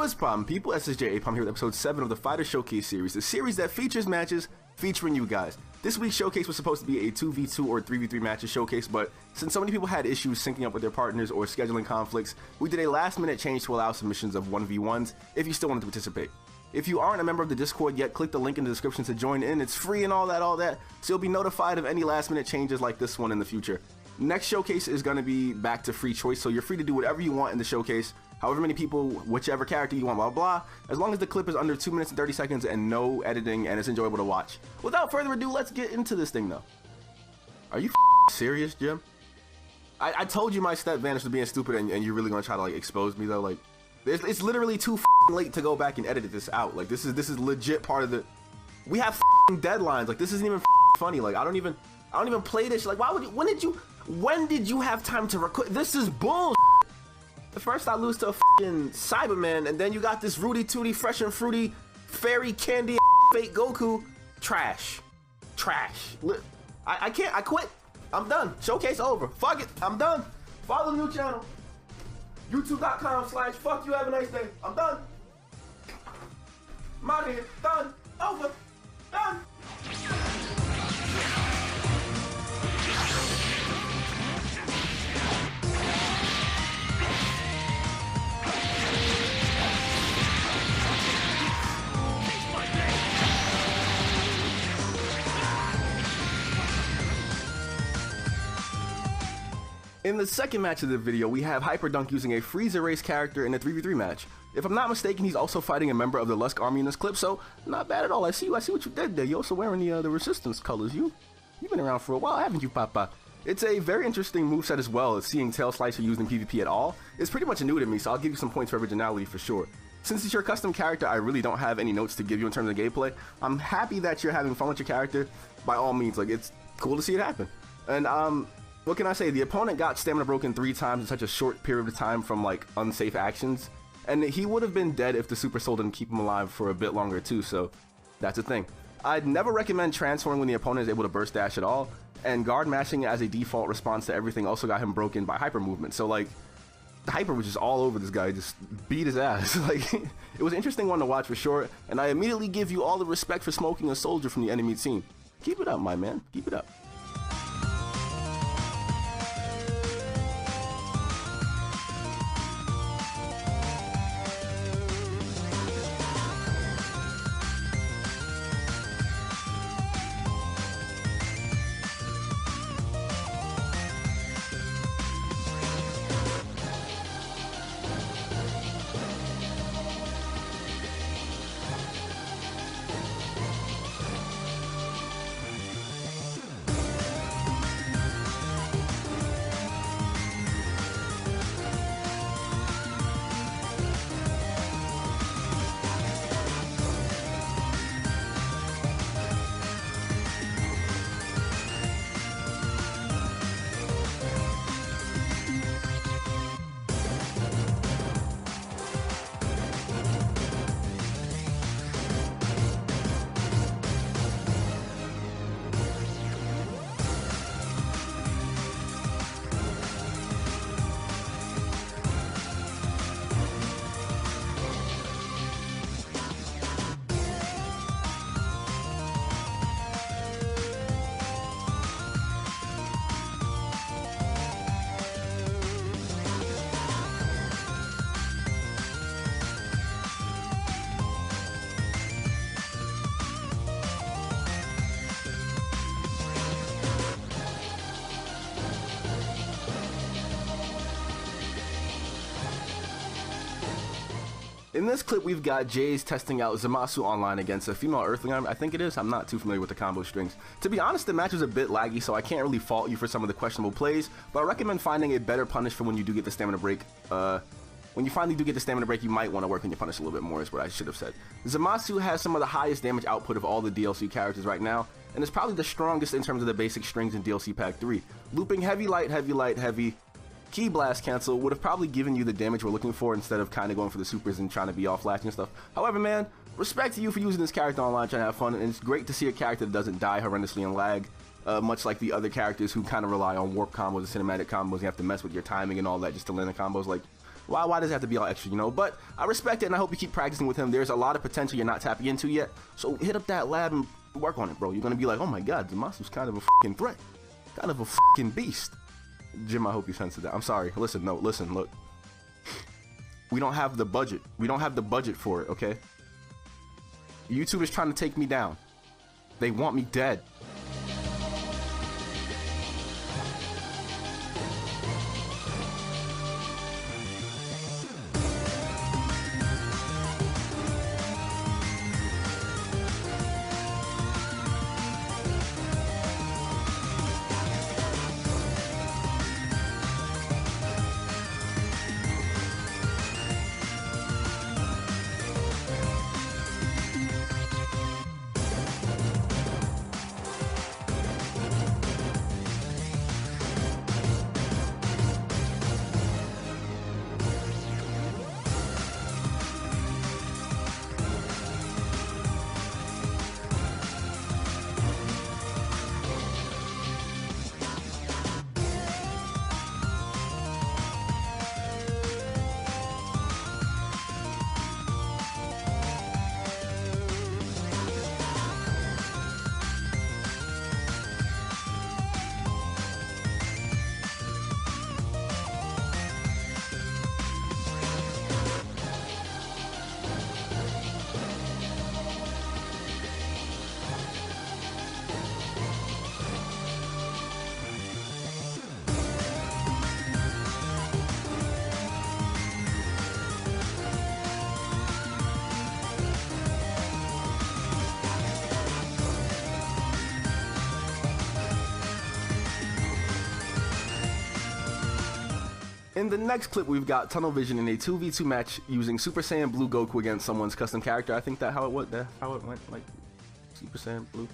What's poppin', people? SSJAipom here with episode 7 of the Fighter Showcase series, the series that features matches featuring you guys. This week's showcase was supposed to be a 2v2 or 3v3 matches showcase, but since so many people had issues syncing up with their partners or scheduling conflicts, we did a last-minute change to allow submissions of 1v1s if you still wanted to participate. If you aren't a member of the Discord yet, click the link in the description to join in. It's free and all that, so you'll be notified of any last-minute changes like this one in the future. Next showcase is going to be back to free choice, so you're free to do whatever you want in the showcase, however many people, whichever character you want, blah blah, as long as the clip is under 2 minutes and 30 seconds and no editing and it's enjoyable to watch. Without further ado, let's get into this thing though. Are you serious, Jim? I told you my step vanished with being stupid, and you're really going to try to like expose me though? Like, it's literally too late to go back and edit this out. Like, this is legit part of the, we have deadlines. Like, this isn't even funny. Like, I don't even play this. Like, why would you, when did you have time to record? This is bull. First I lose to a Cyberman, and then you got this Rudy Tooty fresh and fruity fairy candy fake Goku. Trash. I can't. I quit. I'm done. Showcase over. Fuck it. I'm done. Follow the new channel. YouTube.com/fuck you. Have a nice day. I'm done. I'm out of here. Done. Over. Done. In the second match of the video, we have Hyperdunk using a Frieza race character in a 3v3 match. If I'm not mistaken, he's also fighting a member of the Lusk army in this clip, so not bad at all. I see what you did there. You're also wearing the Resistance colors. You've been around for a while, haven't you, Papa? It's a very interesting moveset as well, as seeing Tail Slicer used in PvP at all. It's pretty much new to me, so I'll give you some points for originality for sure. Since it's your custom character, I really don't have any notes to give you in terms of gameplay. I'm happy that you're having fun with your character. By all means, like, it's cool to see it happen. And what can I say? The opponent got stamina broken 3 times in such a short period of time from like unsafe actions, and he would have been dead if the Super Soul didn't keep him alive for a bit longer too, so that's a thing. I'd never recommend transforming when the opponent is able to burst dash at all, and guard mashing as a default response to everything also got him broken by hyper movement, so like, Hyper was just all over this guy, just beat his ass. Like, it was an interesting one to watch for sure, and I immediately give you all the respect for smoking a soldier from the enemy team. Keep it up, my man, keep it up. In this clip, we've got Jays testing out Zamasu online against a female Earthling, I think it is. I'm not too familiar with the combo strings. To be honest, the match was a bit laggy, so I can't really fault you for some of the questionable plays, but I recommend finding a better punish for when you do get the stamina break. When you finally do get the stamina break, you might want to work on your punish a little bit more, is what I should have said. Zamasu has some of the highest damage output of all the DLC characters right now, and is probably the strongest in terms of the basic strings in DLC Pack 3. Looping heavy, light, heavy, light, heavy, Key Blast Cancel would have probably given you the damage we're looking for instead of kind of going for the supers and trying to be off latching and stuff. However, man, respect to you for using this character online, trying to have fun, and it's great to see a character that doesn't die horrendously in lag, much like the other characters who kind of rely on warp combos and cinematic combos. You have to mess with your timing and all that just to land the combos. Like, Why does it have to be all extra, you know? But I respect it, and I hope you keep practicing with him. There's a lot of potential you're not tapping into yet, so hit up that lab and work on it, bro. You're gonna be like, oh my god, Zamasu's kind of a fucking threat, kind of a fucking beast. Jim, I hope you sense that. I'm sorry. Listen, no, listen, look. We don't have the budget. We don't have the budget for it, okay? YouTube is trying to take me down. They want me dead. In the next clip, we've got Tunnel Vision in a 2v2 match using Super Saiyan Blue Goku against someone's custom character. I think that's how it went, like Super Saiyan Blue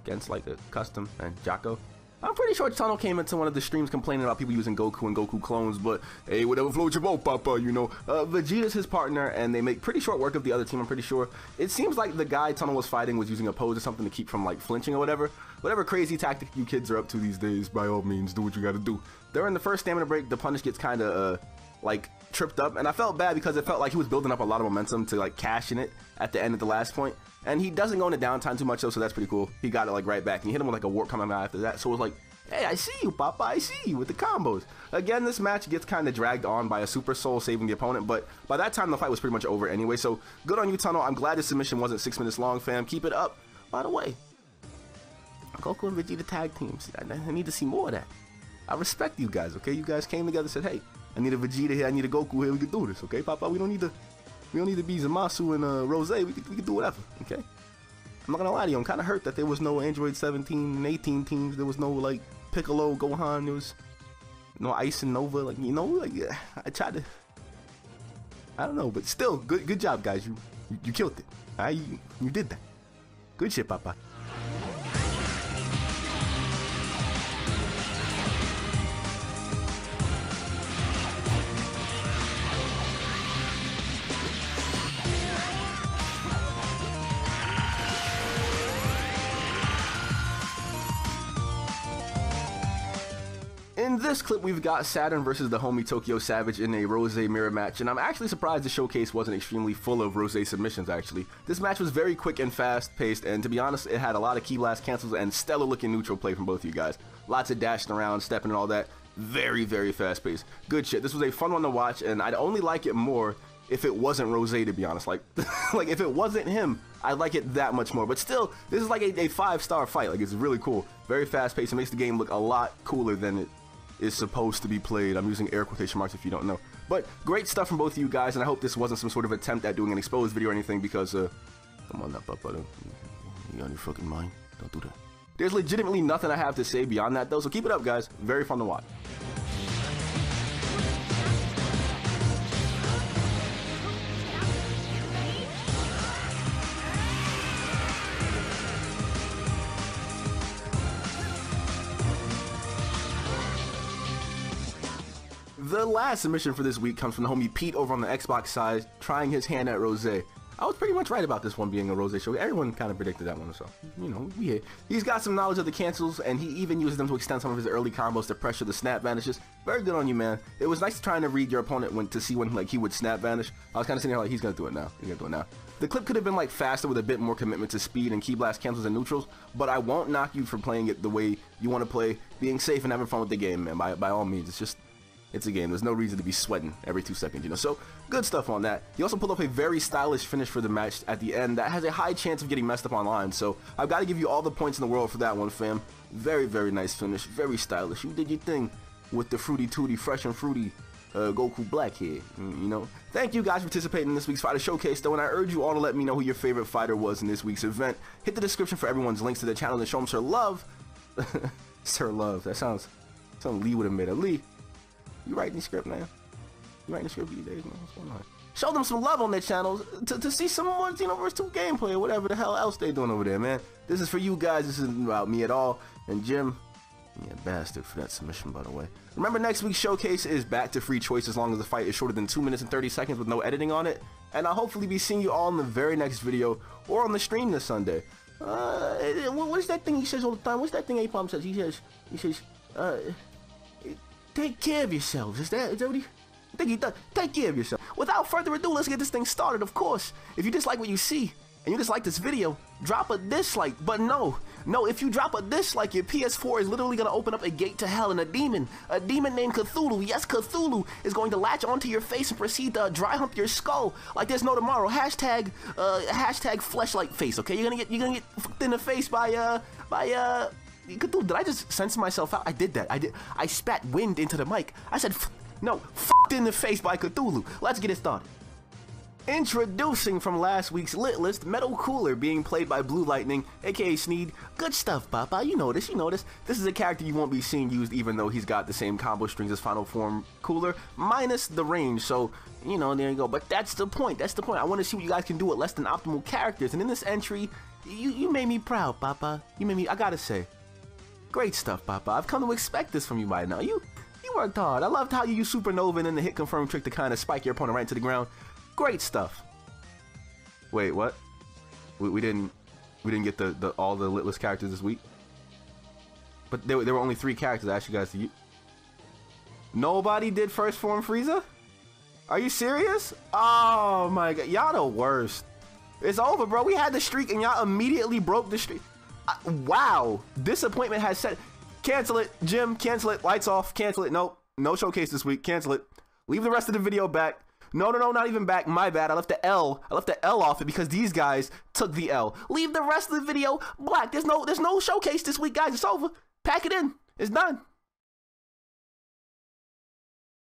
against like a custom and Jocko. I'm pretty sure Tunnel came into one of the streams complaining about people using Goku and Goku clones, but hey, whatever floats your boat, Papa, you know. Vegeta's his partner, and they make pretty short work of the other team, I'm pretty sure. It seems like the guy Tunnel was fighting was using a pose or something to keep from like flinching or whatever. Whatever crazy tactic you kids are up to these days, by all means, do what you gotta do. During the first stamina break, the punish gets kind of like tripped up, and I felt bad because it felt like he was building up a lot of momentum to like cash in it at the end of the last point. And he doesn't go into downtime too much though, so that's pretty cool. He got it like right back, and he hit him with like a warp coming out after that. So it was like, hey, I see you, Papa, I see you with the combos. Again, this match gets kind of dragged on by a Super Soul saving the opponent, but by that time the fight was pretty much over anyway, so good on you, Tunnel. I'm glad this submission wasn't 6 minutes long, fam. Keep it up. By the way, Goku and Vegeta tag teams. I need to see more of that. I respect you guys, okay? You guys came together and said, hey, I need a Vegeta here, I need a Goku here, we can do this, okay, Papa? We don't need to be Zamasu and Rose, we can do whatever, okay? I'm not gonna lie to you, I'm kinda hurt that there was no Android 17 and 18 teams, there was no like Piccolo, Gohan, there was no Ice and Nova, like, you know, like, yeah, I tried to, I don't know, but still, good job, guys, you killed it, alright, you did that, good shit, Papa. In this clip, we've got Saturn versus the homie Tokyo Savage in a Rose mirror match, and I'm actually surprised the showcase wasn't extremely full of Rose submissions, actually. This match was very quick and fast-paced, and to be honest, it had a lot of key blast cancels and stellar-looking neutral play from both of you guys. Lots of dashing around, stepping and all that. Very, very fast-paced. Good shit. This was a fun one to watch, and I'd only like it more if it wasn't Rose, to be honest. Like, like if it wasn't him, I'd like it that much more. But still, this is like a 5-star fight. Like, it's really cool. Very fast-paced. It makes the game look a lot cooler than it is supposed to be played. I'm using air quotation marks if you don't know. But great stuff from both of you guys, and I hope this wasn't some sort of attempt at doing an exposed video or anything, because, come on now, Papa, you on your fucking mind? Don't do that. There's legitimately nothing I have to say beyond that, though, so keep it up, guys. Very fun to watch. The last submission for this week comes from the homie Pete over on the Xbox side, trying his hand at Rose. I I was pretty much right about this one being a Rose show. Everyone kind of predicted that one, so, you know, yeah. He's got some knowledge of the cancels, and he even uses them to extend some of his early combos to pressure the snap vanishes. Very good on you, man. It was nice trying to read your opponent to see when, like, he would snap vanish. I was kind of sitting here like, he's gonna do it now. He's gonna do it now. The clip could have been, like, faster with a bit more commitment to speed and key blast cancels and neutrals, but I won't knock you for playing it the way you want to play, being safe and having fun with the game, man. By all means, it's a game. There's no reason to be sweating every 2 seconds, you know. So, good stuff on that. He also pulled up a very stylish finish for the match at the end that has a high chance of getting messed up online. So, I've got to give you all the points in the world for that one, fam. Very, very nice finish. Very stylish. You did your thing with the fruity tooty, fresh and fruity Goku Blackhead, you know. Thank you guys for participating in this week's Fighter Showcase, though, and I urge you all to let me know who your favorite fighter was in this week's event. Hit the description for everyone's links to their channel and show them Sir Love. Sir Love. That sounds something Lee would have made. Lee, you writing the script, man? You writing the script these days, man? What's going on? Show them some love on their channels to see some more Xenoverse 2 gameplay or whatever the hell else they doing over there, man. This is for you guys. This isn't about me at all. And Jim, yeah, bastard for that submission, by the way. Remember, next week's showcase is back to free choice as long as the fight is shorter than 2 minutes and 30 seconds with no editing on it. And I'll hopefully be seeing you all in the very next video or on the stream this Sunday. What is that thing he says all the time? What's that thing Aipom says? He says, take care of yourselves. Is that what he? I think he does. Take care of yourself. Without further ado, let's get this thing started, of course. If you dislike what you see, and you dislike this video, drop a dislike. But no, if you drop a dislike, your PS4 is literally going to open up a gate to hell, and a demon named Cthulhu, yes, Cthulhu, is going to latch onto your face and proceed to dry hump your skull like there's no tomorrow. Hashtag fleshlight face, okay? You're gonna get fucked in the face by Cthulhu. Did I just censor myself out? I did that. I spat wind into the mic. I said, no, fucked in the face by Cthulhu. Let's get it started. Introducing from last week's lit list, Metal Cooler being played by Blue Lightning, aka Sneed. Good stuff, Papa. You know this. This is a character you won't be seeing used even though he's got the same combo strings as Final Form Cooler, minus the range. So, you know, there you go. But that's the point. I want to see what you guys can do with less than optimal characters. And in this entry, you made me proud, Papa. I gotta say. Great stuff, Papa. I've come to expect this from you by now. You worked hard. I loved how you use Supernova and then the hit confirm trick to kind of spike your opponent right into the ground. Great stuff. Wait, what? We didn't get all the litless characters this week. But there were only 3 characters I asked you guys to use. Nobody did First Form Frieza? Are you serious? Oh my god, y'all the worst. It's over, bro. We had the streak and y'all immediately broke the streak. Wow, disappointment has set. Cancel it, Jim. Cancel it. Lights off. Cancel it. Nope. No showcase this week. Cancel it. Leave the rest of the video back. No, not even back. My bad. I left the L off it because these guys took the L. Leave the rest of the video black. There's no showcase this week, guys. It's over. Pack it in. It's done.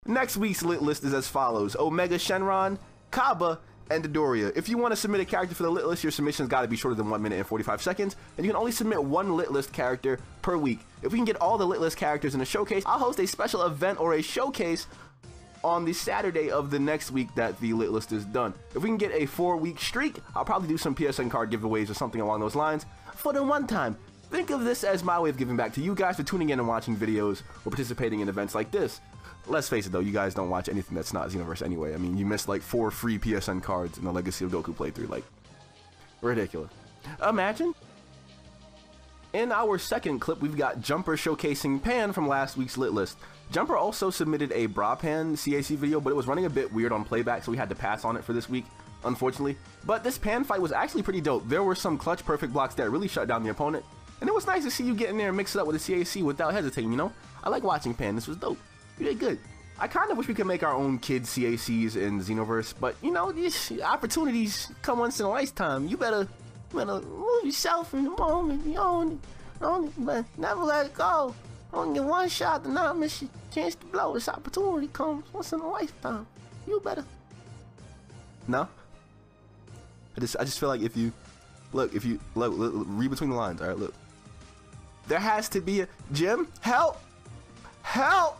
Next week's lit list is as follows: Omega Shenron, Kaba, and Dodoria. If you want to submit a character for the lit list, your submission's got to be shorter than 1 minute and 45 seconds, and you can only submit 1 lit list character per week. If we can get all the lit list characters in a showcase, I'll host a special event or a showcase on the Saturday of the next week that the lit list is done. If we can get a 4-week streak, I'll probably do some PSN card giveaways or something along those lines for the one time. Think of this as my way of giving back to you guys for tuning in and watching videos or participating in events like this. Let's face it though, you guys don't watch anything that's not Xenoverse anyway. I mean, you missed like 4 free PSN cards in the Legacy of Goku playthrough, like, ridiculous. Imagine. In our second clip, we've got Jumper showcasing Pan from last week's lit list. Jumper also submitted a Bra Pan CAC video, but it was running a bit weird on playback, so we had to pass on it for this week, unfortunately. But this Pan fight was actually pretty dope. There were some clutch perfect blocks that really shut down the opponent, and it was nice to see you get in there and mix it up with a CAC without hesitating, you know? I like watching Pan. This was dope. You did good. I kind of wish we could make our own kid CACs in Xenoverse, but, you know, these opportunities come once in a lifetime. You better move yourself in the moment. You only, but never let it go. Only get one shot to not miss your chance to blow. This opportunity comes once in a lifetime. You better. No? I just feel like if you look, read between the lines, all right, look. There has to be a Jim, help! Help!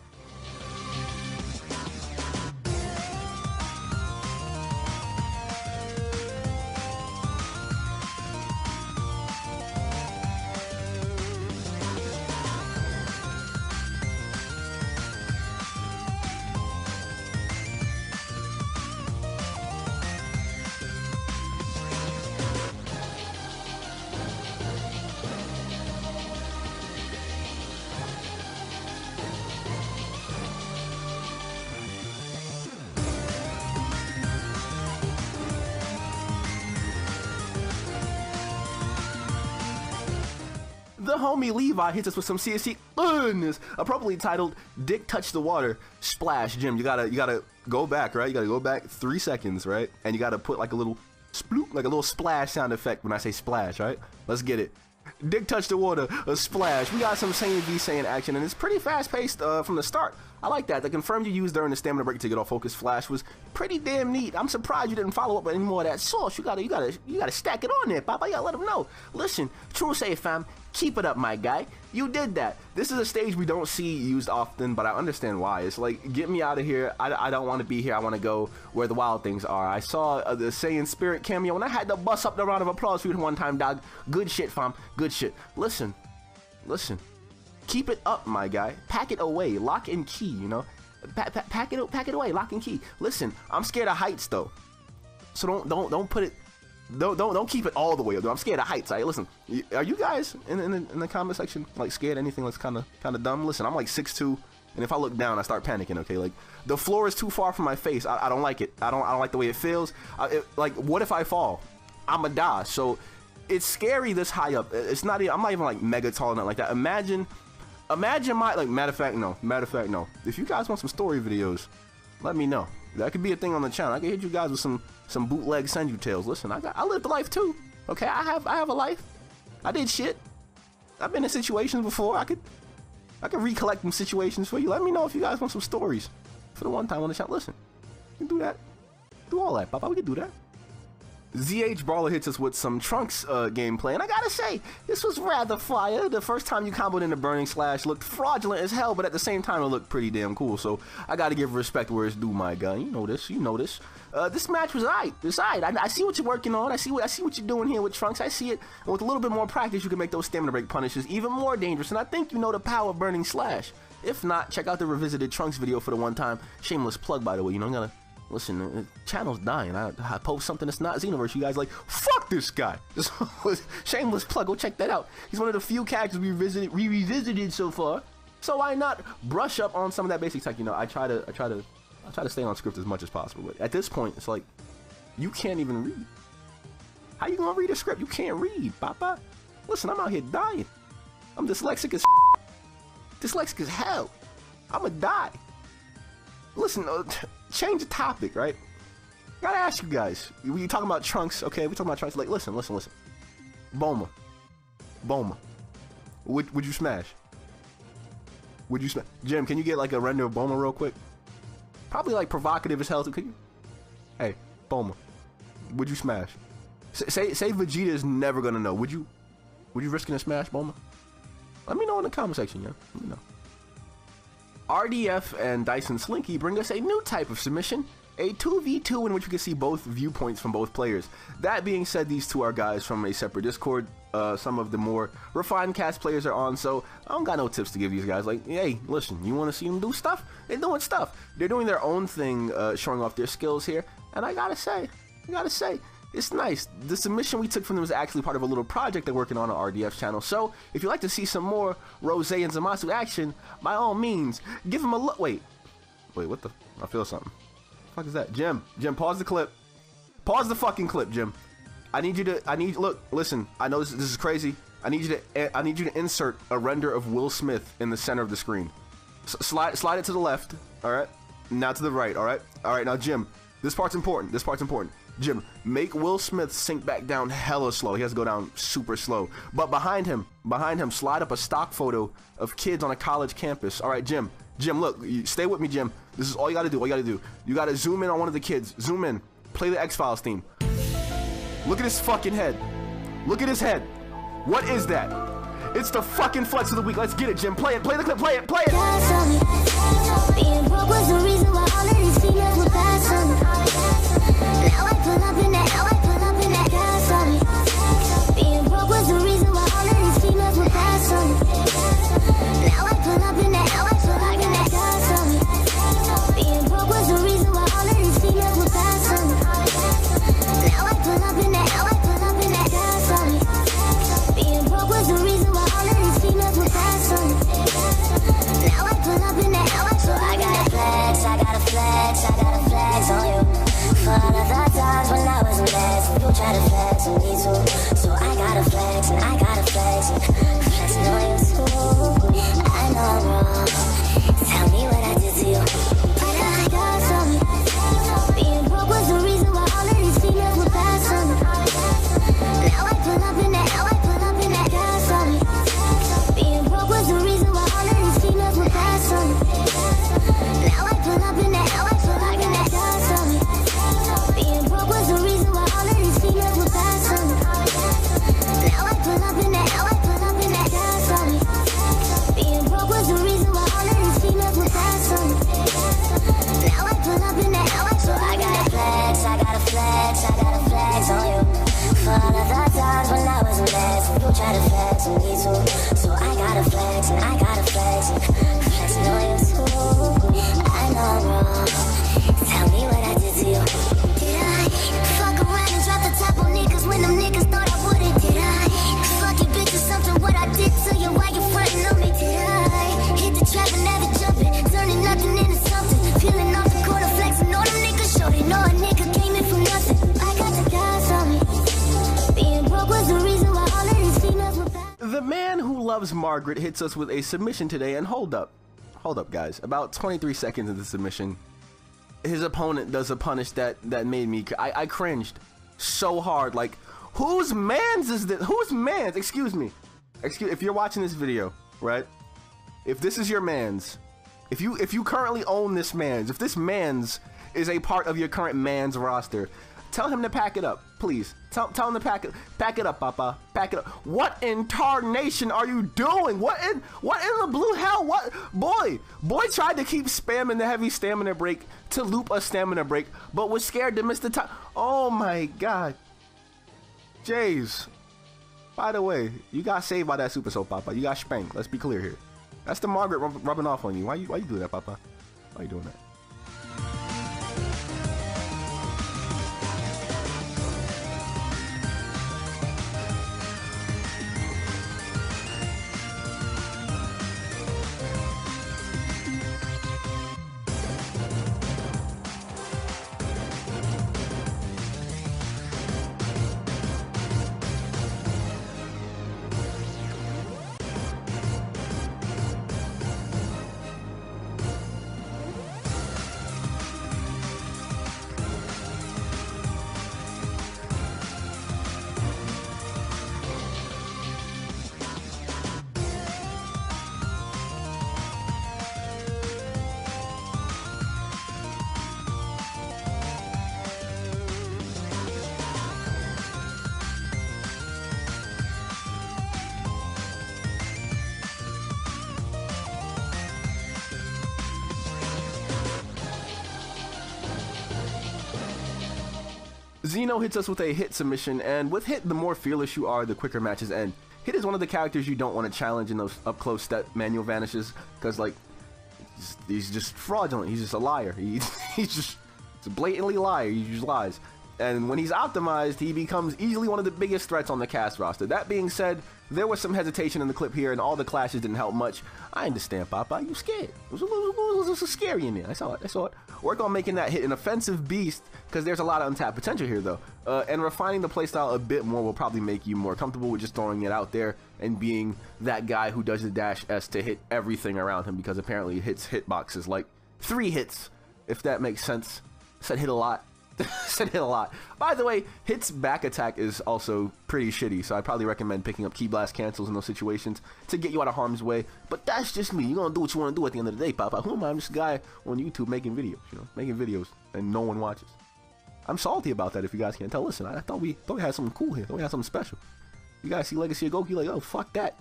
the homie Levi hits us with some CSC goodness, appropriately titled "Dick Touch the Water Splash." Jim, you gotta go back, right? You gotta go back 3 seconds, right? And you gotta put like a little sploop, like a little splash sound effect when I say splash, right? Let's get it. Dick touch the water, a splash. We got some Saiyan v Saiyan action, and it's pretty fast paced from the start. I like that. The confirmed you used during the stamina break to get off focus flash was pretty damn neat. I'm surprised you didn't follow up with any more of that sauce. You gotta stack it on there, Papa. You gotta let them know. Listen, true say, fam, keep it up, my guy. You did that. This is a stage we don't see used often, but I understand why. It's like, get me out of here. I don't want to be here. I want to go where the wild things are. I saw the Saiyan Spirit cameo, and I had to bust up the round of applause for you one time, dog. Good shit, fam. Good shit. Listen. Keep it up, my guy. Pack it away. Lock and key, you know? Pack it away. Lock and key. Listen, I'm scared of heights, though. So don't put it... Don't keep it all the way up, though. I'm scared of heights. Right? Listen, are you guys in the comment section like scared of anything that's kind of dumb? Listen, I'm like 6'2", and if I look down, I start panicking. Okay, like the floor is too far from my face. I don't like it. I don't like the way it feels. Like, what if I fall? I'ma die. So it's scary this high up. It's not. I'm not even like mega tall or nothing like that. Imagine my like. Matter of fact, no. If you guys want some story videos, let me know. That could be a thing on the channel. I can hit you guys with some bootleg Senju tales. Listen, I lived a life too. Okay, I have a life. I did shit. I've been in situations before. I could recollect some situations for you. Let me know if you guys want some stories for the one time on the channel. Listen, we can do that. Do all that, Papa. We can do that. ZH Brawler hits us with some Trunks gameplay, and I gotta say, this was rather fire. The first time you comboed into Burning Slash looked fraudulent as hell, but at the same time it looked pretty damn cool, so I gotta give respect where it's due, my guy. You know this. This match was alright. It's alright. I see what you're working on. I see what you're doing here with Trunks. I see it, and with a little bit more practice, you can make those stamina break punishes even more dangerous, and I think you know the power of Burning Slash. If not, check out the revisited Trunks video for the one time. Shameless plug, by the way. You know, I'm gonna... Listen, the channel's dying. I post something that's not Xenoverse. You guys like, fuck this guy. Shameless plug. Go check that out. He's one of the few characters we revisited so far. So why not brush up on some of that basic tech? You know, I try to stay on script as much as possible. But at this point, it's like you can't even read. How you gonna read a script? You can't read, Papa. Listen, I'm out here dying. I'm dyslexic as hell. I'ma die. Listen, change the topic, right? Gotta ask you guys. We talking about Trunks, okay? We talking about Trunks. Like, listen. Bulma. Would you smash? Would you smash? Jim, can you get like a render of Bulma real quick? Probably like provocative as hell. Could you? Hey, Bulma. Would you smash? Say Vegeta is never gonna know. Would you risking a smash, Bulma? Let me know in the comment section, yeah. Let me know. RDF and Dyson Slinky bring us a new type of submission, a 2v2 in which we can see both viewpoints from both players. That being said, these two are guys from a separate Discord. Some of the more refined cast players are on, so I don't got no tips to give these guys. Like, hey, listen, you want to see them do stuff? They're doing stuff. They're doing their own thing, showing off their skills here, and I gotta say, it's nice. The submission we took from them is actually part of a little project they're working on RDF's channel. So, if you'd like to see some more Rose and Zamasu action, by all means, give them a look. Wait, what the? I feel something. What the fuck is that? Jim, pause the clip. Pause the fucking clip, Jim. Listen, I know this is crazy. I need you to insert a render of Will Smith in the center of the screen. Slide it to the left, all right? Now to the right, all right? All right, now Jim, this part's important. Jim, make Will Smith sink back down hella slow. He has to go down super slow. But behind him, slide up a stock photo of kids on a college campus. All right, Jim, look, stay with me, Jim. This is all you gotta do. You gotta zoom in on one of the kids. Zoom in. Play the X-Files theme. Look at his fucking head. Look at his head. What is that? It's the fucking flex of the week. Let's get it, Jim. Play it. Play the clip. Play it. Being broke was the reason why all of these females were passing. Now I pull up in that gas on me. Being broke was the reason why all of these females were passing. Now I pull up in that gas on me. Being broke was the reason why all of these females were passing. Now I pull up in that gas on me. Being broke was the reason why all of these females were passing. Now I pull up in that. So I got a flex on you. For all of the times when I was a mess, you try to flex on me too. So I got a flex and flexing Loves Margaret hits us with a submission today, and hold up, guys. About 23 seconds into the submission, his opponent does a punish that made me, I cringed so hard. Like, whose mans is this? Whose mans? Excuse me. If you're watching this video, right? If this is your mans, if you currently own this mans, if this mans is a part of your current mans roster, tell him to pack it up, please. Tell him to pack it up, Papa. Pack it up. What in tarnation are you doing? What in the blue hell? What boy tried to keep spamming the heavy stamina break to loop a stamina break, but was scared to miss the time. Oh my God, Jays. By the way, you got saved by that super soul, Papa. You got spanked. Let's be clear here. That's the Margaret rubbing off on you. Why you do that, Papa? Why you doing that? Xeno hits us with a hit submission, and with hit, the more fearless you are, the quicker matches end. Hit is one of the characters you don't want to challenge in those up-close step manual vanishes, because, like, he's just fraudulent. He's just a liar. He's just a blatantly liar. He just lies. And when he's optimized, he becomes easily one of the biggest threats on the cast roster. That being said, there was some hesitation in the clip here, and all the clashes didn't help much. I understand, Papa. You scared. It was a little scary in there. I saw it. Work on making that hit an offensive beast, because there's a lot of untapped potential here, though. And refining the playstyle a bit more will probably make you more comfortable with just throwing it out there and being that guy who does the dash S to hit everything around him, because apparently it hits hitboxes like 3 hits, if that makes sense. Said hit a lot. Said hit a lot. By the way, Hit's back attack is also pretty shitty, so I probably recommend picking up Key Blast cancels in those situations to get you out of harm's way. But that's just me. You're gonna do what you want to do at the end of the day, Papa. Who am I? I'm just a guy on YouTube making videos, making videos, and no one watches. I'm salty about that, if you guys can't tell. Listen, I thought we had something cool here. I thought we had something special. You guys see Legacy of Goku, you're like, oh, fuck that.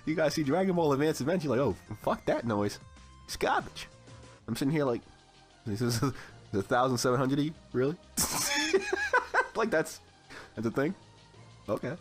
You guys see Dragon Ball Advanced Adventure, you're like, oh, fuck that noise. It's garbage. I'm sitting here like, this is 1,700E? Really? Like that's a thing? Okay.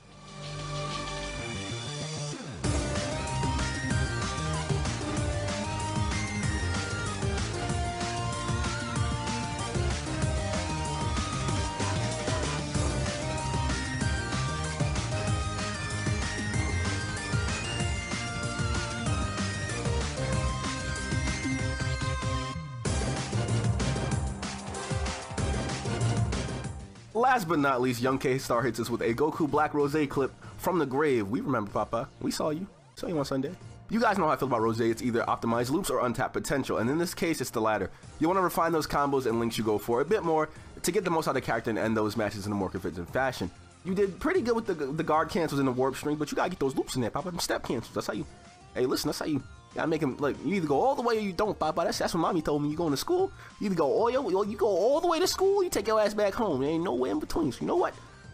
Last but not least, Young K-Star hits us with a Goku Black Rose clip from the grave. We remember, Papa. We saw you. Saw you on Sunday. You guys know how I feel about Rose. It's either optimized loops or untapped potential, and in this case, it's the latter. You want to refine those combos and links you go for a bit more to get the most out of the character and end those matches in a more convincing fashion. You did pretty good with the guard cancels in the warp string, but you gotta get those loops in there, Papa. Them step cancels. That's how you. Hey, listen. That's how you. Gotta make them, like, you either go all the way or you don't, Papa. That's what Mommy told me. You going to school, you either go you go all the way to school, you take your ass back home. There ain't nowhere in between. So you know what?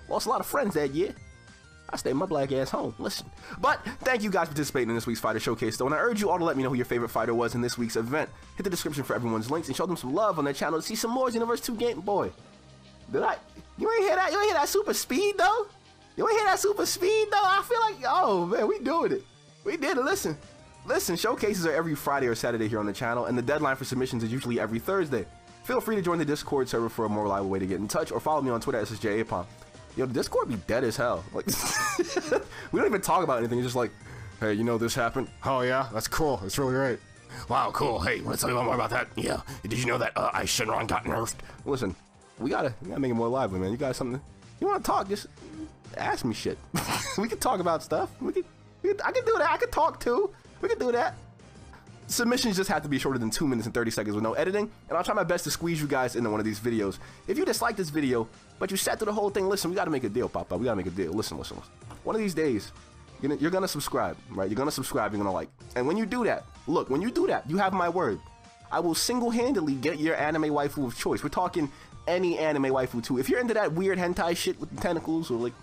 Lost a lot of friends that year. I stayed my black ass home. Listen. But thank you guys for participating in this week's Fighter Showcase, though, and I urge you all to let me know who your favorite fighter was in this week's event. Hit the description for everyone's links and show them some love on their channel to see some more Xenoverse 2 game. Boy, you ain't hear that? You ain't hear that super speed, though? You ain't hear that super speed, though? I feel like, oh, man, we doing it. We did it. Listen, showcases are every Friday or Saturday here on the channel, and the deadline for submissions is usually every Thursday. Feel free to join the Discord server for a more reliable way to get in touch, or follow me on Twitter at SSJAipom. Yo, the Discord be dead as hell. Like, we don't even talk about anything. It's just like, hey, you know this happened? Oh yeah, that's cool. It's really great. Wow, cool. Hey, want to tell you more about that? Yeah. Did you know that Ice Shenron got nerfed? Listen, we gotta make it more lively, man. You got something You want to talk? Just ask me shit. We can talk about stuff. I can do that. I can talk too. We can do that. Submissions just have to be shorter than 2 minutes and 30 seconds with no editing, and I'll try my best to squeeze you guys into one of these videos. If you dislike this video, but you sat through the whole thing, listen, we gotta make a deal, Papa. We gotta make a deal. Listen. One of these days, you're gonna subscribe, right? You're gonna subscribe, you're gonna like. And when you do that, look, when you do that, you have my word. I will single-handedly get your anime waifu of choice. We're talking any anime waifu too. If you're into that weird hentai shit with the tentacles, or like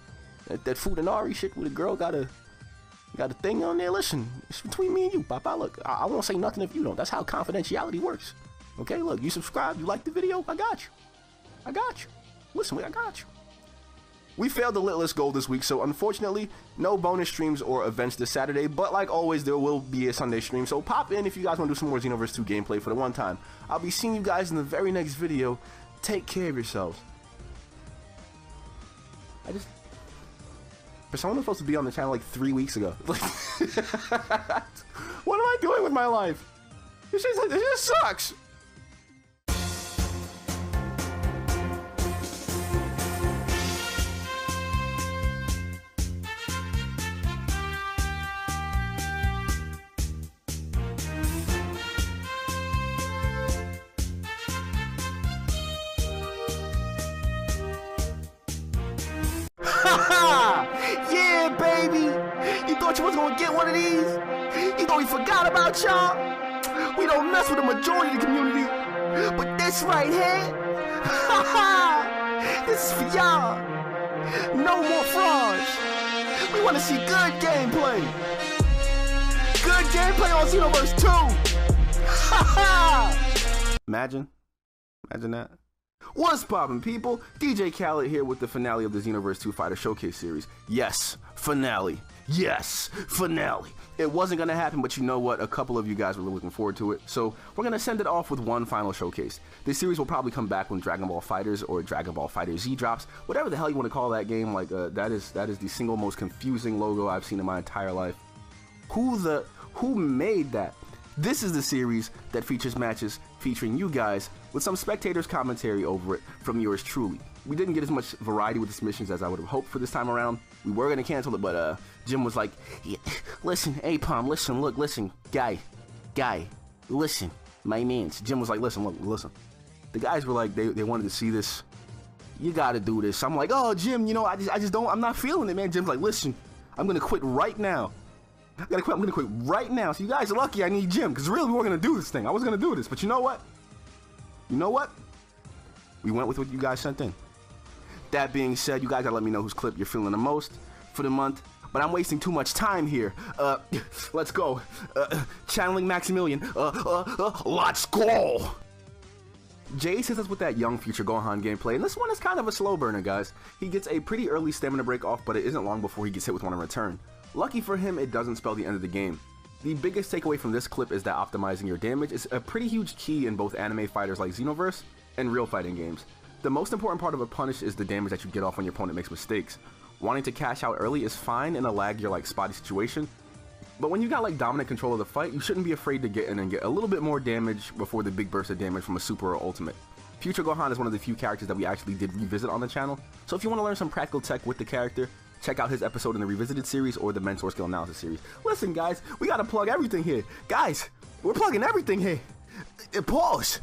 that Futanari shit where the girl got a thing on there, listen, it's between me and you, Papa. Look, I won't say nothing if you don't. That's how confidentiality works. Okay, look, you subscribe, you like the video, I got you. Listen, I got you. We failed the lit list goal this week, so unfortunately, no bonus streams or events this Saturday, but like always, there will be a Sunday stream, so pop in if you guys want to do some more Xenoverse 2 gameplay for the one time. I'll be seeing you guys in the very next video. Take care of yourselves. For someone who's supposed to be on the channel like 3 weeks ago. Like, what am I doing with my life? This just sucks. Yeah, baby! You thought you was gonna get one of these? You thought we forgot about y'all? We don't mess with the majority of the community. But this right here, this is for y'all. No more frauds. We wanna see good gameplay. Good gameplay on Xenoverse 2. Imagine that. What's poppin', people? DJ Khaled here with the finale of the Xenoverse 2 Fighter Showcase series. Yes, finale. Yes, finale. It wasn't gonna happen, but you know what? A couple of you guys were really looking forward to it, so we're gonna send it off with one final showcase. This series will probably come back when Dragon Ball FighterZ or Dragon Ball FighterZ drops. Whatever the hell you want to call that game, like that is the single most confusing logo I've seen in my entire life. Who made that? This is the series that features matches featuring you guys with some spectators' commentary over it from yours truly. We didn't get as much variety with the submissions as I would have hoped for this time around. We were going to cancel it, but Jim was like, yeah, listen, Aipom, listen, look, listen, guy, listen, my mans. Jim was like, listen. The guys were like, they wanted to see this. You got to do this. I'm like, oh, Jim, you know, I just don't, I'm not feeling it, man. Jim's like, listen, I'm going to quit right now. I'm gonna quit right now. So you guys are lucky I need Jim, because really we weren't gonna do this thing. I was gonna do this, but you know what? We went with what you guys sent in. That being said, you guys gotta let me know whose clip you're feeling the most for the month. But I'm wasting too much time here. Let's go. Channeling Maximilian. Let's go. Jay hits us with that young future Gohan gameplay, and this one is kind of a slow burner, guys. He gets a pretty early stamina break off, but it isn't long before he gets hit with one in return. Lucky for him, it doesn't spell the end of the game. The biggest takeaway from this clip is that optimizing your damage is a pretty huge key in both anime fighters like Xenoverse and real fighting games. The most important part of a punish is the damage that you get off when your opponent makes mistakes. Wanting to cash out early is fine in a lag-gear like spotty situation, but when you got like dominant control of the fight, you shouldn't be afraid to get in and get a little bit more damage before the big burst of damage from a super or ultimate. Future Gohan is one of the few characters that we actually did revisit on the channel, so if you want to learn some practical tech with the character, check out his episode in the Revisited series or the Mentor Skill Analysis series. Listen, guys, we gotta plug everything here. Guys, we're plugging everything here. Pause.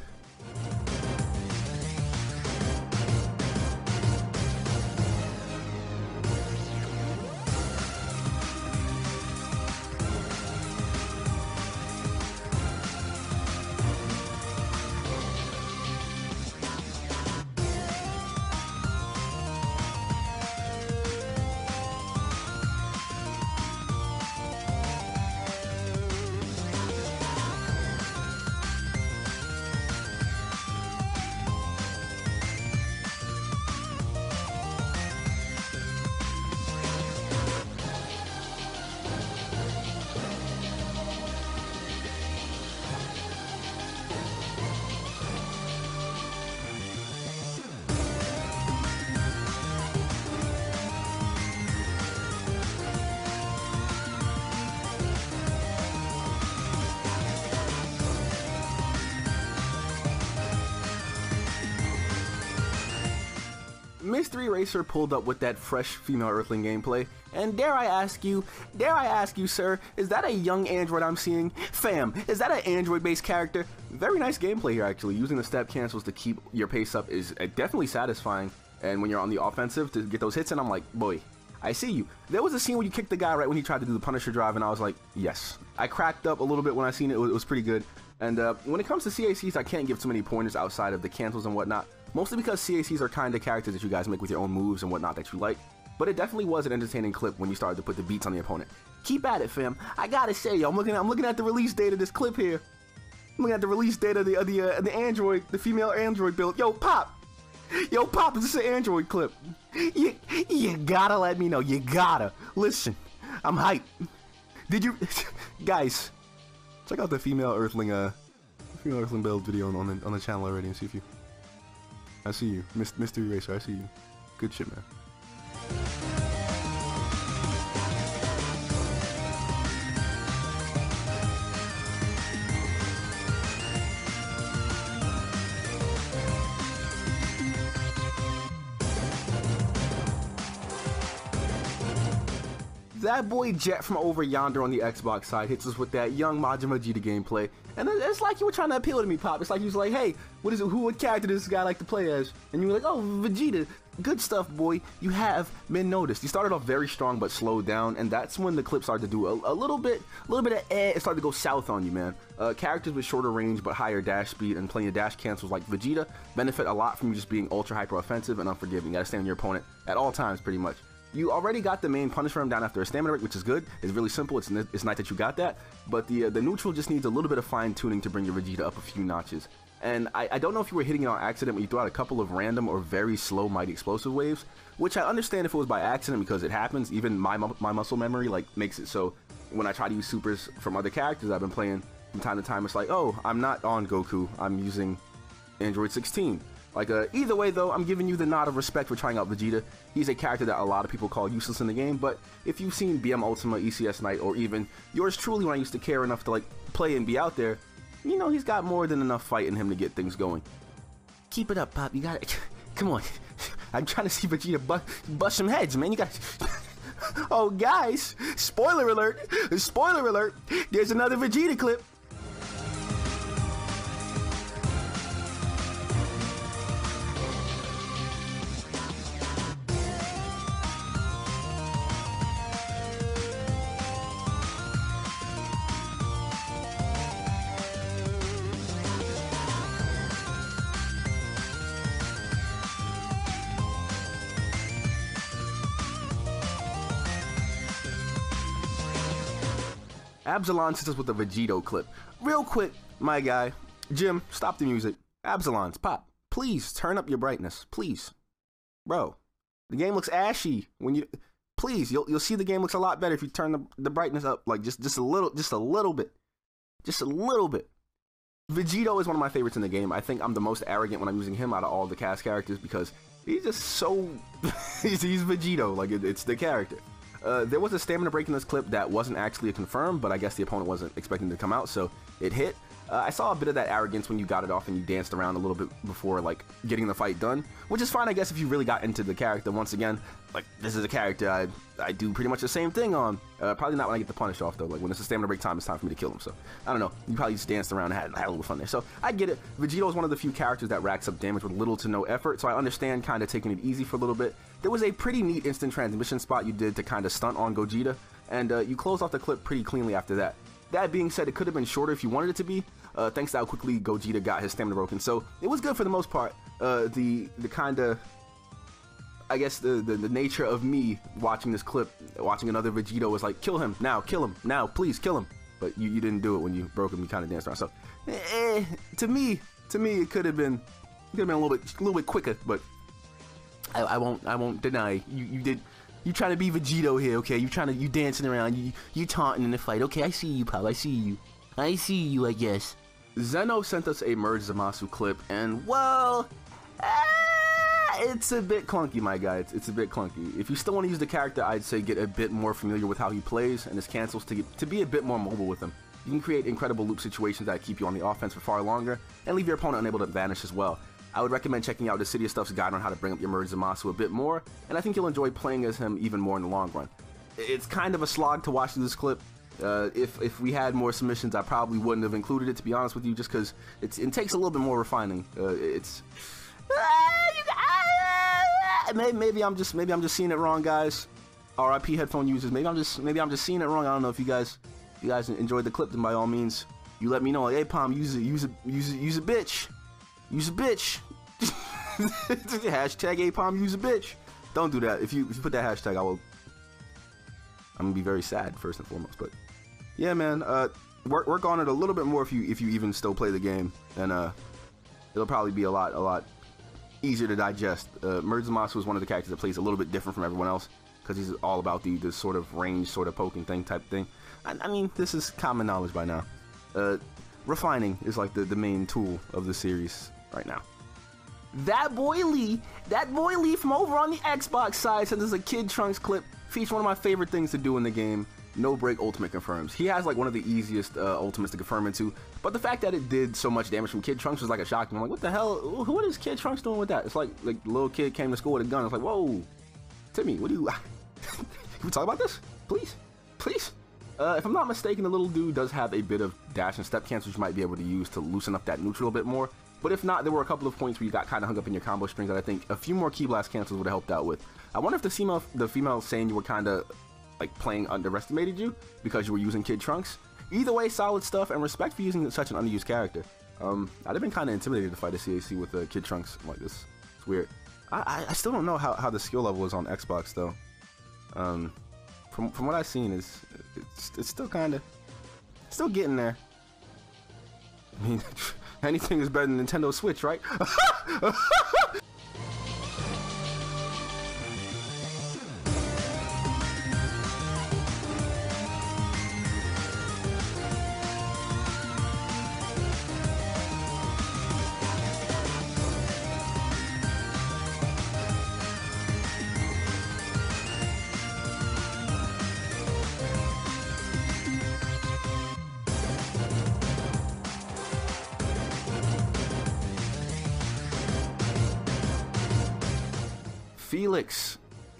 Mystery Racer pulled up with that fresh female Earthling gameplay, and dare I ask you, sir, is that a young android I'm seeing? Fam, is that an android-based character? Very nice gameplay here, actually. Using the step cancels to keep your pace up is definitely satisfying, and when you're on the offensive to get those hits in, I'm like, boy, I see you. There was a scene where you kicked the guy right when he tried to do the Punisher drive, and I was like, yes. I cracked up a little bit when I seen it. It was pretty good. And when it comes to CACs, I can't give too many pointers outside of the cancels and whatnot. Mostly because CACs are kind of characters that you guys make with your own moves and whatnot that you like. But it definitely was an entertaining clip when you started to put the beats on the opponent. Keep at it, fam. I gotta say, yo, I'm looking at the release date of this clip here. I'm looking at the release date of the Android, the female Android build. Yo, Pop, is this an Android clip? You gotta let me know. You gotta listen. I'm hyped. Did you guys check out the female Earthling build video on the channel already and see if you. I see you, Mystery Racer. I see you. Good shit, man. That boy Jet from over yonder on the Xbox side hits us with that young Majin Vegeta gameplay, and it's like you were trying to appeal to me, Pop. It's like you was like, hey, what character does this guy like to play as? And you were like, oh, Vegeta. Good stuff, boy. You have been noticed. You started off very strong but slowed down, and that's when the clip started to do a little bit of it started to go south on you, man. Characters with shorter range but higher dash speed and plenty of dash cancels like Vegeta benefit a lot from you just being ultra hyper offensive and unforgiving. You gotta stay on your opponent at all times, pretty much. You already got the main punish for him down after a stamina break, which is good. It's really simple. It's nice that you got that, but the neutral just needs a little bit of fine tuning to bring your Vegeta up a few notches. And I don't know if you were hitting it on accident when you threw out a couple of random or very slow mighty explosive waves, which I understand if it was by accident because it happens. Even my muscle memory like makes it so when I try to use supers from other characters I've been playing from time to time, it's like, oh, I'm not on Goku, I'm using Android 16. Like, either way though, I'm giving you the nod of respect for trying out Vegeta. He's a character that a lot of people call useless in the game, but if you've seen BM Ultima, ECS Knight, or even yours truly when I used to care enough to like play and be out there, you know he's got more than enough fight in him to get things going. Keep it up, Pop. You got it. Come on. I'm trying to see Vegeta bust some heads, man. You got. Oh, guys! Spoiler alert! Spoiler alert! There's another Vegeta clip. Absalon sits us with a Vegito clip. Real quick, my guy. Jim, stop the music. Absalons, Pop, please turn up your brightness. Please. Bro, the game looks ashy when you... Please, you'll see the game looks a lot better if you turn the brightness up like just a little bit. Just a little bit. Vegito is one of my favorites in the game. I think I'm the most arrogant when I'm using him out of all the cast characters because he's just so... he's Vegito, like it's the character. There was a stamina break in this clip that wasn't actually a confirm, but I guess the opponent wasn't expecting it to come out, so it hit. I saw a bit of that arrogance when you got it off and you danced around a little bit before like getting the fight done, which is fine, I guess, if you really got into the character. Once again, like, this is a character I do pretty much the same thing on. Probably not when I get the punish off, though. Like, when it's a stamina break time, it's time for me to kill him. So, I don't know. You probably just danced around and had a little fun there. So, I get it. Vegito is one of the few characters that racks up damage with little to no effort, so I understand kind of taking it easy for a little bit. There was a pretty neat instant transmission spot you did to kind of stunt on Gogeta, and you closed off the clip pretty cleanly after that. That being said, it could have been shorter if you wanted it to be, thanks to how quickly Gogeta got his stamina broken. So, it was good for the most part. The kind of... I guess the nature of me watching this clip, watching another Vegito was like, kill him now, please kill him. But you didn't do it when you broke him. You kind of danced around. So, to me, it could have been a little bit quicker. But I won't deny you did. You trying to be Vegito here, okay? You dancing around, you taunting in the fight. Okay, I see you, pal. I see you, I guess. Zeno sent us a Merge Zamasu clip, and well. It's a bit clunky, my guy. It's a bit clunky. If you still want to use the character, I'd say get a bit more familiar with how he plays and his cancels to be a bit more mobile with him. You can create incredible loop situations that keep you on the offense for far longer and leave your opponent unable to vanish as well. I would recommend checking out the City of Stuff's guide on how to bring up your Merge Zamasu a bit more, and I think you'll enjoy playing as him even more in the long run. It's kind of a slog to watch through this clip. If we had more submissions, I probably wouldn't have included it, to be honest with you, just because it takes a little bit more refining. Maybe I'm just seeing it wrong, guys. RIP headphone users. Maybe I'm just seeing it wrong. I don't know if you guys enjoyed the clip. Then by all means, you let me know. Like, Aipom, use a bitch. Use a bitch. Hashtag Aipom, use a bitch. Don't do that. If you put that hashtag, I'm gonna be very sad first and foremost. But yeah, man, work on it a little bit more if you even still play the game, and it'll probably be a lot easier to digest. Merge Zamasu is one of the characters that plays a little bit different from everyone else because he's all about the sort of range, sort of poking thing type thing. I mean, this is common knowledge by now. Refining is like the main tool of the series right now. That boy Lee from over on the Xbox side sent us a Kid Trunks clip featuring one of my favorite things to do in the game, No Break Ultimate Confirms. He has like one of the easiest ultimates to confirm into, but the fact that it did so much damage from Kid Trunks was like a shock. I'm like, what the hell? What is Kid Trunks doing with that? It's like the little kid came to school with a gun. It's like, whoa, Timmy, what do you... Can we talk about this? Please? If I'm not mistaken, the little dude does have a bit of dash and step cancels you might be able to use to loosen up that neutral a bit more. But if not, there were a couple of points where you got kind of hung up in your combo strings that I think a few more key blast cancels would have helped out with. I wonder if the female saying you were kind of like playing underestimated you because you were using Kid Trunks. Either way, solid stuff, and respect for using such an underused character. I'd have been kind of intimidated to fight a CAC with Kid Trunks like this. It's weird. I still don't know how the skill level is on Xbox though. From what I've seen, it's still still getting there. I mean, anything is better than Nintendo Switch, right?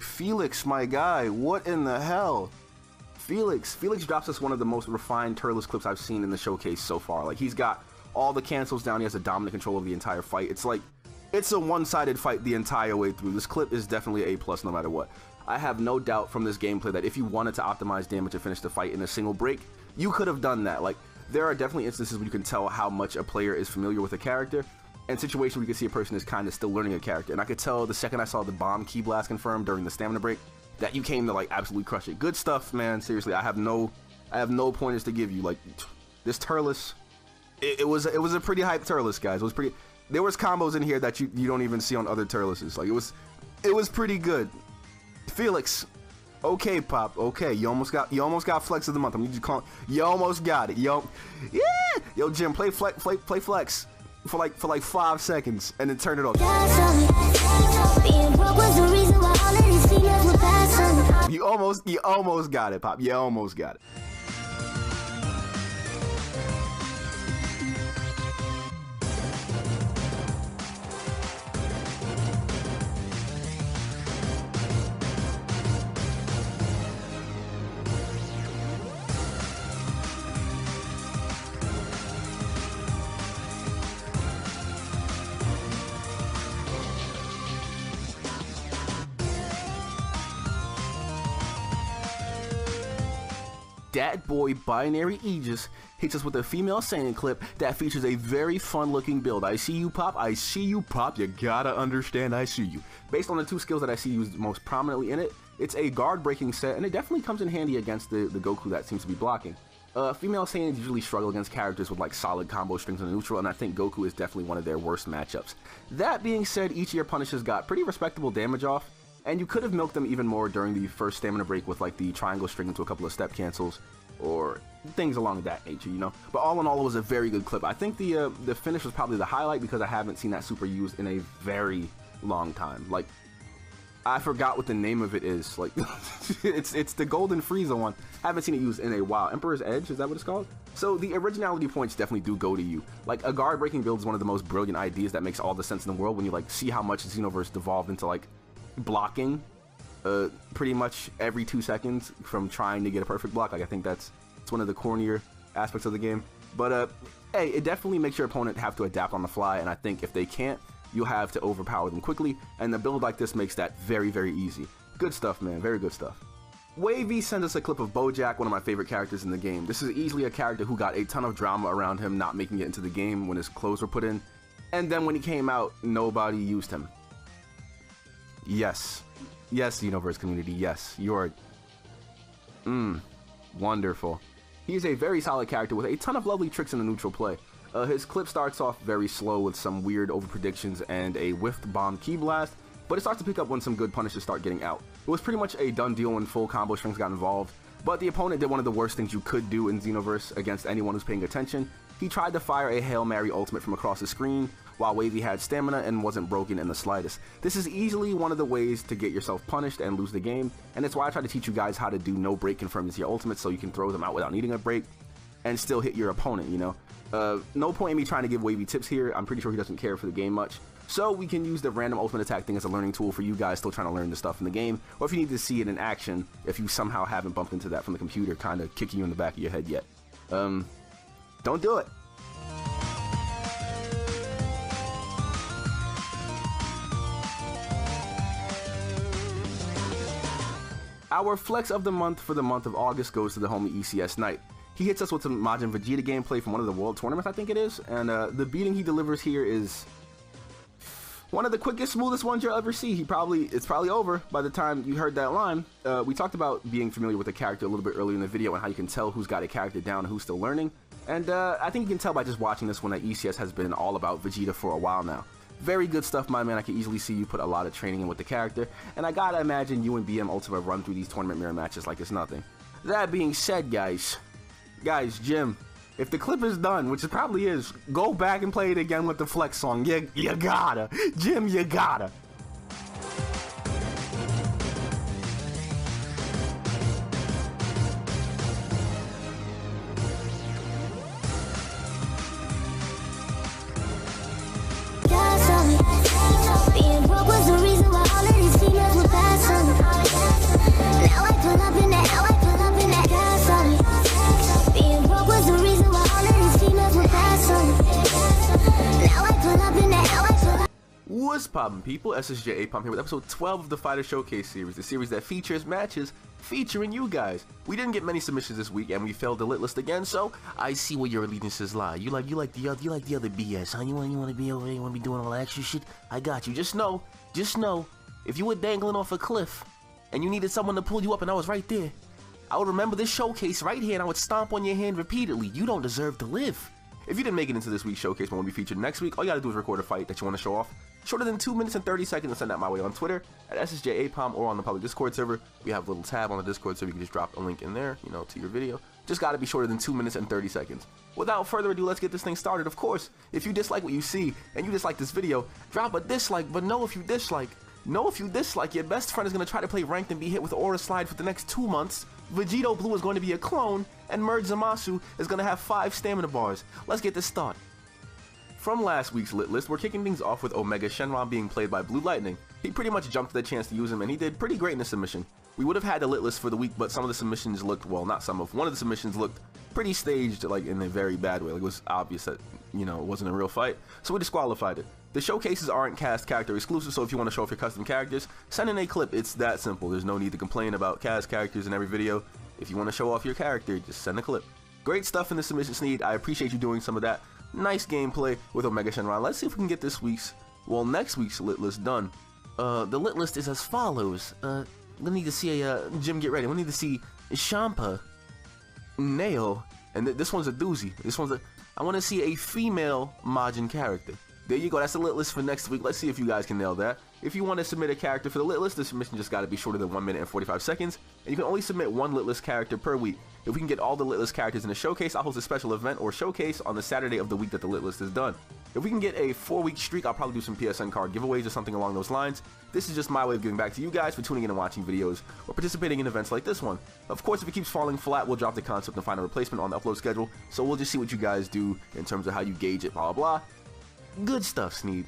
Felix, my guy, what in the hell? Felix drops us one of the most refined Turles clips I've seen in the showcase so far. Like, he's got all the cancels down, he has a dominant control of the entire fight. It's like, it's a one-sided fight the entire way through. This clip is definitely A+ no matter what. I have no doubt from this gameplay that if you wanted to optimize damage and finish the fight in a single break, you could have done that. Like, there are definitely instances where you can tell how much a player is familiar with a character, and situations where you can see a person is kind of still learning a character. And I could tell the second I saw the bomb key blast confirmed during the stamina break that you came to like absolutely crush it. Good stuff, man. Seriously, I have no pointers to give you. Like, this Turles, it was a pretty hype Turles, guys. It was pretty. There was combos in here that you don't even see on other Turleses. Like, it was pretty good. Felix, okay, Pop, okay. You almost got flex of the month. I'm just calling. You almost got it. Yo, Jim, play flex. For like 5 seconds and then turn it off. You almost got it, Pop. You almost got it. Dat boy Binary Aegis hits us with a female Saiyan clip that features a very fun looking build. I see you, Pop. I see you, Pop. You gotta understand I see you. Based on the two skills that I see used most prominently in it, it's a guard breaking set, and it definitely comes in handy against the Goku that seems to be blocking. Female Saiyans usually struggle against characters with like solid combo strings in the neutral, and I think Goku is definitely one of their worst matchups. That being said, each of your punishes got pretty respectable damage off, and you could have milked them even more during the first stamina break with like the triangle string into a couple of step cancels or things along that nature, you know. But all in all, it was a very good clip. I think the finish was probably the highlight because I haven't seen that super used in a very long time. Like, I forgot what the name of it is. Like, it's the Golden Frieza one. Haven't seen it used in a while. Emperor's Edge, is that what it's called? So the originality points definitely do go to you. Like, a guard breaking build is one of the most brilliant ideas that makes all the sense in the world when you like see how much Xenoverse devolved into like blocking pretty much every 2 seconds from trying to get a perfect block. Like, I think it's one of the cornier aspects of the game. But hey, it definitely makes your opponent have to adapt on the fly, and I think if they can't, you'll have to overpower them quickly, and a build like this makes that very, very easy. Good stuff, man. Very good stuff. Wavy sent us a clip of Bojack, one of my favorite characters in the game. This is easily a character who got a ton of drama around him not making it into the game when his clothes were put in, and then when he came out, nobody used him. Yes. Yes, Xenoverse community, yes. You're... wonderful. He is a very solid character with a ton of lovely tricks in the neutral play. His clip starts off very slow with some weird overpredictions and a whiffed bomb key blast, but it starts to pick up when some good punishes start getting out. It was pretty much a done deal when full combo strings got involved, but the opponent did one of the worst things you could do in Xenoverse against anyone who's paying attention. He tried to fire a Hail Mary ultimate from across the screen, while Wavy had stamina and wasn't broken in the slightest. This is easily one of the ways to get yourself punished and lose the game, and it's why I try to teach you guys how to do no break confirms your ultimates so you can throw them out without needing a break and still hit your opponent, you know? No point in me trying to give Wavy tips here. I'm pretty sure he doesn't care for the game much. So we can use the random ultimate attack thing as a learning tool for you guys still trying to learn the stuff in the game, or if you need to see it in action, if you somehow haven't bumped into that from the computer kind of kicking you in the back of your head yet. Don't do it. Our flex of the month for the month of August goes to the homie ECS Knight. He hits us with some Majin Vegeta gameplay from one of the world tournaments, I think it is, and the beating he delivers here is one of the quickest, smoothest ones you'll ever see. It's probably over by the time you heard that line. We talked about being familiar with the character a little bit earlier in the video and how you can tell who's got a character down and who's still learning, and I think you can tell by just watching this one that ECS has been all about Vegeta for a while now. Very good stuff, my man. I can easily see you put a lot of training in with the character, and I gotta imagine you and BM Ultima run through these tournament mirror matches like it's nothing. That being said, guys, Jim, if the clip is done, which it probably is, go back and play it again with the flex song. You gotta. Jim, you gotta. Being broke was the reason why all of these females were bad on me. Now I pull up in that gas on me. Being broke was the reason why all of these females were bad on me. Now I pull up in that. What's poppin', people? SSJAipom here with episode 12 of the Fighter Showcase series, the series that features matches featuring you guys. We didn't get many submissions this week, and we failed the lit list again. So I see where your allegiances lie. You like the other BS, huh? You want to be over there? You want to be doing all that extra shit? I got you. Just know, if you were dangling off a cliff and you needed someone to pull you up, and I was right there, I would remember this showcase right here, and I would stomp on your hand repeatedly. You don't deserve to live. If you didn't make it into this week's showcase but want to be featured next week, all you gotta do is record a fight that you want to show off, shorter than 2 minutes and 30 seconds, and send that my way on Twitter at SSJAipom or on the public Discord server. We have a little tab on the Discord server. You can just drop a link in there, you know, to your video. Just gotta be shorter than 2 minutes and 30 seconds. Without further ado, let's get this thing started. Of course, if you dislike what you see and you dislike this video, drop a dislike, but know if you dislike, your best friend is going to try to play ranked and be hit with Aura Slide for the next 2 months. Vegito Blue is going to be a clone, and Merge Zamasu is going to have 5 stamina bars. Let's get this started. From last week's lit list, we're kicking things off with Omega Shenron being played by Blue Lightning. He pretty much jumped at the chance to use him, and he did pretty great in the submission. We would have had the lit list for the week, but some of the submissions looked, well, not some of, one of the submissions looked pretty staged, like in a very bad way. Like, it was obvious that, you know, it wasn't a real fight, so we disqualified it. The showcases aren't cast character exclusive, so if you want to show off your custom characters, send in a clip. It's that simple. There's no need to complain about cast characters in every video. If you want to show off your character, just send a clip. Great stuff in the submission, Sneed. I appreciate you doing some of that. Nice gameplay with Omega Shenron. Let's see if we can get this week's, well, next week's lit list done. The lit list is as follows. We need to see a, Jim, get ready. We need to see Champa, Nail, and this one's a doozy. I want to see a female Majin character. There you go, that's the lit list for next week. Let's see if you guys can nail that. If you want to submit a character for the lit list, the submission just got to be shorter than 1 minute and 45 seconds, and you can only submit 1 lit list character per week. If we can get all the lit list characters in a showcase, I'll host a special event or showcase on the Saturday of the week that the lit list is done. If we can get a 4-week streak, I'll probably do some PSN card giveaways or something along those lines. This is just my way of giving back to you guys for tuning in and watching videos or participating in events like this one. Of course, if it keeps falling flat, we'll drop the concept and find a replacement on the upload schedule, so we'll just see what you guys do in terms of how you gauge it, blah, blah, blah. Good stuff, Sneed.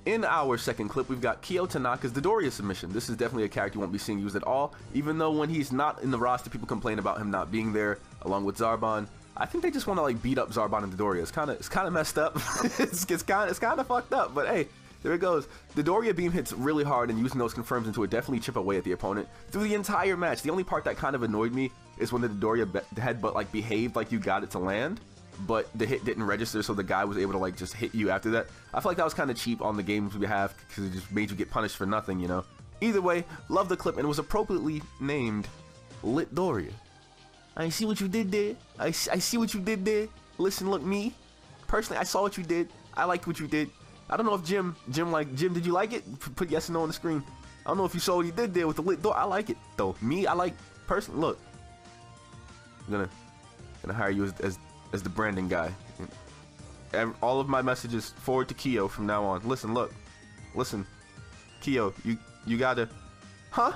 In our second clip, we've got Kyo Tanaka's Dodoria submission. This is definitely a character you won't be seeing used at all, even though when he's not in the roster, people complain about him not being there, along with Zarbon. I think they just want to like beat up Zarbon and Dodoria. It's kind of messed up. it's kind of fucked up, but hey, there it goes. The Dodoria beam hits really hard, and using those confirms into it definitely chip away at the opponent through the entire match. The only part that kind of annoyed me is when the Dodoria headbutt like behaved like you got it to land, but the hit didn't register, so the guy was able to like just hit you after that. I feel like that was kind of cheap on the game's behalf because it just made you get punished for nothing, you know. Either way, love the clip, and it was appropriately named Lit Doria. I see what you did there. I see what you did there. Listen, look, me personally, I saw what you did. I liked what you did. I don't know if Jim, did you like it? Put yes or no on the screen. I don't know if you saw what he did there with the Lit Door. I like it though. Me, I like personally. Look, I'm gonna hire you as the branding guy. And all of my messages forward to Kyo from now on. Listen, look, listen, Kyo, you gotta, huh?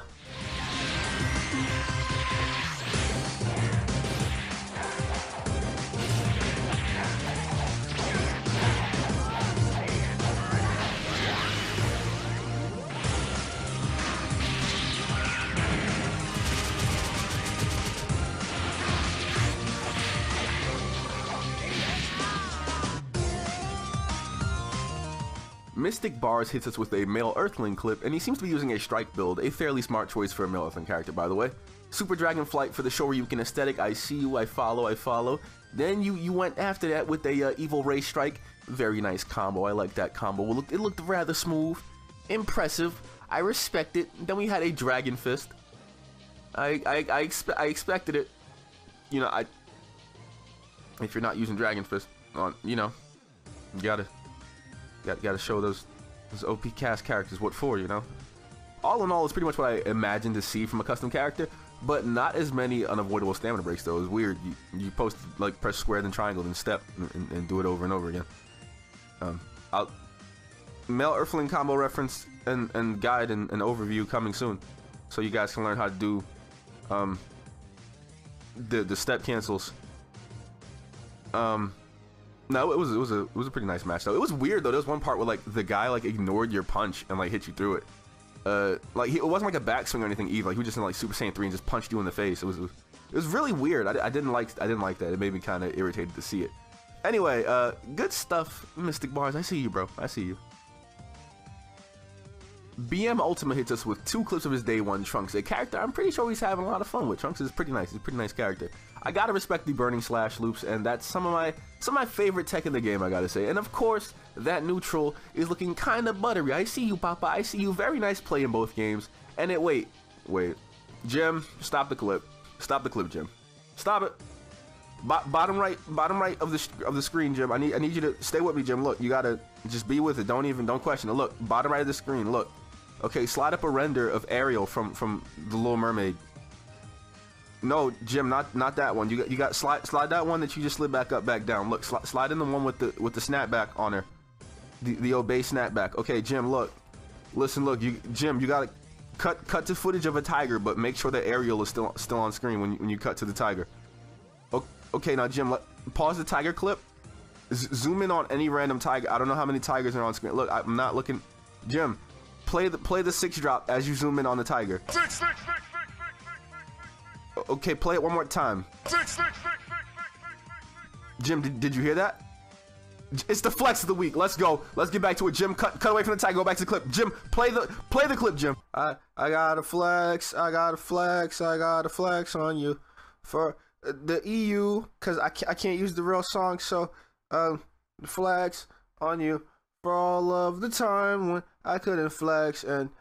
Mystic Bars hits us with a male Earthling clip, and he seems to be using a strike build, a fairly smart choice for a male Earthling character, by the way. Super Dragon Flight for the Shoryuken aesthetic. I see you, I follow. Then you went after that with a Evil Ray Strike. Very nice combo. I like that combo. It looked rather smooth, impressive. I respect it. Then we had a Dragon Fist. I expected it. You know, if you're not using Dragon Fist on, you know, you gotta show those OP cast characters what for, you know. All in all, it's pretty much what I imagined to see from a custom character, but not as many unavoidable stamina breaks though. It's weird. You post like press square then triangle then step and do it over and over again. Male Earthling combo reference and guide and overview coming soon, so you guys can learn how to do the step cancels. No, it was a pretty nice match though. It was weird though. There was one part where like the guy like ignored your punch and like hit you through it. Like it wasn't like a backswing or anything either. Like he was just in like Super Saiyan 3 and just punched you in the face. It was really weird. I didn't like that. It made me kind of irritated to see it. Anyway, good stuff, Mystic Bars. I see you, bro. I see you. BM Ultima hits us with 2 clips of his Day 1 Trunks, a character I'm pretty sure he's having a lot of fun with. Trunks is pretty nice. He's a pretty nice character. I gotta respect the burning slash loops, and that's some of my favorite tech in the game, I gotta say. And of course, that neutral is looking kind of buttery. I see you, Papa. I see you. Very nice play in both games. And wait, Jim, stop the clip. Stop the clip, Jim. Stop it. Bottom right of the screen, Jim. I need you to stay with me, Jim. Look, you gotta just be with it. Don't question it. Look, bottom right of the screen. Look. Okay, slide up a render of Ariel from The Little Mermaid. No, Jim, not that one. You got slide that one that you just slid back up, back down. Look, slide in the one with the snapback on her. The obey snapback. Okay, Jim, look. Listen, look, Jim, you gotta cut to footage of a tiger, but make sure that Ariel is still on screen when you cut to the tiger. Okay, now Jim, pause the tiger clip. Zoom in on any random tiger. I don't know how many tigers are on screen. Look, I'm not looking. Jim, play the 6 drop as you zoom in on the tiger. Okay, play it one more time. Jim, did you hear that? It's the flex of the week. Let's go. Let's get back to it. Jim, cut away from the tiger. Go back to the clip. Jim, play the clip, Jim. I gotta flex. I gotta flex on you for the EU, cause I can't use the real song. So flex on you for all of the time when I couldn't flex, and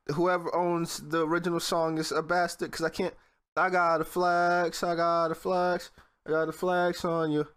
whoever owns the original song is a bastard, cause I can't. I gotta flex on you.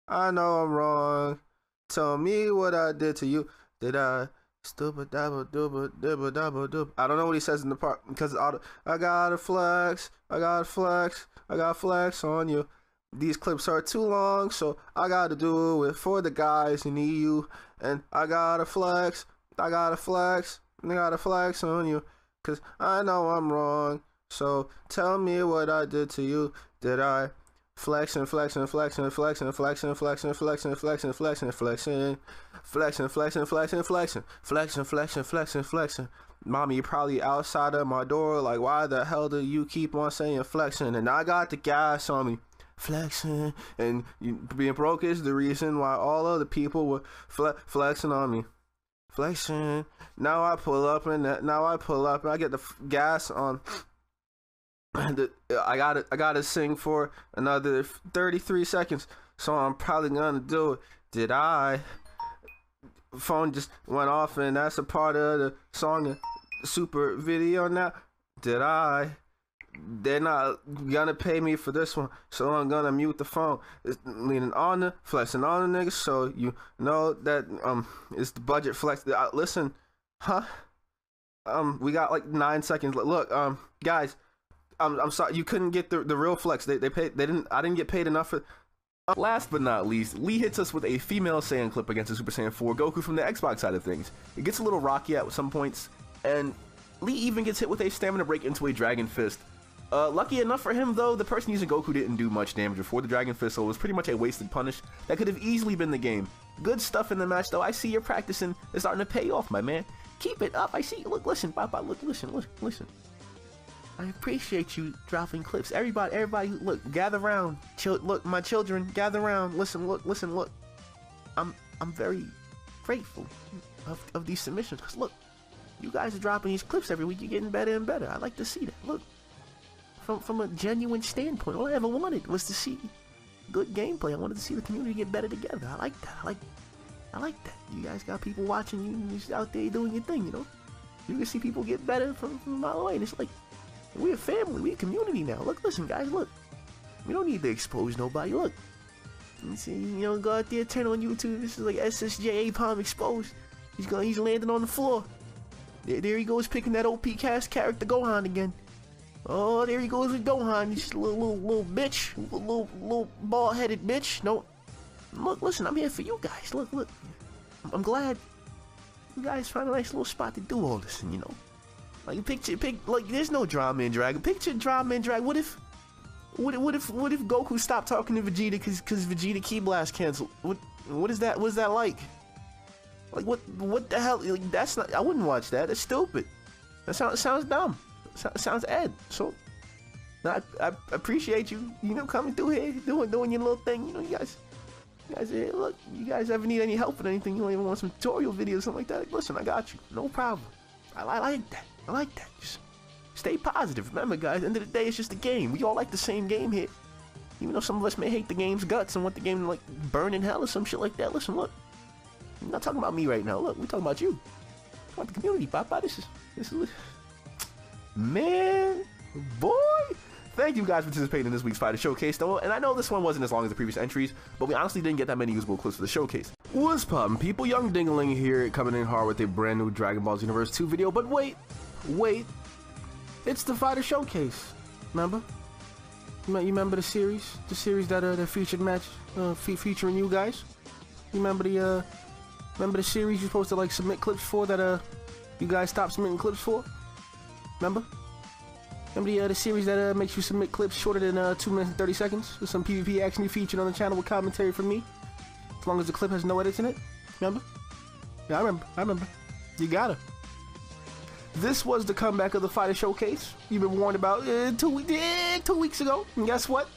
I know I'm wrong. Tell me what I did to you. Did I Stupid double double double double double. I don't know what he says in the part because I gotta flex, I gotta flex, I gotta flex on you. These clips are too long, so I gotta do it for the guys in EU. And I gotta flex, I gotta flex, I gotta flex on you, cause I know I'm wrong. So tell me what I did to you. Did I flexing, flexing, flexing, flexing, flexing, flexing, flexing, flexing, flexing, flexing, flexing, flexing, flexing, flexing, flexing, flexing, flexing, flexing. Mommy, you're probably outside of my door. Like, why the hell do you keep on saying flexing? And I got the gas on me, flexing. And you, being broke is the reason why all other people were flexing on me, flexing. Now I pull up and I get the gas on. I gotta sing for another 33 seconds, so I'm probably gonna do it. Did I? Phone just went off, and that's a part of the song, the super video now. Did I? They're not gonna pay me for this one, so I'm gonna mute the phone. It's leaning on the flexing on the niggas, so you know that it's the budget flex. Listen, huh? We got like 9 seconds. Look, guys. I'm sorry, you couldn't get the real flex. I didn't get paid enough for. Last but not least, Lee hits us with a female Saiyan clip against the Super Saiyan 4 Goku from the Xbox side of things. It gets a little rocky at some points, and Lee even gets hit with a stamina break into a Dragon Fist. Lucky enough for him, though, the person using Goku didn't do much damage before the Dragon Fist, so it was pretty much a wasted punish that could have easily been the game. Good stuff in the match, though. I see you're practicing. It's starting to pay off, my man. Keep it up. I see. Look, listen, Papa. Look, listen. I appreciate you dropping clips. Everybody, look, gather round. Look, my children, gather round. Listen, look. I'm very grateful of these submissions. Cause look, you guys are dropping these clips every week. You're getting better and better. I like to see that. Look, from a genuine standpoint, all I ever wanted was to see good gameplay. I wanted to see the community get better together. I like that. I like that. You guys got people watching you. You're just out there doing your thing. You know, you can see people get better from a mile away. And it's like, we're a family, we're a community now. Look, listen, guys, look. We don't need to expose nobody. Look. You see, you know, go out there, turn on YouTube. This is like SSJAipom exposed. He's landing on the floor. There he goes, picking that OP cast character Gohan again. Oh, there he goes with Gohan. He's a little bitch, little bald-headed bitch. No, look, listen, I'm here for you guys. Look. I'm glad you guys found a nice little spot to do all this, and you know. Like like there's no drama in Dragon. Picture drama in Dragon. What if Goku stopped talking to Vegeta because Vegeta Ki Blast canceled? What is that? What's that like? Like what the hell? Like, that's not. I wouldn't watch that. That's stupid. That sounds dumb. Sounds Ed. So, I appreciate you. You know, coming through here, doing your little thing. You know, you guys, look. You guys ever need any help with anything? You don't even want some tutorial videos, something like that? Like, listen, I got you. No problem. I like that. I like that. Just stay positive. Remember, guys, at the end of the day, it's just a game. We all like the same game here. Even though some of us may hate the game's guts and want the game to, like, burn in hell or some shit like that. Listen, look. I'm not talking about me right now. Look, we're talking about you. Talking about the community, Papa. This is... Man, boy. Thank you guys for participating in this week's Fighter Showcase, though. And I know this one wasn't as long as the previous entries, but we honestly didn't get that many usable clips for the showcase. What's poppin', people? Young Dingaling here, coming in hard with a brand new Dragon Ball Xenoverse 2 video. But wait. It's the Fighter Showcase. Remember? You remember the series? The series that featured match featuring you guys? You remember the series you're supposed to like submit clips for that you guys stopped submitting clips for? Remember the series that makes you submit clips shorter than 2 minutes and 30 seconds with some PvP action you featured on the channel with commentary from me, as long as the clip has no edits in it? Remember? Yeah, I remember. You gotta. This was the comeback of the Fighter Showcase. You've been warned about 2 weeks ago, and guess what?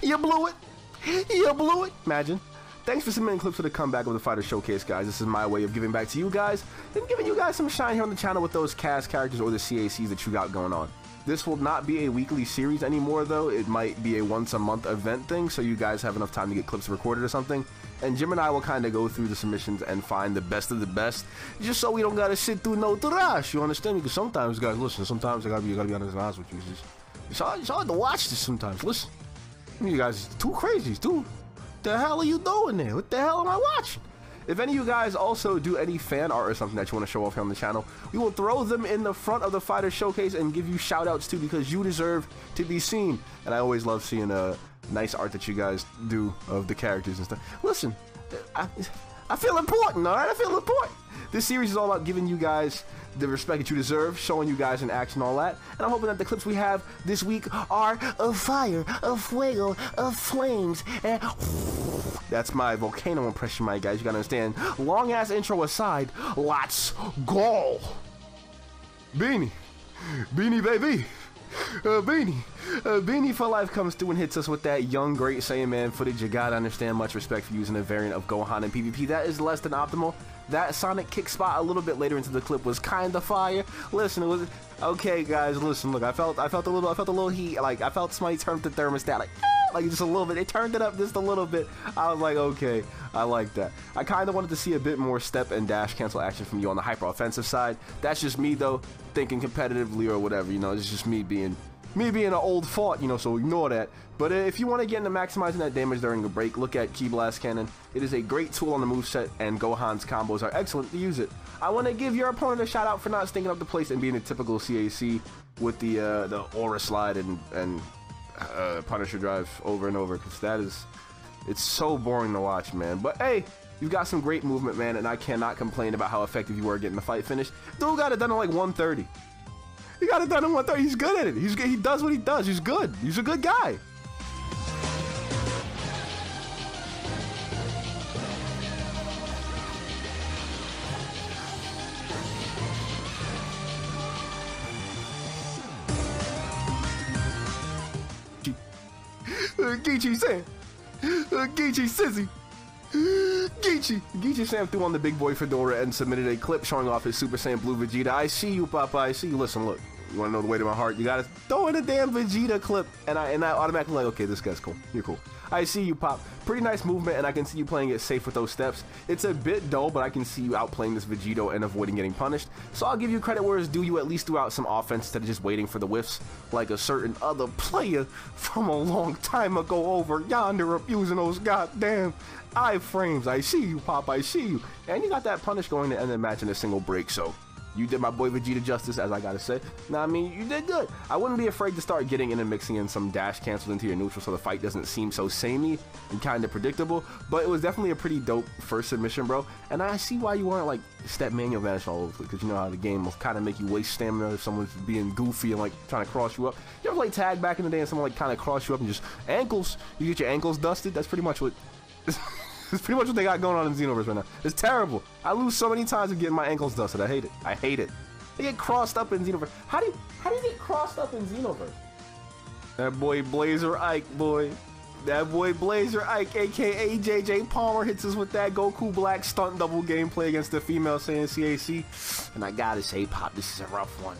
You blew it. Imagine. Thanks for submitting clips for the comeback of the Fighter Showcase, guys. This is my way of giving back to you guys and giving you guys some shine here on the channel with those cast characters or the CACs that you got going on. This will not be a weekly series anymore, though. It might be a once-a-month event thing, so you guys have enough time to get clips recorded or something. And Jim and I will kind of go through the submissions and find the best of the best, just so we don't gotta sit through no trash. You understand? Because sometimes, guys, listen. Sometimes I gotta be honest with you. It's hard to watch this sometimes. Listen, you guys are too crazy. What the hell are you doing there? What the hell am I watching? If any of you guys also do any fan art or something that you want to show off here on the channel, we will throw them in the front of the Fighter Showcase and give you shout outs too, because you deserve to be seen. And I always love seeing nice art that you guys do of the characters and stuff. Listen, I feel important, alright? I feel important. This series is all about giving you guys the respect that you deserve, showing you guys in action, all that. And I'm hoping that the clips we have this week are of fire, of fuego, of flames, and that's my volcano impression, my guys. You gotta understand. Long ass intro aside, let's go. Beanie baby. Beanie for life comes through and hits us with that young great Saiyan man footage. You gotta understand, much respect for using a variant of Gohan in PvP. That is less than optimal. That Sonic kick spot a little bit later into the clip was kinda fire. Listen, it was okay, guys. Listen, look, I felt a little heat. Like I felt somebody turn the thermostat like just a little bit. They turned it up just a little bit. I was like, okay, I like that. I kind of wanted to see a bit more step and dash cancel action from you on the hyper offensive side. That's just me though, thinking competitively or whatever. You know, it's just me being an old fart, you know, so ignore that. But if you want to get into maximizing that damage during a break, look at Ki Blast Cannon. It is a great tool on the moveset, and Gohan's combos are excellent to use it. I want to give your opponent a shout out for not stinking up the place and being a typical CAC with the Aura Slide and Punisher Drive over and over, because it's so boring to watch, man. But hey, you've got some great movement, man, and I cannot complain about how effective you were getting the fight finished. Dude got it done in like 130. He got it done in 130. He's good at it. He does what he does. He's good. He's a good guy. Geechee-san. Geechee-sissy. Geechee Sam threw on the big boy fedora and submitted a clip showing off his Super Saiyan Blue Vegeta. I see you, Papa. I see you. Listen, look. You want to know the way to my heart? You gotta throw in a damn Vegeta clip, and I automatically like, okay, this guy's cool. You're cool. I see you, Pop. Pretty nice movement, and I can see you playing it safe with those steps. It's a bit dull, but I can see you outplaying this Vegito and avoiding getting punished. So I'll give you credit where it's due. You at least threw out some offense instead of just waiting for the whiffs, like a certain other player from a long time ago over yonder abusing those goddamn iframes. I see you, Pop. I see you. And you got that punish going to end the match in a single break, so you did my boy Vegeta justice, as I gotta say. Now, I mean, you did good. I wouldn't be afraid to start getting in and mixing in some dash cancels into your neutral so the fight doesn't seem so samey and kind of predictable, but it was definitely a pretty dope first submission, bro. And I see why you weren't like step manual vanish all over, because you know how the game will kind of make you waste stamina if someone's being goofy and like trying to cross you up. You ever play tag back in the day and someone like kind of cross you up and just ankles, you get your ankles dusted? That's pretty much what it's pretty much what they got going on in Xenoverse right now. It's terrible. I lose so many times of getting my ankles dusted. I hate it. I hate it. They get crossed up in Xenoverse. How do you get crossed up in Xenoverse? That boy Blazer Ike, boy. That boy Blazer Ike, aka JJ Palmer, hits us with that Goku Black stunt double gameplay against the female Saiyan CAC. And I gotta say, Pop, this is a rough one.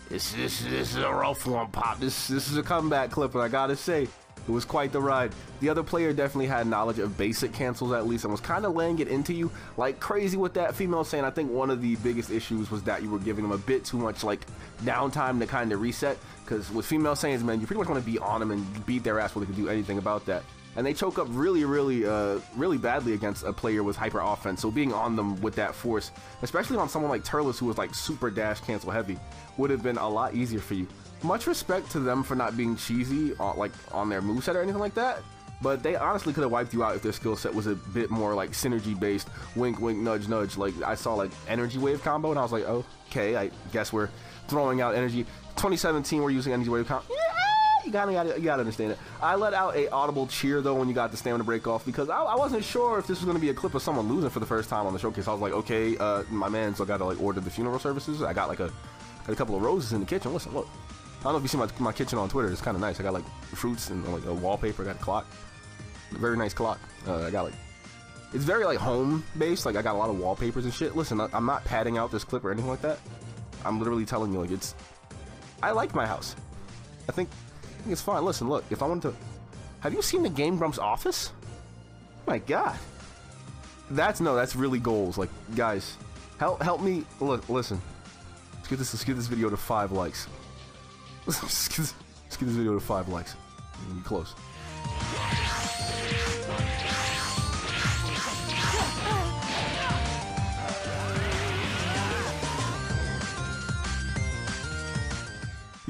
This is a rough one, Pop. This is a comeback clip, and I gotta say, it was quite the ride. The other player definitely had knowledge of basic cancels at least and was kind of laying it into you like crazy with that female Saiyan. I think one of the biggest issues was that you were giving them a bit too much like downtime to kind of reset, because with female Saiyans, man, you pretty much want to be on them and beat their ass before they can do anything about that. And they choke up really badly against a player with hyper offense, so being on them with that force, especially on someone like Turles who was like super dash cancel heavy, would have been a lot easier for you. Much respect to them for not being cheesy on their moveset or anything like that, but they honestly could have wiped you out if their skill set was a bit more like synergy based, wink wink nudge nudge. Like I saw like energy wave combo and I was like, okay, I guess we're throwing out energy. 2017 we're using energy wave combo. Yeah, you gotta understand it. I let out a audible cheer though when you got the stamina break off, because I wasn't sure if this was going to be a clip of someone losing for the first time on the showcase. I was like, okay, my man, so I gotta like order the funeral services. I got like a couple of roses in the kitchen. Listen, look, I don't know if you see my kitchen on Twitter. It's kind of nice. I got like fruits and like a wallpaper. I got a clock, a very nice clock. I got like, it's very like home based. Like I got a lot of wallpapers and shit. Listen, I'm not padding out this clip or anything like that. I'm literally telling you, like, I like my house. I think it's fine. Listen, look, if I wanted to, have you seen the Game Grumps office? Oh my God, that's really goals. Like, guys, help me. Look, listen. Let's get this video to 5 likes. Let's get this video to 5 likes. We'll be close.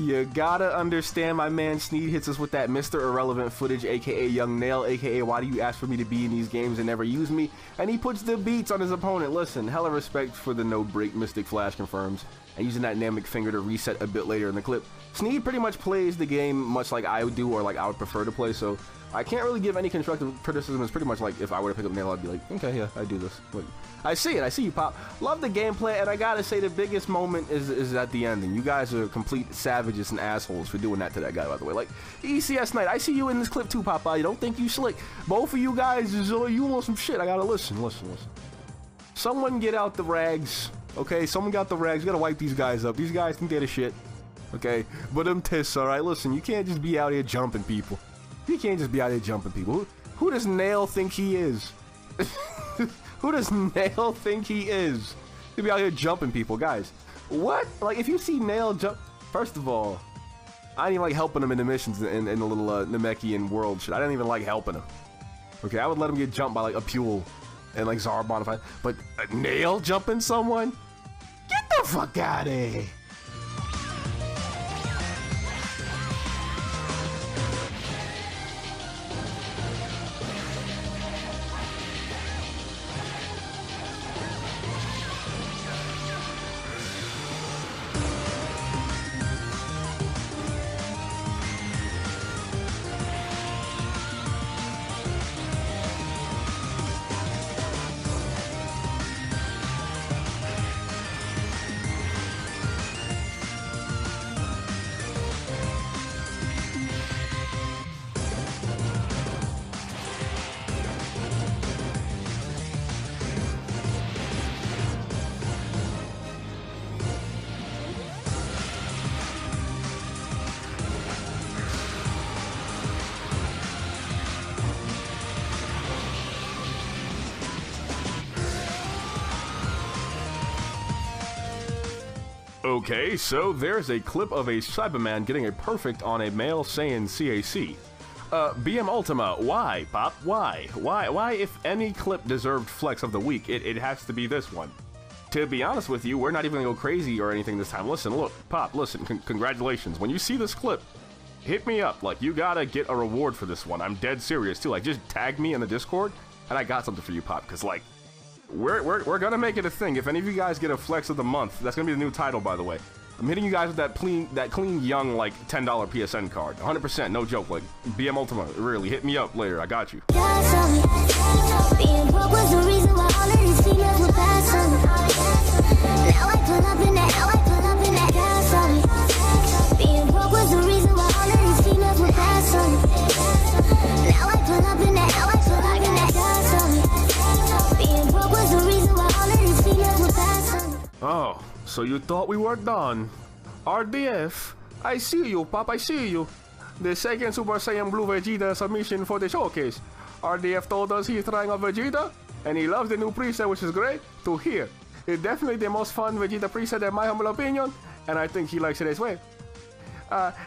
You gotta understand my man Sneed hits us with that Mr. Irrelevant footage, aka Young Nail, aka why do you ask for me to be in these games and never use me? And he puts the beats on his opponent. Listen, hella respect for the no break Mystic Flash confirms, and using that Namek finger to reset a bit later in the clip. Sneed pretty much plays the game much like I would do, or like I would prefer to play, so I can't really give any constructive criticism. It's pretty much like if I were to pick up Nail, I'd be like, okay, yeah, I do this. Like, I see it, I see you, Pop. Love the gameplay, and I gotta say the biggest moment is at the end, and you guys are complete savages and assholes for doing that to that guy, by the way. Like, ECS Knight, I see you in this clip too, Pop. You don't think you slick. Both of you guys, you want some shit. I gotta listen. Someone get out the rags, okay? Someone got the rags. You gotta wipe these guys up. These guys think they're the shit, okay? But them tis, alright? Listen, you can't just be out here jumping people. You can't just be out here jumping people. Who does Nail think he is? Who does Nail think he is? He'll be out here jumping people, guys. What? Like, if you see Nail jump, first of all, I didn't even like helping him in the missions in the little Namekian world shit. I didn't even like helping him. Okay, I would let him get jumped by like a Pule and like Zarbon if I, but a Nail jumping someone? Get the fuck out of here. Okay, so there's a clip of a Cyberman getting a perfect on a male Saiyan CAC. BM Ultima, why, Pop? Why? Why, if any clip deserved flex of the week, it has to be this one? To be honest with you, we're not even gonna go crazy or anything this time. Listen, look, Pop, listen, congratulations. When you see this clip, hit me up. Like, you gotta get a reward for this one. I'm dead serious, too. Like, just tag me in the Discord, and I got something for you, Pop, because, like, we're gonna make it a thing. If any of you guys get a flex of the month, that's gonna be the new title, by the way. I'm hitting you guys with that clean young like $10 PSN card, 100%, no joke. Like BM Ultima, really hit me up later. I got you. Being broke was the reason why all of these females were bad on me. Now I pull up in that gas on me. Being broke was the reason why all of these females were bad on me. Now I pull up in that gas on me. Being broke was the reason why all of these females were bad on me. Oh, so you thought we were done? RDF, I see you, Pop, I see you. The second Super Saiyan Blue Vegeta submission for the showcase. RDF told us he's trying out Vegeta, and he loves the new preset, which is great to hear. It's definitely the most fun Vegeta preset in my humble opinion, and I think he likes it as well.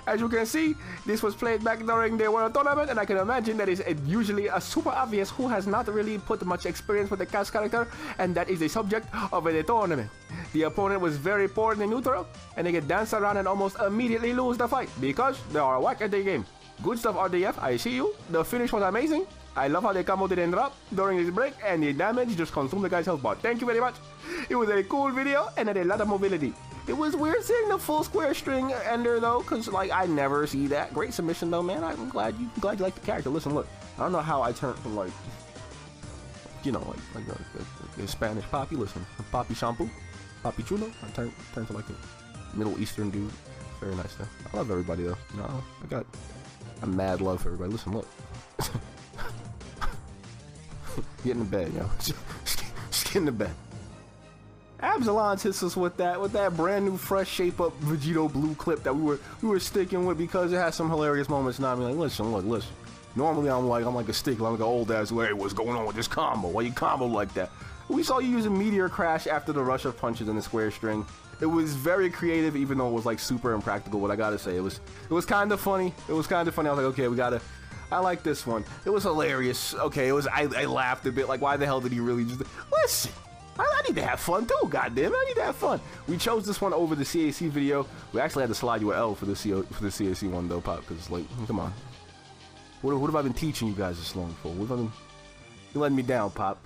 As you can see, this was played back during the World Tournament, and I can imagine that is usually a super obvious who has not really put much experience with the cast character, and that is the subject of the tournament. The opponent was very poor in the neutral, and they get danced around and almost immediately lose the fight because they are whack at the game. Good stuff, RDF, I see you. The finish was amazing. I love how the combo didn't drop during this break, and the damage just consumed the guy's health bar. Thank you very much. It was a cool video and had a lot of mobility. It was weird seeing the full square string ender though, cause like I never see that. Great submission though, man. I'm glad you like the character. Listen, look, I don't know how I turned from like, you know, like a Spanish poppy. Listen, poppy shampoo, poppy chulo. I turned to like a Middle Eastern dude. Very nice though. I love everybody though. You know, I got a mad love for everybody. Listen, look. Get in the bed, yo. Just get in the bed. Absalon hits us with that brand new fresh shape up Vegito blue clip that we were sticking with because it has some hilarious moments. Now I mean, like, listen. Normally I'm like a stickler. I'm like an old ass. Hey, what's going on with this combo? Why you combo like that? We saw you use a meteor crash after the rush of punches in the square string. It was very creative, even though it was like super impractical. What I gotta say, it was kind of funny. I was like, okay, I like this one. It was hilarious. Okay, I laughed a bit. Like, why the hell did he really just... I need to have fun too, goddamn it. I need to have fun. We chose this one over the CAC video. We actually had to slide you an L for the CAC one though, Pop, because like, come on. What have I been teaching you guys this long for? What have I been... You're letting me down, Pop.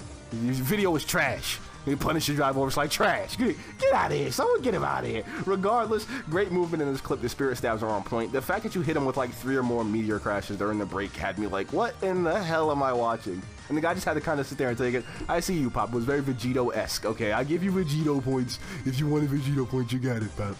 Your video was trash. You punish your drive over, it's like trash. Get out of here. Someone get him out of here. Regardless, great movement in this clip. The spirit stabs are on point. The fact that you hit him with like 3 or more meteor crashes during the break had me like, what in the hell am I watching? And the guy just had to kind of sit there and take it. I see you, Pop. It was very Vegito-esque. Okay, I give you Vegito points. If you wanted Vegito points, you got it, Pop.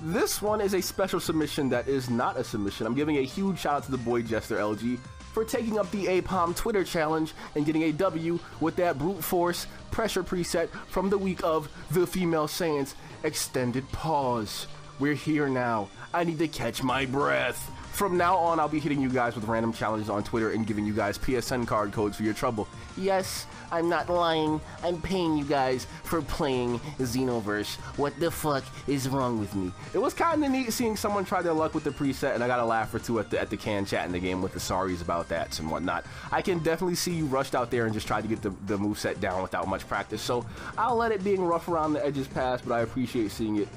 This one is a special submission that is not a submission. I'm giving a huge shout out to the boy Jester LG for taking up the APOM Twitter challenge and getting a W with that brute force pressure preset from the week of the Female Saiyans Extended Pause. We're here now. I need to catch my breath. From now on, I'll be hitting you guys with random challenges on Twitter and giving you guys PSN card codes for your trouble. Yes, I'm not lying. I'm paying you guys for playing Xenoverse. What the fuck is wrong with me? It was kind of neat seeing someone try their luck with the preset, and I got a laugh or two at the can chat in the game with the sorries about that and whatnot. I can definitely see you rushed out there and just tried to get the moveset down without much practice, so I'll let it being rough around the edges pass, but I appreciate seeing you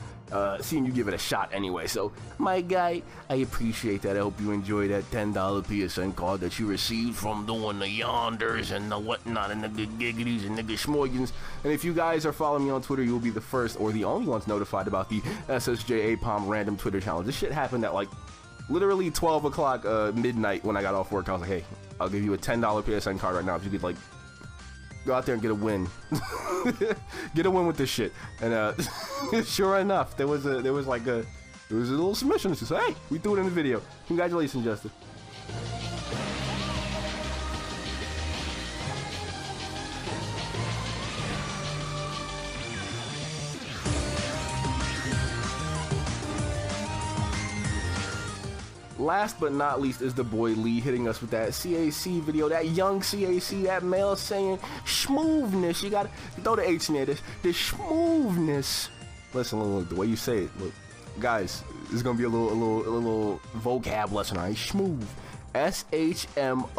give it a shot anyway. So, my guy, I appreciate that. I hope you enjoy that $10 PSN card that you received from doing the yonders and the whatnot and the giggities and the schmoigans. And if you guys are following me on Twitter, you will be the first or the only ones notified about the SSJAipom random Twitter challenge. This shit happened at like literally 12 o'clock midnight when I got off work. I was like, hey, I'll give you a $10 PSN card right now if you could like go out there and get a win. Get a win with this shit. And sure enough, there was a little submission. It's just, hey, we threw it in the video. Congratulations, Justin. Last but not least is the boy Lee hitting us with that CAC video, that young CAC, that male saying schmoovness. You gotta throw the H in there, the schmoovness. Listen, look, the way you say it, look, guys, this is gonna be a little vocab lesson, alright? Schmoove. SHMOOOUVE,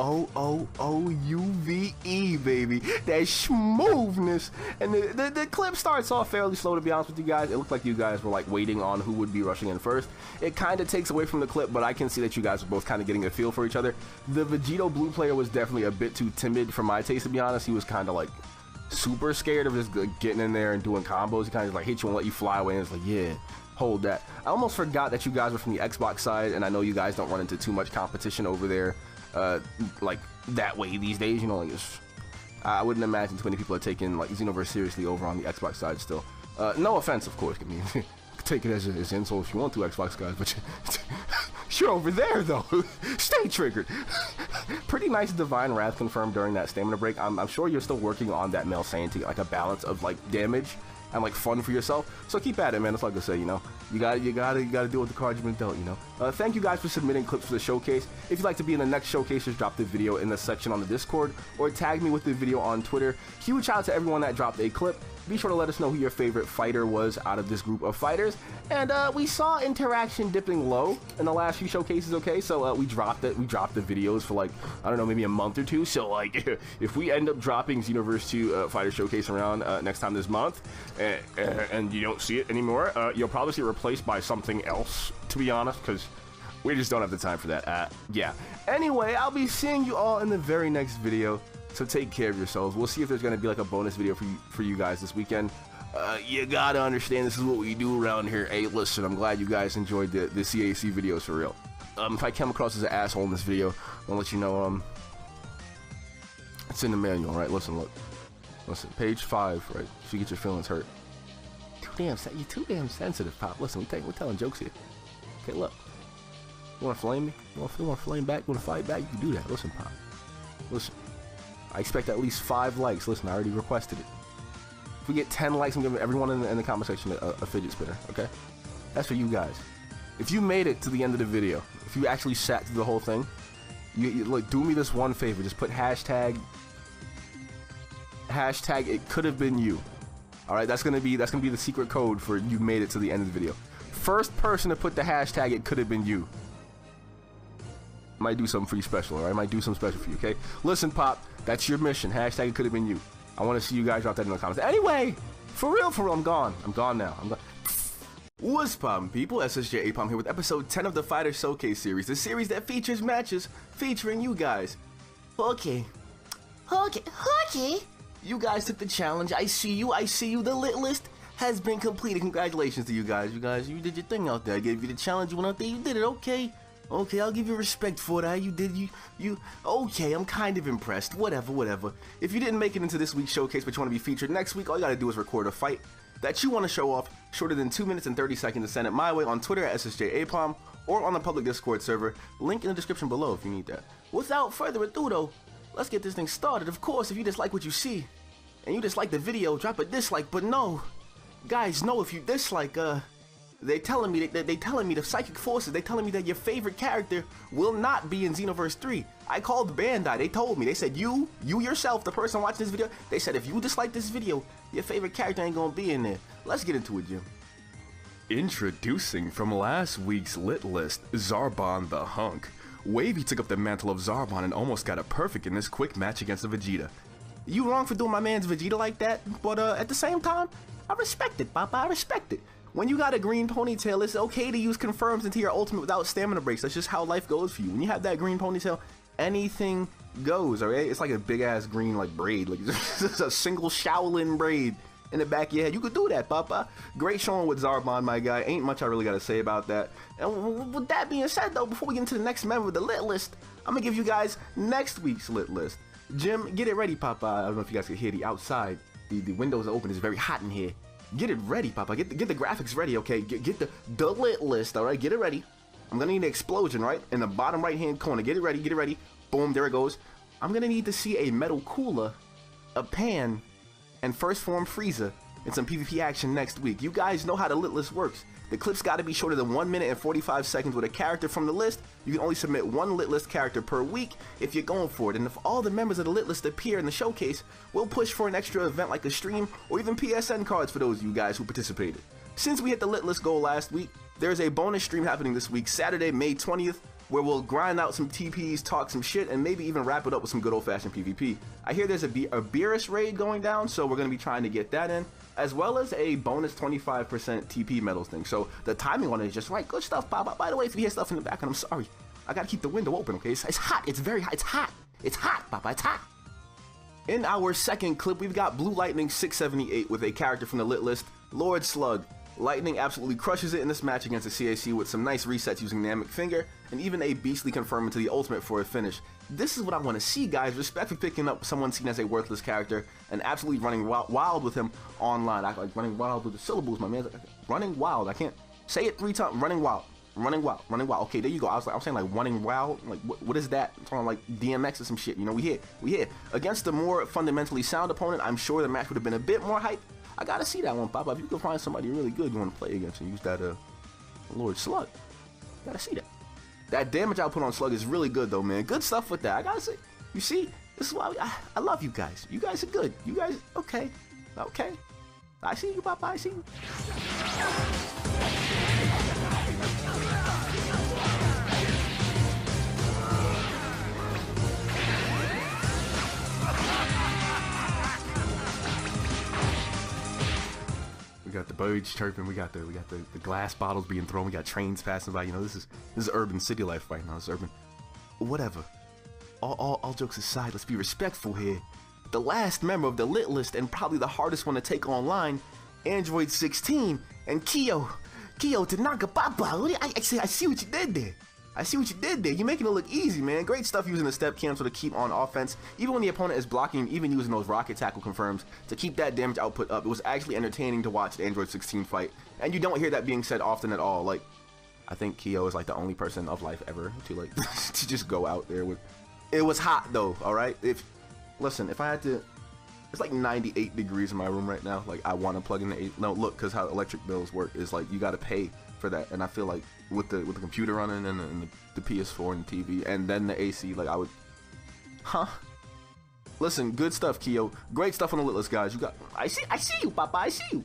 baby. That schmoovness. And the clip starts off fairly slow, to be honest with you guys. It looked like you guys were like waiting on who would be rushing in first. It kind of takes away from the clip, but I can see that you guys are both kind of getting a feel for each other. The Vegito Blue player was definitely a bit too timid for my taste, to be honest. He was kind of like super scared of just getting in there and doing combos. He kind of like hit you and let you fly away, and it's like, yeah, hold that. I almost forgot that you guys were from the Xbox side, and I know you guys don't run into too much competition over there like that way these days, you know. Like I wouldn't imagine too many people are taking like Xenoverse seriously over on the Xbox side still. No offense, of course. I mean, take it as an insult if you want to, Xbox guys, but you're over there though. Stay triggered. Pretty nice Divine Wrath confirmed during that stamina break. I'm sure you're still working on that male Saiyan to get like a balance of like damage and like fun for yourself. So keep at it, man. That's all I can say, you know. You gotta deal with the cards you've been dealt, you know. Thank you guys for submitting clips for the showcase. If you'd like to be in the next showcase, just drop the video in the section on the Discord or tag me with the video on Twitter. Huge shout out to everyone that dropped a clip. Be sure to let us know who your favorite fighter was out of this group of fighters. And we saw interaction dipping low in the last few showcases, okay? So we dropped the videos for like, I don't know, maybe a month or two. So like, if we end up dropping Xenoverse 2 Fighter Showcase around next time this month, and you don't see it anymore, you'll probably see it replaced by something else, to be honest, because we just don't have the time for that. Yeah. Anyway, I'll be seeing you all in the very next video. So take care of yourselves. We'll see if there's going to be like a bonus video for you guys this weekend. You gotta understand this is what we do around here. Hey, listen, I'm glad you guys enjoyed the CAC videos for real. If I come across as an asshole in this video, I'll let you know, it's in the manual, right? Listen, look. Listen, page 5, right? If you get your feelings hurt. You're too damn sensitive, Pop. Listen, we're telling jokes here. Okay, look. You wanna flame me? You wanna flame back? You wanna fight back? You can do that. Listen, Pop. Listen. I expect at least 5 likes. Listen, I already requested it. If we get 10 likes, I'm giving everyone in the comment section a fidget spinner, okay? That's for you guys. If you made it to the end of the video, if you actually sat through the whole thing, you look, do me this one favor. Just put hashtag it could have been you. All right, that's gonna be the secret code for you made it to the end of the video. First person to put the hashtag it could have been you. Might do something pretty special, alright? Might do something special for you, okay? Listen, Pop, that's your mission. Hashtag it could have been you. I want to see you guys drop that in the comments. Anyway, for real, I'm gone. I'm gone now. I'm gone. What's poppin', people? SSJAipom here with episode 10 of the Fighter Showcase series, the series that features matches featuring you guys. Okay. You guys took the challenge. I see you. The lit list has been completed. Congratulations to you guys. You did your thing out there. I gave you the challenge. You went out there. You did it. Okay, I'll give you respect for that. You did. Okay, I'm kind of impressed. Whatever. If you didn't make it into this week's showcase but you want to be featured next week, all you gotta do is record a fight that you want to show off shorter than 2 minutes and 30 seconds and send it my way on Twitter at SSJAipom or on the public Discord server. Link in the description below if you need that. Without further ado though, let's get this thing started. Of course, if you dislike what you see and you dislike the video, drop a dislike. But no, guys, no, if you dislike, they telling me the psychic forces, they telling me that your favorite character will not be in Xenoverse 3. I called Bandai, they told me, they said you yourself, the person watching this video, they said if you dislike this video, your favorite character ain't gonna be in there. Let's get into it, Jim. Introducing from last week's lit list, Zarbon the Hunk. Wavy took up the mantle of Zarbon and almost got it perfect in this quick match against a Vegeta. You wrong for doing my man's Vegeta like that, but at the same time, I respect it, Papa, I respect it. When you got a green ponytail, it's okay to use confirms into your ultimate without stamina breaks. That's just how life goes for you. When you have that green ponytail, anything goes, alright? It's like a big ass green like braid, like just a single Shaolin braid in the back of your head. You could do that, Papa. Great showing with Zarbon, my guy. Ain't much I really gotta say about that. And with that being said though, before we get into the next member of the lit list, I'm gonna give you guys next week's lit list. Jim, get it ready, Papa. I don't know if you guys can hear the outside. The windows are open, it's very hot in here. Get it ready, Papa. Get the graphics ready, okay? Get the lit list, all right? Get it ready. I'm gonna need an explosion, right? In the bottom right-hand corner. Get it ready. Boom, there it goes. I'm gonna need to see a metal cooler, a pan, and first form Frieza in some PvP action next week. You guys know how the lit list works. The clip's gotta be shorter than 1 minute and 45 seconds with a character from the list. You can only submit 1 lit list character per week if you're going for it. And if all the members of the lit list appear in the showcase, we'll push for an extra event like a stream or even PSN cards for those of you guys who participated. Since we hit the lit list goal last week, there's a bonus stream happening this week, Saturday, May 20th, where we'll grind out some TPs, talk some shit, and maybe even wrap it up with some good old-fashioned PvP. I hear there's a Beerus raid going down, so we're going to be trying to get that in, as well as a bonus 25% TP medals thing. So the timing on it is just right. Good stuff, Papa. By the way, if you hear stuff in the background, I'm sorry. I got to keep the window open, okay? It's hot. It's very hot. It's hot. It's hot, Papa. It's hot. In our second clip, we've got Blue Lightning 678 with a character from the lit list, Lord Slug. Lightning absolutely crushes it in this match against the CAC with some nice resets using Namek Finger, and even a beastly confirm into the ultimate for a finish. This is what I want to see, guys. Respect for picking up someone seen as a worthless character and absolutely running wild with him online. I like running wild with the syllables, my man. Running wild. I can't say it 3 times. Running wild. Okay, there you go. I'm saying like running wild. Like what is that? I'm talking like DMX or some shit. You know, we here against a more fundamentally sound opponent. I'm sure the match would have been a bit more hype. I gotta see that one, Papa. If you can find somebody really good you want to play against and use that Lord Slug, gotta see that. That damage output on Slug is really good though, man. Good stuff with that. I gotta say. You see, this is why I love you guys. You guys are good. You guys okay? I see you, Papa. I see you. We got the birds chirping, we got the glass bottles being thrown, we got trains passing by. You know, this is urban city life right now. It's urban. Whatever. All jokes aside, let's be respectful here. The last member of the lit list and probably the hardest one to take online, Android 16 and Kyo Tanaka Papa. I see what you did there. You're making it look easy, man. Great stuff using the step cancel to keep on offense, even when the opponent is blocking, even using those rocket tackle confirms to keep that damage output up. It was actually entertaining to watch the Android 16 fight, and you don't hear that being said often at all. Like, I think Kyo is like the only person of life ever to like to just go out there with. It was hot though, all right. listen, if I had to, it's like 98 degrees in my room right now. Like, I want to plug in the no, look, because how electric bills work is like you got to pay for that, and I feel like with the computer running and the PS4 and the TV and then the AC, like I would, Listen, good stuff, Kyo. Great stuff on the lit list, guys. You got, I see you, Papa. I see you.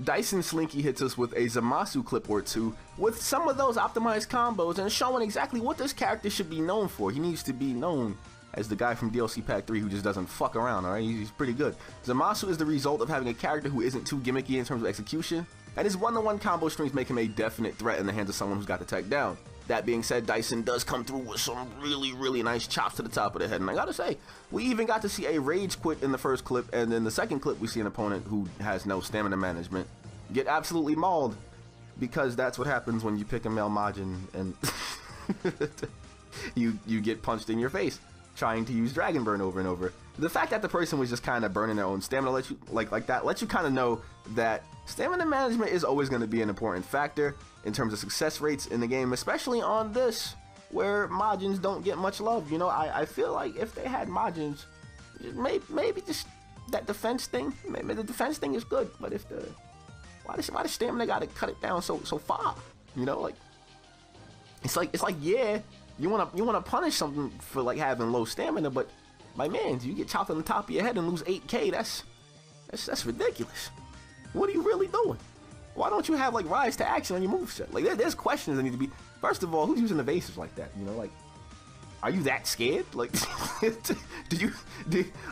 Dyson Slinky hits us with a Zamasu clip or two with some of those optimized combos and showing exactly what this character should be known for. He needs to be known as the guy from DLC Pack 3 who just doesn't fuck around, alright? He's pretty good. Zamasu is the result of having a character who isn't too gimmicky in terms of execution, and his one-to-one combo strings make him a definite threat in the hands of someone who's got the tech down. That being said, Dyson does come through with some really nice chops to the top of the head, and I gotta say, we even got to see a rage quit in the first clip, and in the second clip we see an opponent who has no stamina management get absolutely mauled, because that's what happens when you pick a male Majin and you get punched in your face trying to use Dragon Burn over and over. The fact that the person was just kind of burning their own stamina lets you like that lets you kind of know that stamina management is always going to be an important factor in terms of success rates in the game, especially on this where Majins don't get much love. You know, I feel like if they had Majins, maybe just that defense thing, maybe the defense thing is good, but if the why the stamina gotta cut it down so far? You know, like it's like yeah, you wanna punish something for like having low stamina, but my man, you get chopped on the top of your head and lose 8K. That's ridiculous. What are you really doing? Why don't you have like rise to action on your moveset? Like there's questions that need to be. First of all, who's using evasives like that? You know, like, are you that scared? Like,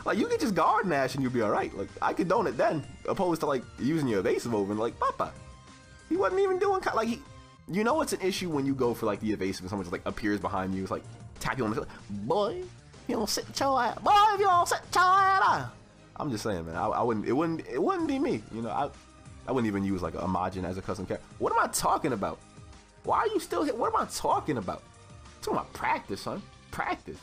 like you could just guard Nash and you'll be all right. Like, I condone it then, opposed to like using your evasive over and like, Papa, he wasn't even doing like he. You know, it's an issue when you go for like the evasive and someone just like appears behind you, it's like tap you on the boy, you don't sit your ass, boy, if you don't sit your ass. I'm just saying, man, I wouldn't. It wouldn't be me. You know, I wouldn't even use like a Majin as a custom character. What am I talking about? Why are you still here? What am I talking about? I'm talking about practice, son. Practice.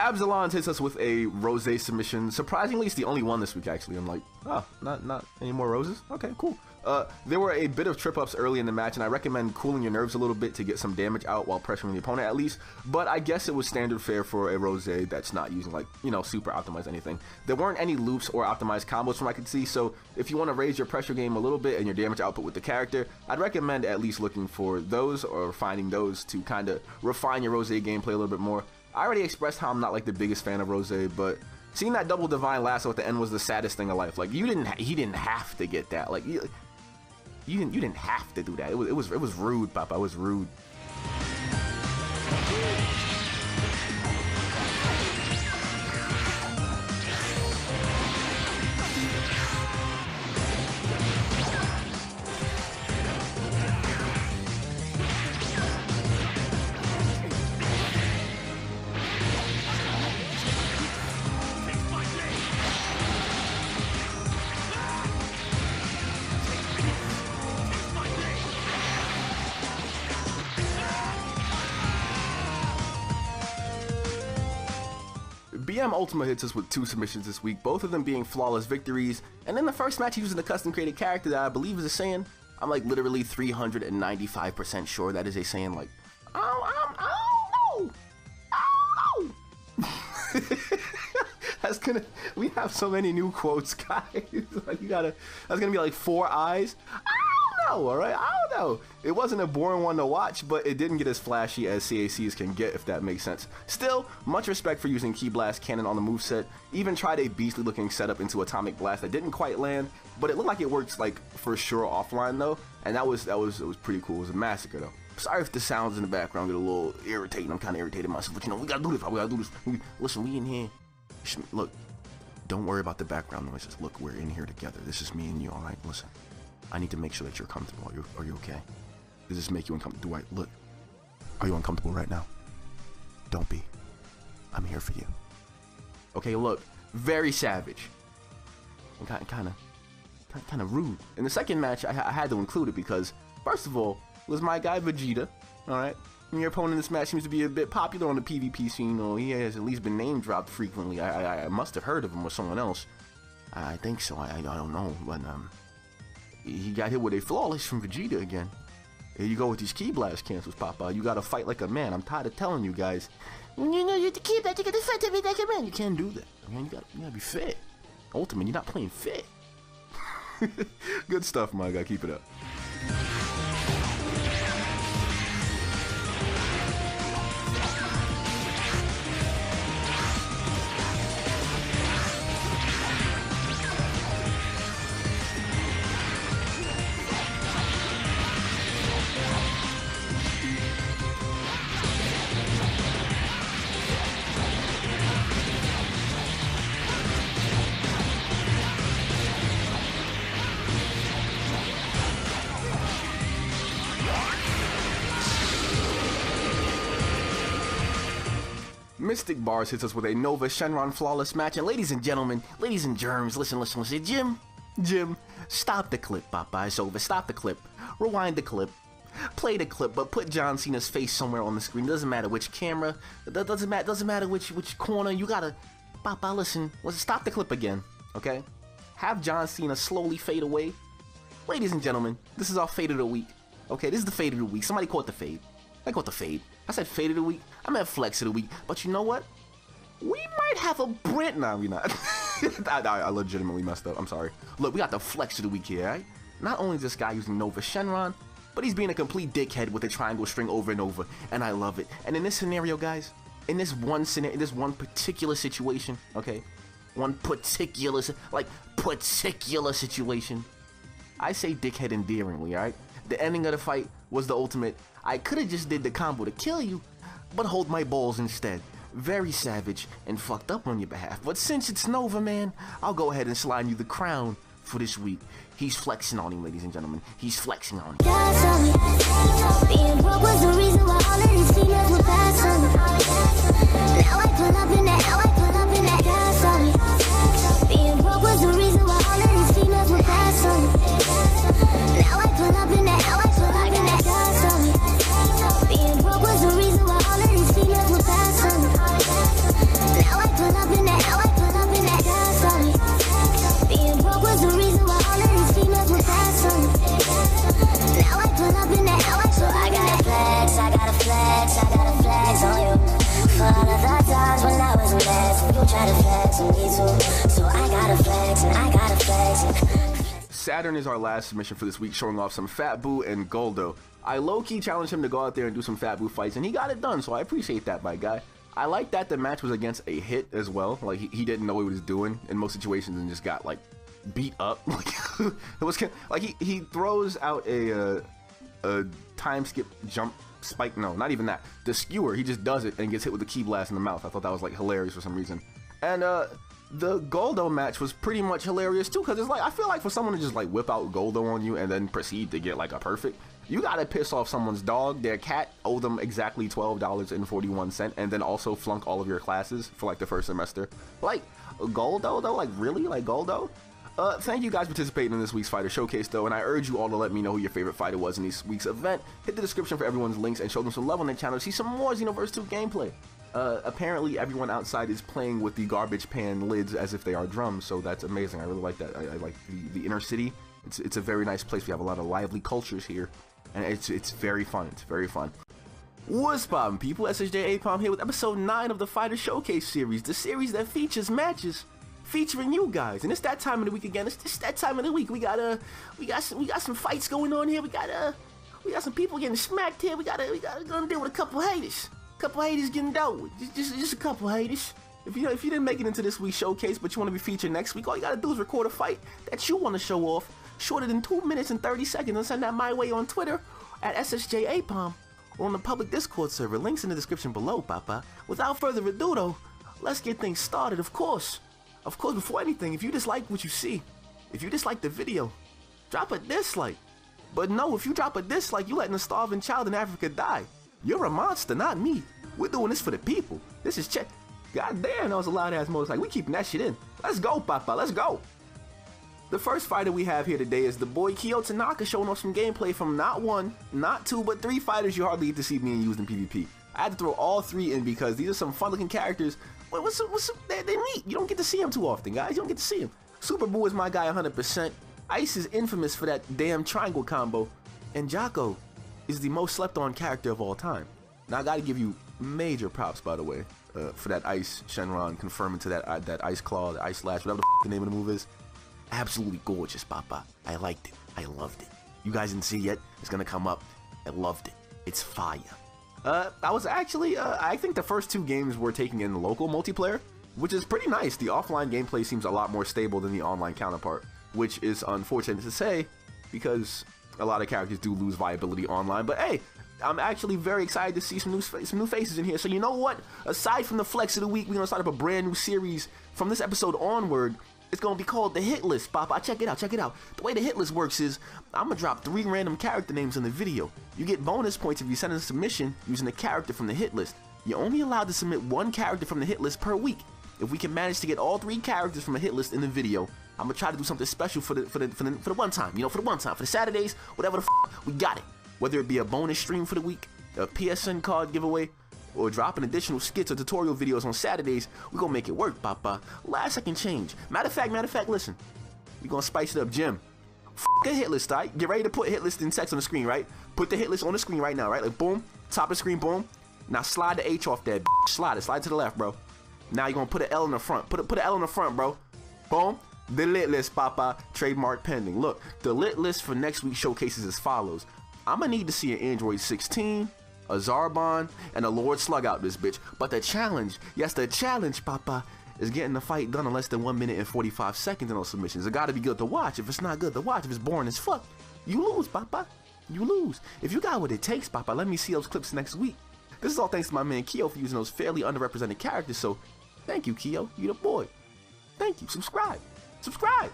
Absalon hits us with a Rose submission. Surprisingly, it's the only one this week, actually. I'm like, oh, not any more roses? Okay, cool. There were a bit of trip-ups early in the match, and I recommend cooling your nerves a little bit to get some damage out while pressuring the opponent at least, but I guess it was standard fare for a Rose that's not using, like, you know, super optimized anything. There weren't any loops or optimized combos from what I could see, so if you want to raise your pressure game a little bit and your damage output with the character, I'd recommend at least looking for those or finding those to kind of refine your Rose gameplay a little bit more. I already expressed how I'm not like the biggest fan of Rose, but seeing that double divine lasso at the end was the saddest thing of life. Like, he didn't have to get that. Like, you didn't have to do that. It was rude, Papa. It was rude. BM Ultima hits us with 2 submissions this week, both of them being flawless victories, and in the first match he uses a custom created character that I believe is a Saiyan. I'm like literally 395% sure that is a Saiyan. Like, I don't know. That's gonna, we have so many new quotes, guys. Like, that's gonna be like 4 eyes. Alright, I don't know. It wasn't a boring one to watch, but it didn't get as flashy as CACs can get, if that makes sense. Still, much respect for using Ki Blast Cannon on the moveset. Even tried a beastly looking setup into Atomic Blast that didn't quite land, but it looked like it works like for sure offline though, and it was pretty cool. It was a massacre though. Sorry if the sounds in the background get a little irritating. I'm kind of irritated myself, but you know, we gotta do this. Listen, we in here. Look, Don't worry about the background noises. Look, we're in here together. This is me and you, all right? Listen, I need to make sure that you're comfortable. Are you okay? Does this make you uncomfortable? Look, are you uncomfortable right now? Don't be. I'm here for you. Okay, look, very savage. And kind of rude. In the second match, I had to include it because, first of all, it was my guy Vegeta, all right? And your opponent in this match seems to be a bit popular on the PvP scene, or he has at least been name dropped frequently. I must have heard of him with someone else. I think so. I don't know, but he got hit with a flawless from Vegeta again. Here you go with these Ki Blast cancels, Papa. You gotta fight like a man. I'm tired of telling you guys. You know, you have to keep that. You gotta fight to be like a man. You can't do that. I mean, you gotta be fit. Ultimate, you're not playing fit. Good stuff, my guy. Keep it up. Mystic Bars hits us with a Nova Shenron flawless match, and ladies and gentlemen, ladies and germs, listen, Jim, stop the clip, Papa, it's over, stop the clip, rewind the clip, play the clip, but put John Cena's face somewhere on the screen. Doesn't matter which camera, doesn't matter which corner, you gotta, Papa, listen, stop the clip again, okay? Have John Cena slowly fade away. Ladies and gentlemen, this is our fade of the week, okay? This is the fade of the week. Somebody call it the fade. I call it the fade. I said fade of the week. I meant flex of the week. But you know what? We might have a brand. Nah, we not. I legitimately messed up. I'm sorry. Look, we got the flex of the week here, right? Not only is this guy using Nova Shenron, but he's being a complete dickhead with a triangle string over and over, and I love it. And in this scenario, guys, in this one particular situation, okay, one particular situation, I say dickhead endearingly, all right? The ending of the fight was the ultimate. I could have just did the combo to kill you, but hold my balls instead. Very savage and fucked up on your behalf. But since it's Nova, man, I'll go ahead and slide you the crown for this week. He's flexing on him, ladies and gentlemen. He's flexing on him. Being broke was the reason why all of these females were passing. Now I pull up in that gas on me. Being broke was the reason why all of these females were passing. Now I pull up in that gas on me. Being broke was the reason why all of these females were passing. Now I pull up in that gas on me. Being broke was the reason why all of these females were passing. Now I pull up in that so I gotta flex on you. For all of the times when I was mad, you try to flex on me too. So I gotta flex and I gotta flex. Saturn is our last submission for this week, showing off some Fat Boo and Goldo. I low-key challenged him to go out there and do some Fat Boo fights, and he got it done, so I appreciate that, my guy. I like that the match was against a hit as well. Like, he didn't know what he was doing in most situations and just got, like, beat up. Like, it was like he throws out a time skip jump spike. No, not even that. The skewer, he just does it and gets hit with the Ki Blast in the mouth. I thought that was, like, hilarious for some reason. And, the Goldo match was pretty much hilarious too, because it's like, I feel like for someone to just like whip out Goldo on you and then proceed to get like a perfect, you gotta piss off someone's dog, their cat, owe them exactly $12.41, and then also flunk all of your classes for like the first semester. Like, Goldo though? Like, really? Like, Goldo? Thank you guys for participating in this week's Fighter Showcase though, and I urge you all to let me know who your favorite fighter was in this week's event. Hit the description for everyone's links and show them some love on their channel to see some more Xenoverse 2 gameplay. Apparently everyone outside is playing with the garbage pan lids as if they are drums, so that's amazing. I really like that. I like the inner city. It's a very nice place. We have a lot of lively cultures here, and it's very fun. It's very fun. What's poppin', people? SSJAipom here with episode 9 of the Fighter Showcase series, the series that features matches featuring you guys. And it's that time of the week again. It's that time of the week. We got some fights going on here. We got some people getting smacked here. We gotta deal with a couple haters. Couple haters getting dealt with. Just a couple haters. If you didn't make it into this week's showcase, but you want to be featured next week, all you gotta do is record a fight that you want to show off, shorter than 2 minutes and 30 seconds, and send that my way on Twitter at SSJAipom or on the public Discord server. Links in the description below, Papa. Without further ado, though, let's get things started. Of course, Of course, before anything, if you dislike what you see, if you dislike the video, drop a dislike. But no, if you drop a dislike, you letting a starving child in Africa die. You're a monster, not me. We're doing this for the people. This is check. God damn, that was a loud ass motorcycle. We keeping that shit in. Let's go, Papa. Let's go. The first fighter we have here today is the boy Kyo Tanaka, showing off some gameplay from not one, not two, but three fighters you hardly get to see being used in PvP. I had to throw all three in because these are some fun looking characters. They're neat. You don't get to see them too often, guys. You don't get to see them. Super Boo is my guy 100%. Ice is infamous for that damn triangle combo. And Jocko is the most slept on character of all time. Now I gotta give you major props, by the way, for that Ice Shenron confirming to that Ice Claw, the Ice Slash, whatever the name of the move is. Absolutely gorgeous, Papa. I liked it. I loved it. You guys didn't see it yet? It's gonna come up. I loved it. It's fire. I was actually, I think the first two games were taking in the local multiplayer, which is pretty nice. The offline gameplay seems a lot more stable than the online counterpart, which is unfortunate to say because a lot of characters do lose viability online. But hey, I'm actually very excited to see some new faces in here. So you know what? Aside from the flex of the week, we're gonna start up a brand new series from this episode onward. It's gonna be called the Hit List, Papa. Check it out, check it out. The way the Hit List works is, I'm gonna drop 3 random character names in the video. You get bonus points if you send in a submission using a character from the hit list. You're only allowed to submit 1 character from the hit list per week. If we can manage to get all 3 characters from a hit list in the video, I'm gonna try to do something special for the one time. You know, for the one time, for the Saturdays, whatever the we got it. Whether it be a bonus stream for the week, a PSN card giveaway, or dropping additional skits or tutorial videos on Saturdays, we gonna make it work, Papa. Last second change. Matter of fact, listen. We gonna spice it up, Jim. A hit list, right? Get ready to put hit list in text on the screen, right? Put the hit list on the screen right now, right? Like boom, top of the screen, boom. Now slide the H off that. Slide to the left, bro. Now you're gonna put an L in the front. Put an L in the front, bro. Boom. The lit list, Papa. Trademark pending. Look, the lit list for next week's showcase is as follows. I'm gonna need to see an Android 16. A Zarbon, and a Lord Slug out this bitch. But the challenge, yes, the challenge, Papa, is getting the fight done in less than 1 minute and 45 seconds in those submissions. It gotta be good to watch. If it's not good to watch, if it's boring as fuck, you lose, Papa. You lose. If you got what it takes, Papa, let me see those clips next week. This is all thanks to my man Kyo for using those fairly underrepresented characters, so thank you, Kyo. You the boy. Thank you. Subscribe. Subscribe.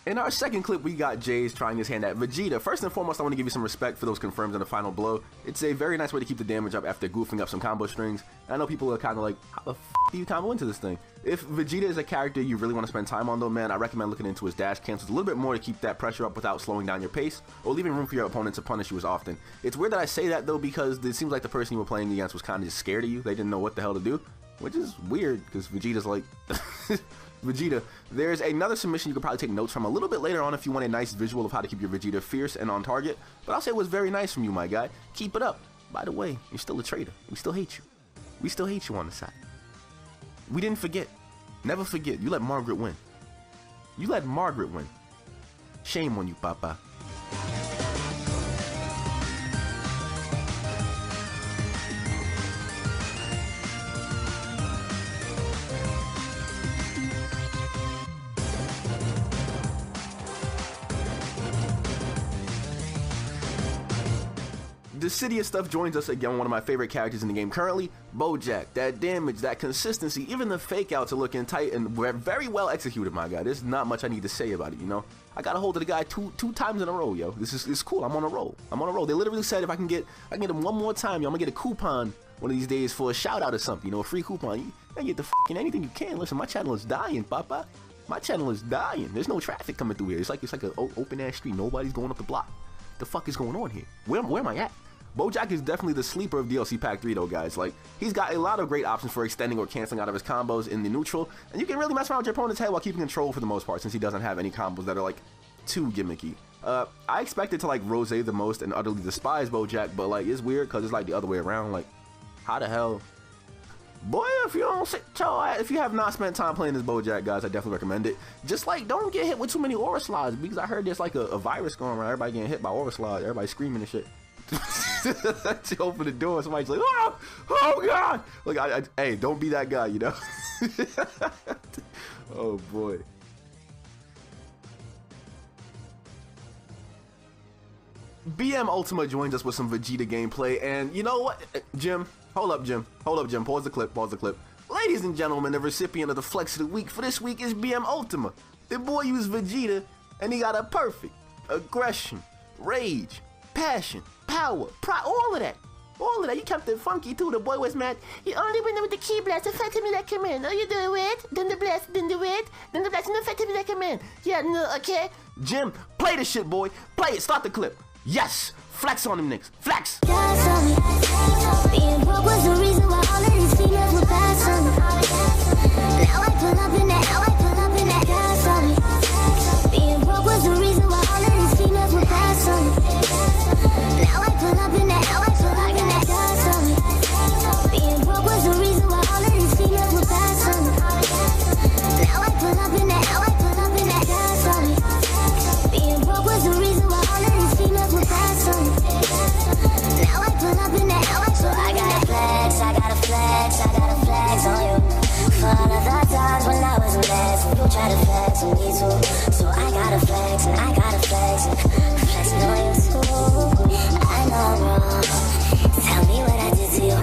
In our second clip, we got Jay's trying his hand at Vegeta. First and foremost, I want to give you some respect for those confirms in the final blow. It's a very nice way to keep the damage up after goofing up some combo strings. And I know people are kind of like, how the f do you combo into this thing? If Vegeta is a character you really want to spend time on though, man, I recommend looking into his dash cancels a little bit more to keep that pressure up without slowing down your pace or leaving room for your opponent to punish you as often. It's weird that I say that though, because it seems like the person you were playing against was kind of just scared of you. They didn't know what the hell to do, which is weird because Vegeta's like... Vegeta. There's another submission you could probably take notes from a little bit later on if you want a nice visual of how to keep your Vegeta fierce and on target, but I'll say it was very nice from you, my guy. Keep it up. By the way, you're still a traitor. We still hate you. We still hate you on the side. We didn't forget. Never forget. You let Margaret win. You let Margaret win. Shame on you, papa. The City of Stuff joins us again, one of my favorite characters in the game currently, Bojack. That damage, that consistency, even the fake outs are looking tight and very well executed, my guy. There's not much I need to say about it, you know? I got a hold of the guy two times in a row, yo. It's cool. I'm on a roll. They literally said if I can get him one more time, yo, I'm gonna get a coupon one of these days for a shout out or something, you know, a free coupon. You can get the fucking anything you can. Listen, my channel is dying, papa. My channel is dying. There's no traffic coming through here. It's like an open ass street. Nobody's going up the block. The fuck is going on here? Where am I at? Bojack is definitely the sleeper of DLC Pack 3 though, guys. Like, he's got a lot of great options for extending or canceling out of his combos in the neutral, and you can really mess around with your opponent's head while keeping control for the most part, since he doesn't have any combos that are like too gimmicky. I expected to like rose the most and utterly despise Bojack, but like it's weird because it's like the other way around. Like, how the hell? Boy, if you have not spent time playing this Bojack, guys, I definitely recommend it. Just like, don't get hit with too many aura slides, because I heard there's like a virus going around. Everybody getting hit by aura slides. Everybody screaming and shit. You open the door, somebody's like, oh god! Like, hey, don't be that guy, you know? Oh boy. BM Ultima joins us with some Vegeta gameplay, and you know what, Jim? Hold up, Jim. Pause the clip. Ladies and gentlemen, the recipient of the Flex of the Week for this week is BM Ultima. The boy used Vegeta, and he got a perfect aggression, rage, passion, power, all of that. You kept it funky too. The boy was mad. You only went with the key blast affected me like a man. Oh, you do it? Then the blast, then the wait, then the blast and affected me like a man. Yeah, no, okay. Jim, play the shit, boy. Play it. Start the clip. Yes. Flex on them niggas. Flex. Being broke was the reason why all of these females were bad on me. Now I pull up in that gas on me. Being broke was the reason why all of these females were bad on me. Now I pull up in that gas on me. Being broke was the reason why all of these females were bad on me. Now I pull up in that gas on me. Being broke was the reason why all of these females were bad on me. Now I pull up in that so I got a flex on you. For all of the times when I was a mess, you try to flex on me too. So I gotta flex and I gotta flex on you too. I know I'm wrong. Tell me what I did to you.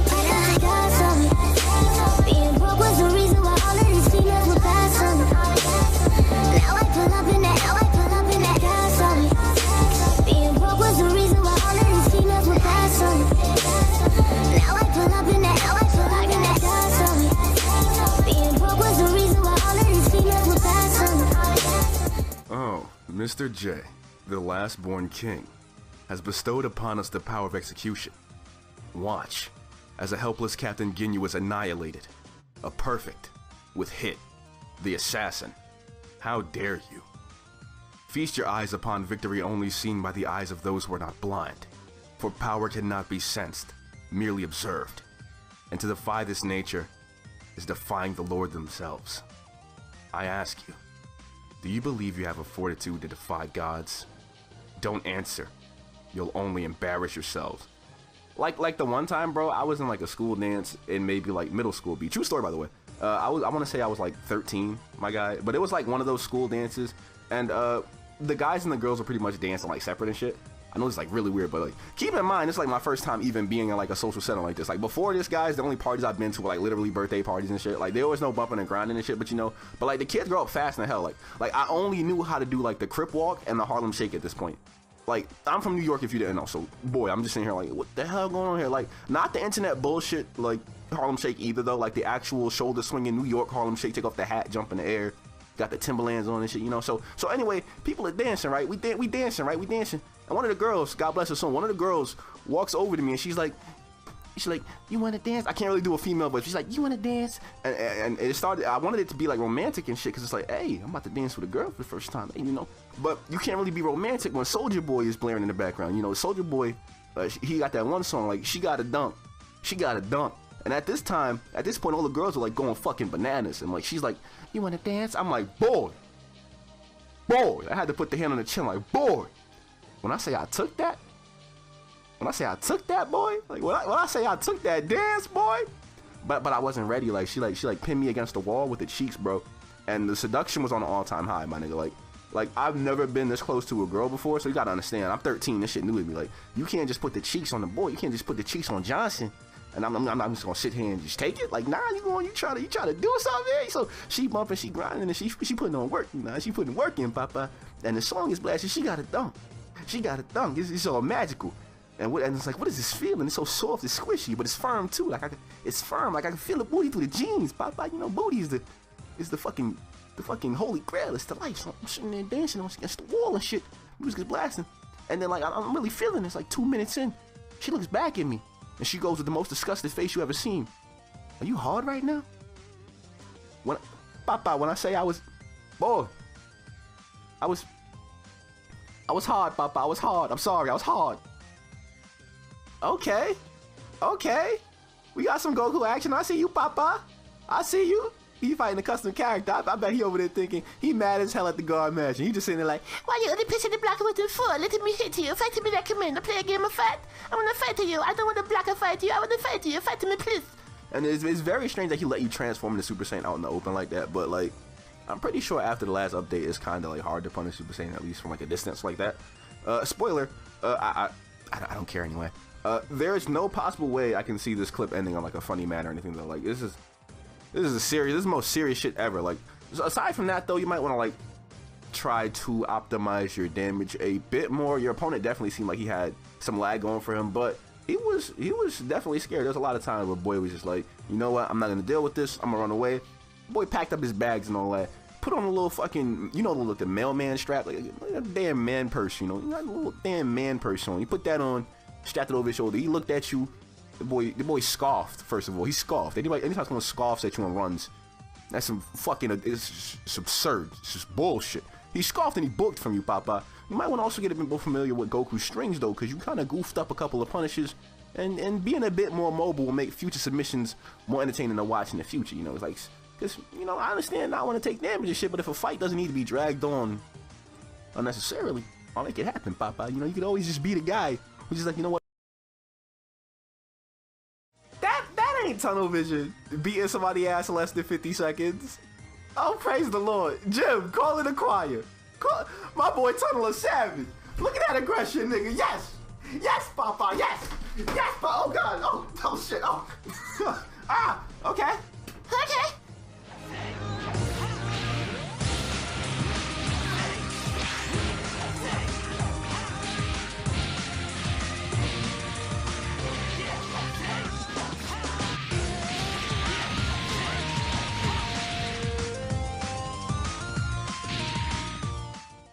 But I got something. Being broke was the reason why all of these females were bad on me. Now I pull up in that gas on me. Being broke was the reason why all of these females were bad on me. Now I pull up in that gas on me. Being broke was the reason why all of these females were bad on me. Oh, Mr. J, the last born king, has bestowed upon us the power of execution. Watch as a helpless Captain Ginyu is annihilated. A perfect with Hit, the assassin. How dare you? Feast your eyes upon victory only seen by the eyes of those who are not blind. For power cannot be sensed, merely observed. And to defy this nature is defying the Lord themselves. I ask you, do you believe you have a fortitude to defy gods? Don't answer. You'll only embarrass yourselves. Like the one time, bro, I was in like a school dance in maybe like middle school. True story, by the way. I want to say I was like 13, my guy, but it was like one of those school dances, and the guys and the girls were pretty much dancing like separate and shit. I know it's like really weird, but like keep in mind, it's like my first time even being in like a social setting like this. Like before this, guys, the only parties I've been to were like literally birthday parties and shit. Like there was no bumping and grinding and shit, but you know, but like the kids grow up fast in hell. Like I only knew how to do like the Crip Walk and the Harlem Shake at this point. Like, I'm from New York, if you didn't know, so, boy, I'm just sitting here like, what the hell going on here? Like, not the internet bullshit, like, Harlem Shake either, though. Like, the actual shoulder-swinging New York Harlem Shake, take off the hat, jump in the air, got the Timberlands on and shit, you know? So anyway, people are dancing, right? We dancing, right? We dancing. And one of the girls, God bless her soul, one of the girls walks over to me, and she's like, you want to dance? I can't really do a female voice. She's like, you want to dance? And it started, I wanted it to be like romantic and shit, because it's like, hey, I'm about to dance with a girl for the first time, you know? But you can't really be romantic when Soulja Boy is blaring in the background. You know, Soulja Boy, he got that one song, like, she got a dunk. And at this point, all the girls are like going fucking bananas. And like, she's like, you want to dance? I'm like, boy, boy. I had to put the hand on the chin like, boy. When I say I took that, boy, like when I say I took that dance, boy, but I wasn't ready. Like she pinned me against the wall with the cheeks, bro, and the seduction was on an all-time high, my nigga. Like I've never been this close to a girl before, so you gotta understand. I'm 13. This shit new to me. Like you can't just put the cheeks on the boy. You can't just put the cheeks on Johnson. And I'm just gonna sit here and just take it. Like nah, you try to do something. So she bumping, she grinding, and she putting on work. You know, she putting work in, papa. And the song is blasting. She got a thumb. It's all magical. And it's like, what is this feeling? It's so soft, it's squishy, but it's firm too. Like it's firm. Like I can feel the booty through the jeans, papa. You know, booty is the fucking holy grail. It's the life. So I'm sitting there dancing against the wall and shit. Music is blasting. And then like I'm really feeling it. It's like 2 minutes in. She looks back at me and she goes with the most disgusted face you ever seen. Are you hard right now? When I say I was, boy, I was hard, papa. I was hard. I'm sorry. I was hard. Okay. We got some Goku action. I see you, papa. I see you. He fighting a custom character. I bet he over there thinking he mad as hell at the guard match. And he just sitting there like, why you only pushing the blocker with the foot? Let me hit you. Fight me like a man. I play a game of fight. I want to fight to you. I don't want the blocker fight you. I want to fight you. Fight me, please. And it's very strange that he let you transform into Super Saiyan out in the open like that. But like, I'm pretty sure after the last update, it's kind of like hard to punish Super Saiyan, at least from like a distance like that. Spoiler, I don't care anyway. There's no possible way I can see this clip ending on like a funny manner or anything though. Like this is the most serious shit ever. Like aside from that though, you might want to like try to optimize your damage a bit more. Your opponent definitely seemed like he had some lag going for him, but he was definitely scared. There's a lot of times where boy was just like, you know what, I'm not gonna deal with this. I'm gonna run away. Boy packed up his bags and all that. Put on a little fucking, you know, the mailman strap, like a damn man purse, you know, you got a little damn man purse on. You put that on, strapped it over his shoulder. He looked at you. The boy scoffed. First of all, he scoffed. Anytime someone scoffs at you and runs, that's some fucking, it's absurd. It's just bullshit. He scoffed and he booked from you, papa. You might want to also get a bit more familiar with Goku's strings though, because you kind of goofed up a couple of punishes, and being a bit more mobile will make future submissions more entertaining to watch in the future. You know, it's like, because you know, I understand I want to take damage and shit, but if a fight doesn't need to be dragged on unnecessarily, I'll make it happen, papa. You know, you could always just be the guy who's just like, you know what? That ain't tunnel vision. Beating somebody's ass in less than 50 seconds. Oh, praise the Lord. Jim, call it a choir. My boy Tunnel is savage. Look at that aggression, nigga. Yes. Yes, papa. Yes. Yes, papa. Oh, God. Oh shit. Oh. Okay. Okay.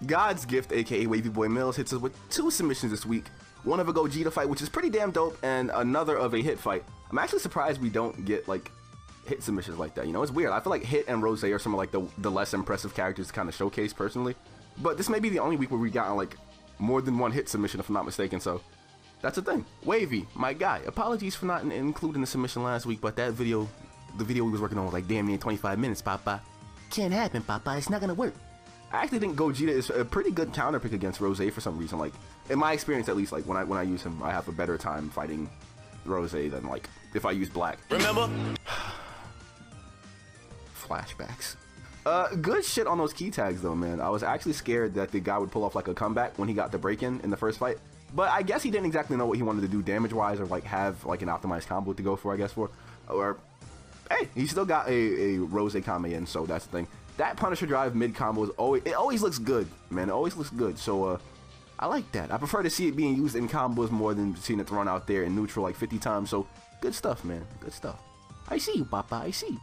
God's Gift, aka Wavy Boy Mills, hits us with 2 submissions this week. One of a Gogeta fight, which is pretty damn dope, and another of a Hit fight. I'm actually surprised we don't get like Hit submissions like that. You know, it's weird. I feel like Hit and Rose are some of like the less impressive characters to kind of showcase personally. But this may be the only week where we got like more than one Hit submission, if I'm not mistaken. So that's the thing. Wavy, my guy. Apologies for not including the submission last week, but that video, the video we was working on was like damn near 25 minutes, papa. Can't happen, papa. It's not gonna work. I actually think Gogeta is a pretty good counter pick against Rose for some reason. Like in my experience, at least, like when I use him, I have a better time fighting Rose than like if I use Black. Remember? Flashbacks. Good shit on those key tags though, man. I was actually scared that the guy would pull off like a comeback when he got the break-in the first fight. But I guess he didn't exactly know what he wanted to do damage-wise or like have like an optimized combo to go for, I guess, for. Or, hey, he still got a Rose Kame in, so that's the thing. That Punisher Drive mid combo is always looks good, man. It always looks good. So I like that. I prefer to see it being used in combos more than seeing it thrown out there in neutral like 50 times. So good stuff, man. Good stuff. I see you, papa. I see you.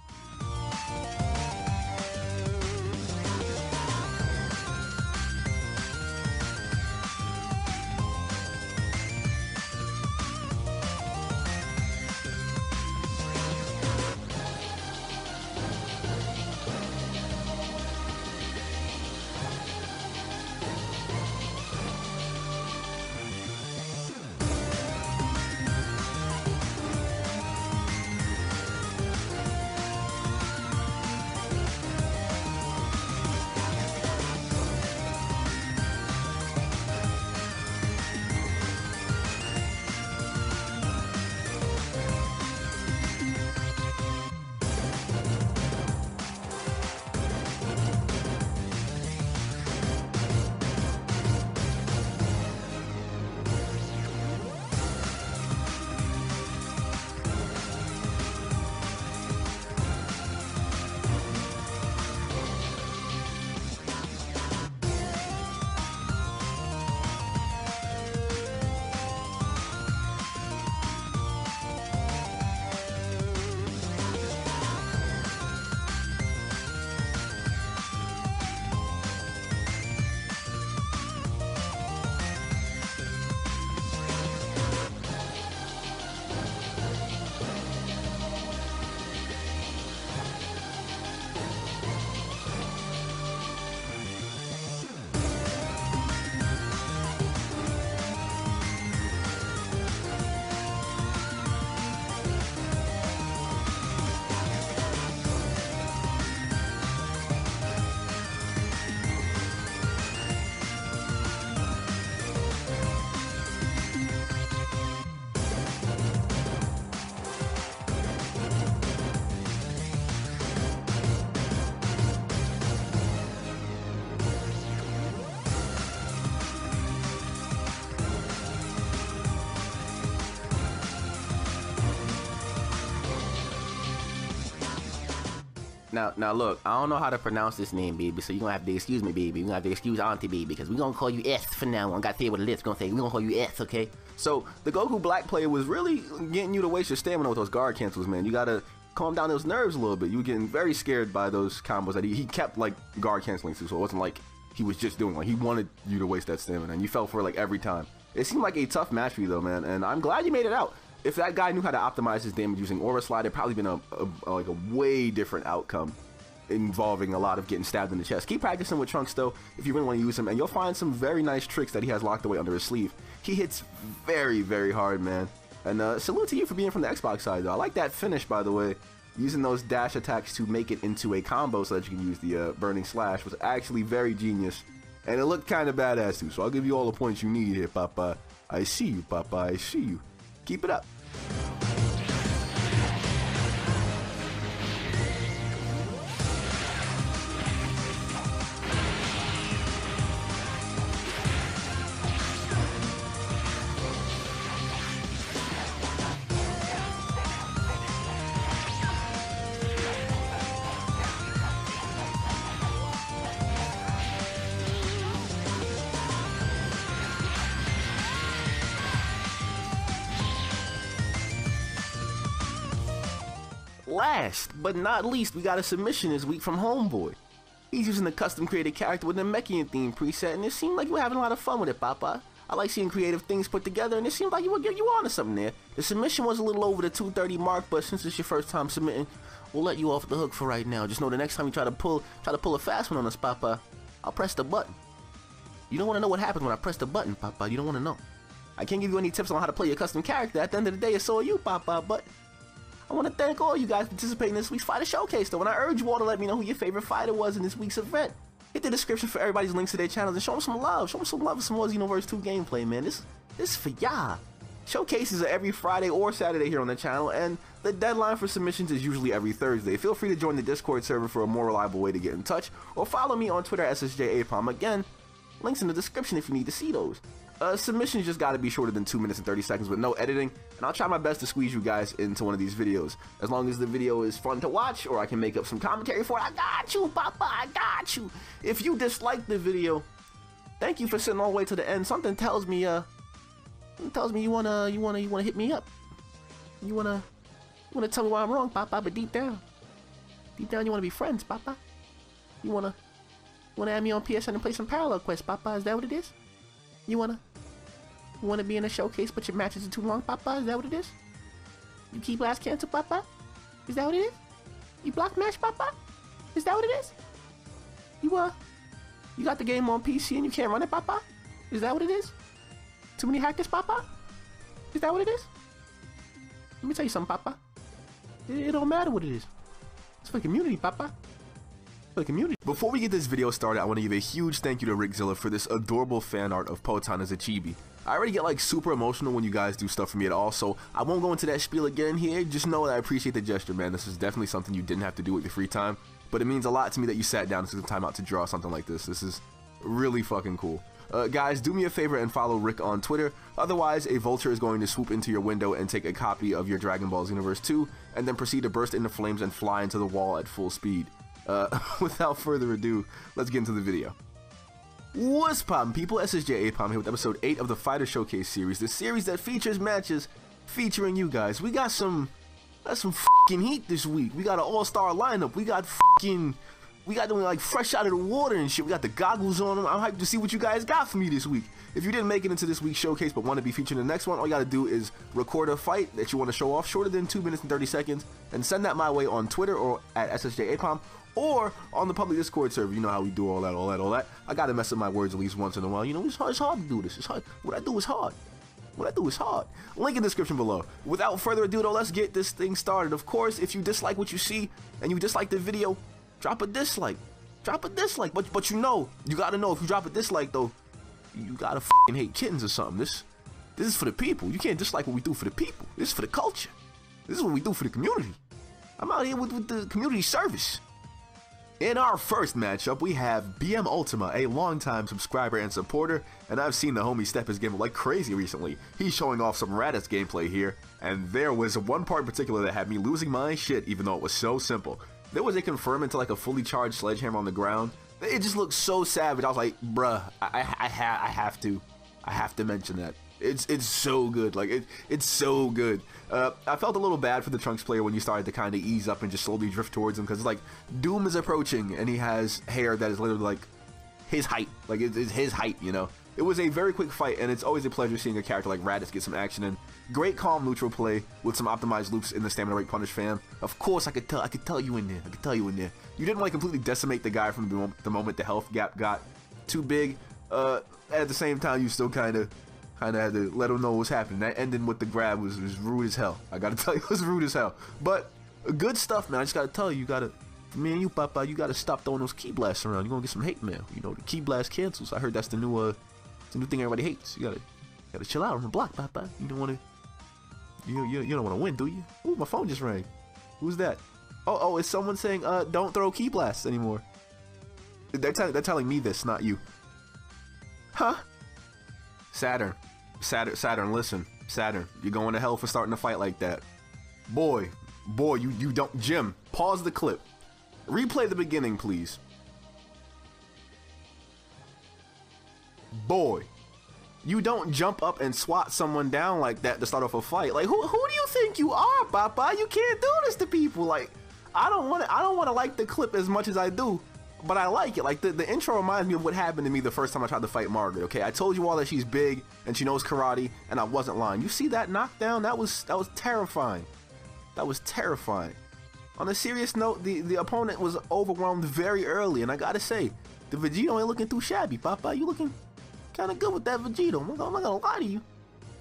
Now look, I don't know how to pronounce this name, baby, so you're gonna have to excuse me, baby. You're gonna have to excuse Auntie, baby, because we're gonna call you S for now on. Gotta say what it is. We're gonna call you S, okay? So, the Goku Black player was really getting you to waste your stamina with those guard cancels, man. You gotta calm down those nerves a little bit. You were getting very scared by those combos that he kept, like, guard canceling too, so it wasn't like he was just doing, like, he wanted you to waste that stamina, and you fell for it, like, every time. It seemed like a tough match for you, though, man, and I'm glad you made it out. If that guy knew how to optimize his damage using Aura Slide, it'd probably been a way different outcome, involving a lot of getting stabbed in the chest. Keep practicing with Trunks though, if you really want to use him, and you'll find some very nice tricks that he has locked away under his sleeve. He hits very, very hard, man. And salute to you for being from the Xbox side though. I like that finish, by the way. Using those dash attacks to make it into a combo so that you can use the Burning Slash was actually very genius. And it looked kind of badass too, so I'll give you all the points you need here, Papa. I see you, Papa, I see you. Keep it up. Last but not least, we got a submission this week from Homeboy. He's using the custom created character with the Mechian theme preset, and it seemed like you were having a lot of fun with it, Papa. I like seeing creative things put together, and it seemed like you on to something there. The submission was a little over the 230 mark, but since it's your first time submitting, we'll let you off the hook for right now. Just know the next time you try to pull a fast one on us, Papa, I'll press the button. You don't want to know what happens when I press the button, Papa. You don't want to know. I can't give you any tips on how to play your custom character. At the end of the day, it's so are you, Papa, but I want to thank all you guys participating in this week's Fighter Showcase, though, and I urge you all to let me know who your favorite fighter was in this week's event. Hit the description for everybody's links to their channels and show them some love. Show them some love with some more Xenoverse 2 gameplay, man. This is for y'all. Showcases are every Friday or Saturday here on the channel, and the deadline for submissions is usually every Thursday. Feel free to join the Discord server for a more reliable way to get in touch, or follow me on Twitter at SSJAipom. Again, links in the description if you need to see those. Submissions just gotta be shorter than 2 minutes and 30 seconds with no editing, and I'll try my best to squeeze you guys into one of these videos. As long as the video is fun to watch, or I can make up some commentary for it, I got you, Papa, I got you. If you dislike the video, thank you for sitting all the way to the end. Something tells me, you wanna hit me up. You wanna tell me why I'm wrong, Papa, but deep down, you wanna be friends, Papa. You wanna add me on PSN and play some parallel quests, Papa, is that what it is? You wanna be in a showcase but your matches are too long, Papa? Is that what it is? You keep last cancel, Papa? Is that what it is? You block match, Papa? Is that what it is? You got the game on PC and you can't run it, Papa? Is that what it is? Too many hackers, Papa? Is that what it is? Let me tell you something, Papa. It don't matter what it is. It's for the community, Papa. For the community. Before we get this video started, I want to give a huge thank you to Rickzilla for this adorable fan art of Potan as a chibi. I already get like super emotional when you guys do stuff for me at all, so I won't go into that spiel again here. Just know that I appreciate the gesture, man. This is definitely something you didn't have to do with your free time, but it means a lot to me that you sat down and took the time out to draw something like this. This is really fucking cool. Guys, do me a favor and follow Rick on Twitter. Otherwise, a vulture is going to swoop into your window and take a copy of your Dragon Ball Xenoverse 2, and then proceed to burst into flames and fly into the wall at full speed. Without further ado, let's get into the video. What's poppin', people? SSJAipom here with episode 8 of the Fighter Showcase series, the series that features matches featuring you guys. We got some fucking heat this week. We got an all-star lineup. We got them like fresh out of the water and shit. We got the goggles on them. I'm hyped to see what you guys got for me this week. If you didn't make it into this week's showcase but want to be featured in the next one, all you gotta do is record a fight that you want to show off shorter than 2 minutes and 30 seconds and send that my way on Twitter or at SSJAipom or on the public Discord server. You know how we do all that. I gotta mess up my words at least once in a while. You know, it's hard to do this. It's hard. What I do is hard. Link in the description below. Without further ado though, let's get this thing started. Of course, if you dislike what you see and you dislike the video, drop a dislike. But you know, you gotta know, if you drop a dislike though, you gotta fucking hate kittens or something. This is for the people. You can't dislike what we do for the people. This is for the culture. This is what we do for the community. I'm out here with the community service. In our first matchup, we have BM Ultima, a longtime subscriber and supporter, and I've seen the homie step his game up like crazy recently. He's showing off some Raditz gameplay here, and there was one part in particular that had me losing my shit even though it was so simple. there was a confirm into like a fully charged sledgehammer on the ground. It just looked so savage. I was like, bruh, I have to mention that. It's so good. Like it's so good. I felt a little bad for the Trunks player when you started to kind of ease up and just slowly drift towards him, because it's like Doom is approaching and he has hair that is literally like his height. Like it's his height, you know. It was a very quick fight, and it's always a pleasure seeing a character like Raditz get some action in. Great calm neutral play with some optimized loops in the stamina rate punish, fam. Of course, I could tell you in there. You didn't want to completely decimate the guy from the moment the health gap got too big. At the same time, you still kind of had to let him know what was happening. That ending with the grab was rude as hell. I gotta tell you, it was rude as hell. But good stuff, man. I just gotta tell you, me and you, Papa, you gotta stop throwing those key blasts around. You're gonna get some hate mail. You know, the key blast cancels. I heard that's the new thing everybody hates. You gotta chill out on the block, Papa. You don't wanna, you don't wanna win, do you? Ooh, my phone just rang. Who's that? Oh, it's someone saying, don't throw key blasts anymore. They're telling me this, not you. Huh? Saturn, listen. Saturn, you're going to hell for starting a fight like that. Boy, you don't. Jim, pause the clip. Replay the beginning, please. Boy, you don't jump up and swat someone down like that to start off a fight. Like, who do you think you are, Papa? You can't do this to people. Like, I don't want to like the clip as much as I do, but I like it. Like, the intro reminds me of what happened to me the first time I tried to fight Margaret. Okay, I told you all that she's big and she knows karate, and I wasn't lying. You see that knockdown? That was terrifying. That was terrifying. On a serious note, the opponent was overwhelmed very early, and I gotta say, the Vegito ain't looking too shabby, Papa. You looking kind of good with that Vegito. I'm not gonna lie to you.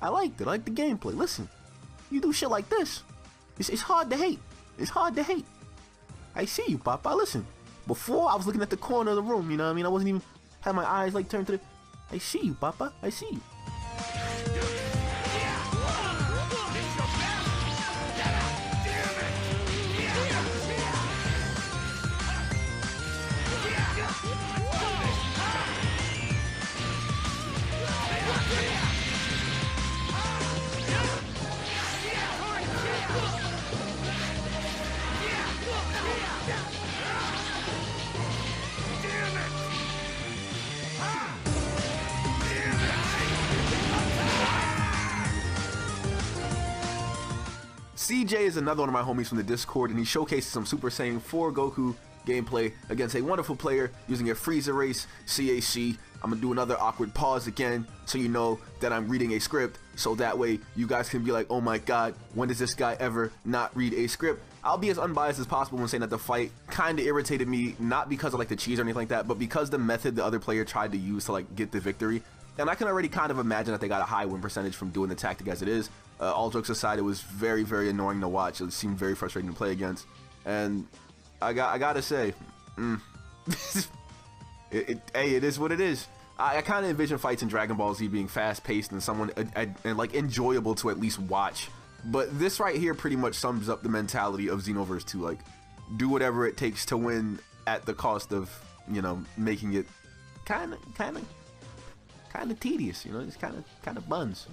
I liked it. I like the gameplay. Listen, you do shit like this, it's hard to hate. It's hard to hate. I see you, Papa. Listen, before I was looking at the corner of the room, you know what I mean? I wasn't even, had my eyes like turned to the, I see you, Papa. I see you. CJ is another one of my homies from the Discord, and he showcases some Super Saiyan 4 Goku gameplay against a wonderful player using a Frieza race CAC. I'm gonna do another awkward pause again so you know that I'm reading a script, so that way you guys can be like, oh my god, when does this guy ever not read a script? I'll be as unbiased as possible when saying that the fight kind of irritated me, not because of like the cheese or anything like that, but because the method the other player tried to use to like get the victory. And I can already kind of imagine that they got a high win percentage from doing the tactic as it is. All jokes aside, it was very, very annoying to watch. It seemed very frustrating to play against. And I gotta say, hey, it is what it is. I kind of envision fights in Dragon Ball Z being fast-paced and like enjoyable to at least watch. But this right here pretty much sums up the mentality of Xenoverse 2. Like, do whatever it takes to win at the cost of, you know, making it kind of tedious. You know, it's kind of buns.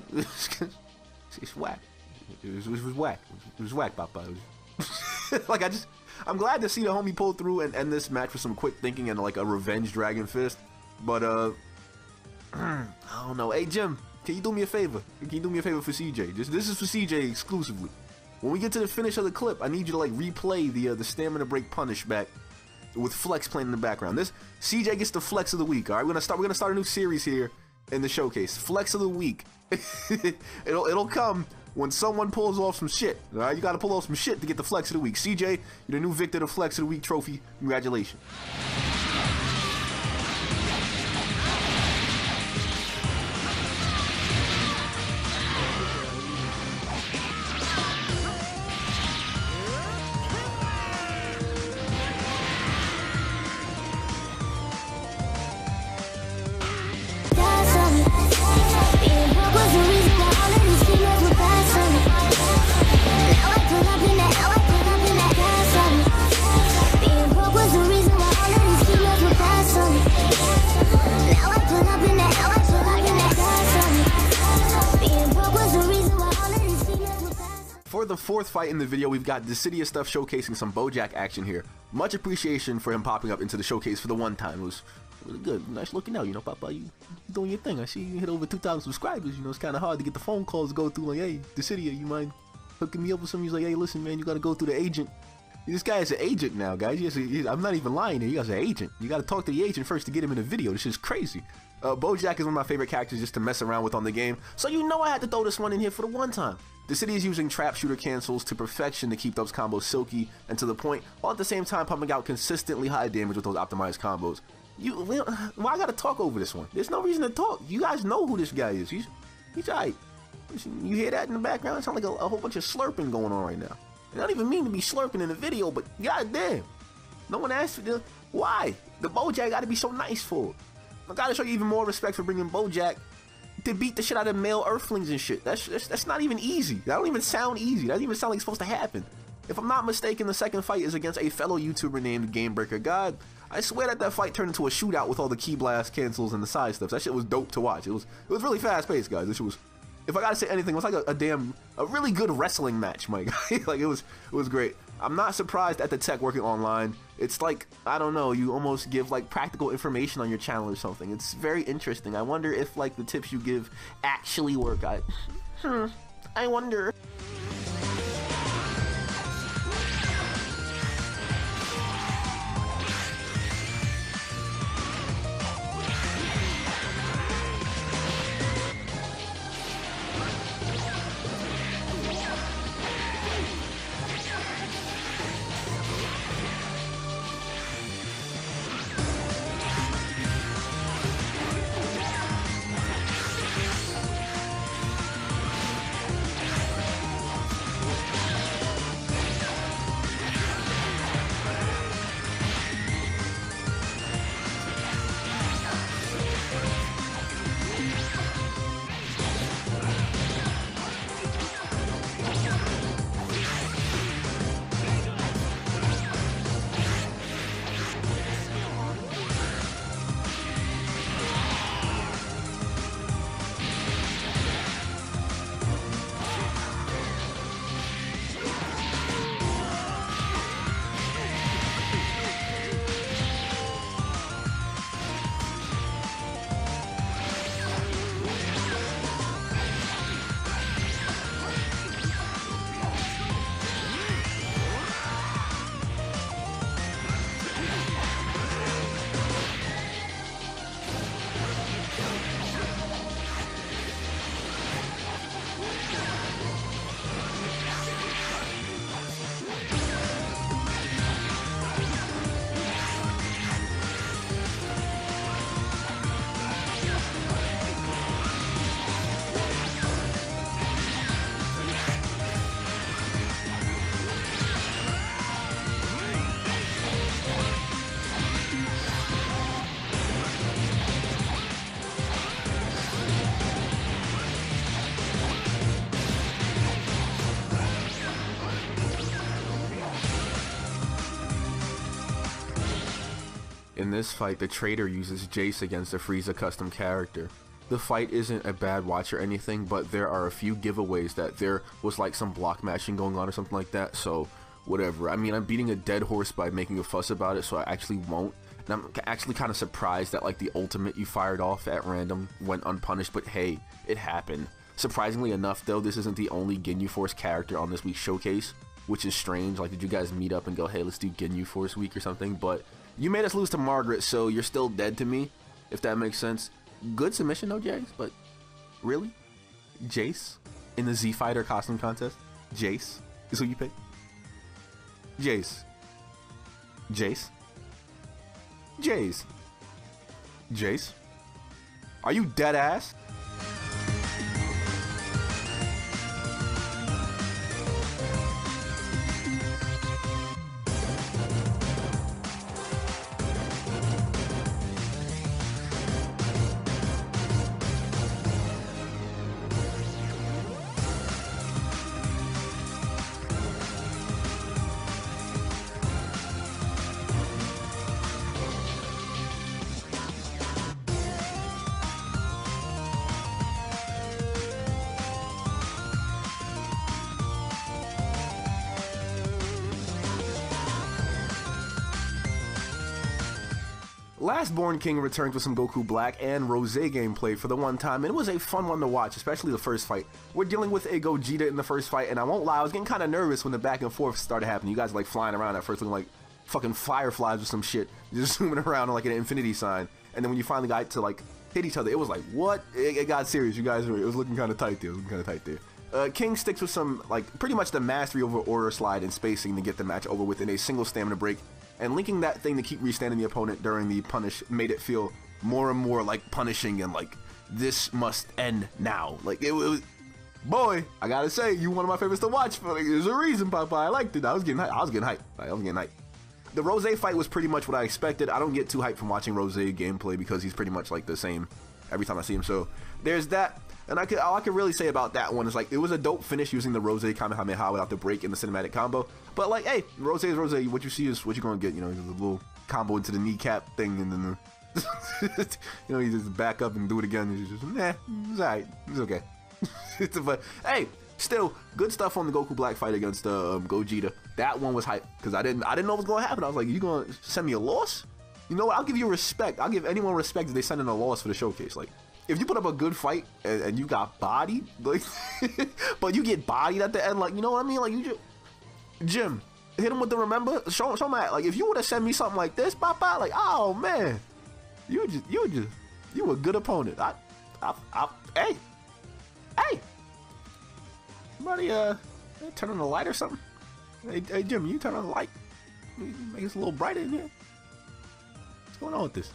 It's whack. It was whack. It was whack, Papa. Like, I'm glad to see the homie pull through and end this match with some quick thinking and like a revenge Dragon Fist. But I don't know. Hey Jim, can you do me a favor? Can you do me a favor for CJ? This is for CJ exclusively. When we get to the finish of the clip, I need you to like replay the stamina break punish back with Flex playing in the background. This CJ gets the Flex of the week. All right, we're gonna start a new series here in the showcase. Flex of the week. it'll come when someone pulls off some shit. All right, you gotta pull off some shit to get the Flex of the week. CJ, you're the new victor of the Flex of the Week trophy. Congratulations. Being broke was the reason why all of these For the fourth fight in the video, we've got Dissidia stuff showcasing some Bojack action here. Much appreciation for him popping up into the showcase for the one time. It was really good. Nice looking out, you know, Papa. You doing your thing. I see you hit over 2,000 subscribers. You know, it's kind of hard to get the phone calls to go through. Like, hey, Dissidia, you mind hooking me up with something? He's like, hey, listen, man, you got to go through the agent. This guy is an agent now, guys. I'm not even lying here. You guys are an agent. You got to talk to the agent first to get him in a video. This is crazy. Bojack is one of my favorite characters just to mess around with on the game. So you know I had to throw this one in here for the one time. Dissidia is using trap shooter cancels to perfection to keep those combos silky and to the point, while at the same time pumping out consistently high damage with those optimized combos. Well, I gotta talk over this one. There's no reason to talk. You guys know who this guy is. He's alright. You hear that in the background? It sounds like a whole bunch of slurping going on right now. I don't even mean to be slurping in the video, but goddamn. No one asked for this. Why? The Bojack gotta be so nice for it. I gotta show you even more respect for bringing Bojack to beat the shit out of male earthlings and shit. That's not even easy. That don't even sound easy. That doesn't even sound like it's supposed to happen. If I'm not mistaken, the second fight is against a fellow YouTuber named Gamebreaker God. I swear that fight turned into a shootout with all the key blast cancels and the side stuff. That shit was dope to watch. It was really fast paced, guys. This was, if I gotta say anything, it was like a really good wrestling match, my guy. Like it was great. I'm not surprised at the tech working online. It's like, I don't know, you almost give like practical information on your channel or something. It's very interesting. I wonder if like the tips you give actually work. I wonder. In this fight, the traitor uses Jace against a Frieza custom character. The fight isn't a bad watch or anything, but there are a few giveaways that there was like some block matching going on or something like that, so whatever. I mean, I'm beating a dead horse by making a fuss about it, so I actually won't. And I'm actually kind of surprised that like the ultimate you fired off at random went unpunished, but hey, it happened. Surprisingly enough though, this isn't the only Ginyu Force character on this week's showcase, which is strange. Like, did you guys meet up and go, hey, let's do Ginyu Force week or something? But you made us lose to Margaret, so you're still dead to me, if that makes sense. Good submission though, Jace, but really? Jace? In the Z Fighter costume contest? Jace is who you picked? Jace. Jace? Jace. Jace? Are you dead ass? Lastborn King returns with some Goku Black and Rose gameplay for the one time, and it was a fun one to watch, especially the first fight. We're dealing with a Gogeta in the first fight, and I won't lie, I was getting kind of nervous when the back and forth started happening. You guys were like flying around at first looking like fucking fireflies or some shit, just zooming around like an infinity sign, and then when you finally got to like hit each other, it was like, what? It got serious, you guys. It was looking kind of tight there. King sticks with some, like, pretty much the mastery over order slide and spacing to get the match over with in a single stamina break. And linking that thing to keep restanding the opponent during the punish made it feel more and more like punishing and like, this must end now. Like, it was, boy, I gotta say, you one of my favorites to watch. Like, there's a reason, Papa. I liked it. I was getting hyped. The Rose fight was pretty much what I expected. I don't get too hyped from watching Rose gameplay because he's pretty much like the same every time I see him. So there's that. And all I could really say about that one is like, it was a dope finish using the Rose Kamehameha without the break in the cinematic combo. But like, hey, Rose is Rose. What you see is what you're gonna get. You know, the little combo into the kneecap thing, and then you know, you just back up and do it again. It's just, it's alright. It's okay. But hey, still good stuff on the Goku Black fight against Gogeta. That one was hype because I didn't know what was gonna happen. I was like, you gonna send me a loss? You know what? I'll give you respect. I'll give anyone respect if they send in a loss for the showcase. Like, if you put up a good fight and you got bodied, like, but you get bodied at the end, like, you know what I mean? Like, you just, Jim, hit him with the remember, show him that. Like, if you would have sent me something like this, Papa, like, oh man, you a good opponent. Hey, somebody, turn on the light or something. Hey, Jim, you turn on the light. Make it a little brighter in here. What's going on with this?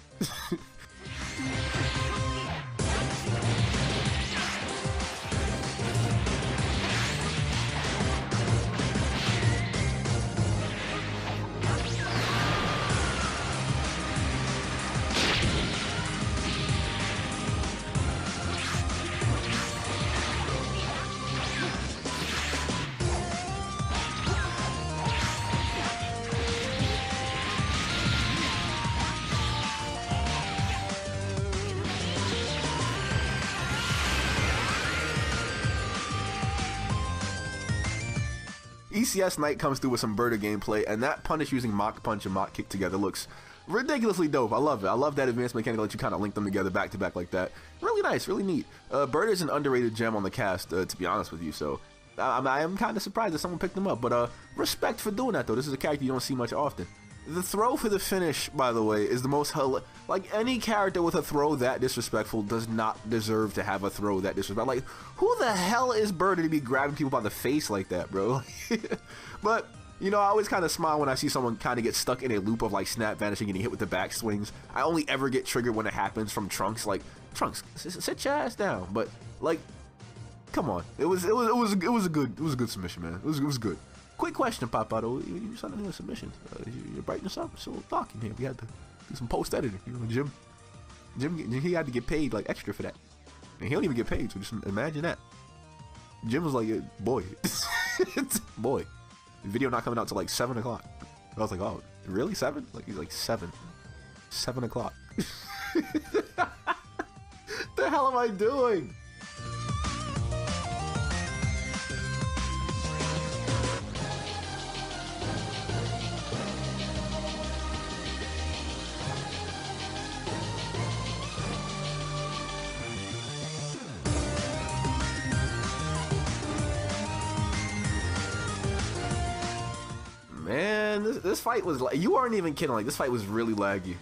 ECS Knight comes through with some Berta gameplay, and that punish using Mach Punch and Mach Kick together looks ridiculously dope. I love it. I love that advanced mechanic that you kind of link them together back to back like that. Really nice, really neat. Berta is an underrated gem on the cast, to be honest with you, so I am kind of surprised that someone picked him up, but respect for doing that, though. This is a character you don't see much often. The throw for the finish, by the way, is the most like, any character with a throw that disrespectful does not deserve to have a throw that disrespectful. Like, who the hell is Berta to be grabbing people by the face like that, bro? But, you know, I always kind of smile when I see someone kind of get stuck in a loop of like snap vanishing and getting hit with the back swings. I only ever get triggered when it happens from Trunks. Like, Trunks, sit your ass down. But like, come on, it was a good submission, man. It was good. Quick question, Papa, though. You sent in a submission. You're brightness up. So talking here. We had to do some post editing. You know, Jim, he had to get paid like extra for that, and he don't even get paid. So just imagine that. Jim was like, boy, boy, the video not coming out till like 7 o'clock. I was like, oh, really 7? Like, he's like 7 o'clock. The hell am I doing? Man, this fight was like, you aren't even kidding. Like, this fight was really laggy.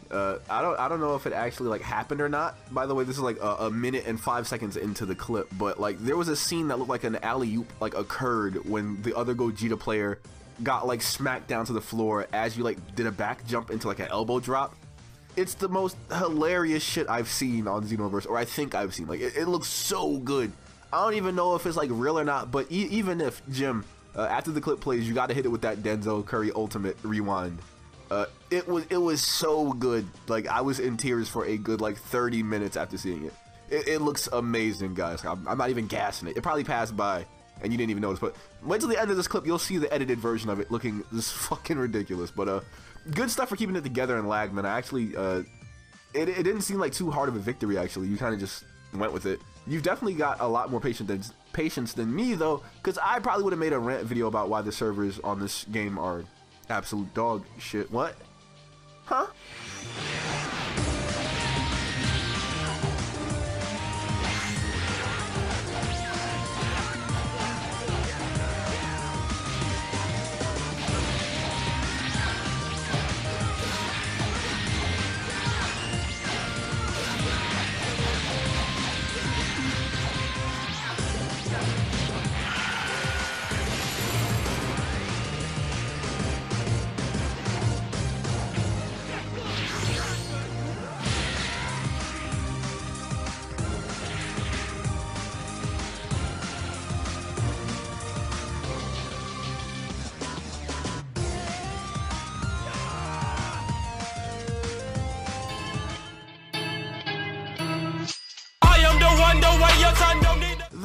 I don't know if it actually like happened or not. By the way, this is like a minute and 5 seconds into the clip, but like there was a scene that looked like an alley-oop like occurred when the other Gogeta player got like smacked down to the floor as you like did a back jump into like an elbow drop. It's the most hilarious shit I've seen on Xenoverse, or I think I've seen. Like, it looks so good. I don't even know if it's like real or not, but even if, Jim, after the clip plays, you got to hit it with that Denzel Curry ultimate rewind. It was so good. Like, I was in tears for a good like 30 minutes after seeing it. It looks amazing, guys. I'm not even gassing it. It probably passed by and you didn't even notice. But wait till the end of this clip, you'll see the edited version of it looking just fucking ridiculous. But good stuff for keeping it together in lag, man. I actually, it didn't seem like too hard of a victory. Actually, you kind of just went with it. You've definitely got a lot more patience than me, though, because I probably would have made a rant video about why the servers on this game are absolute dog shit. What? Huh?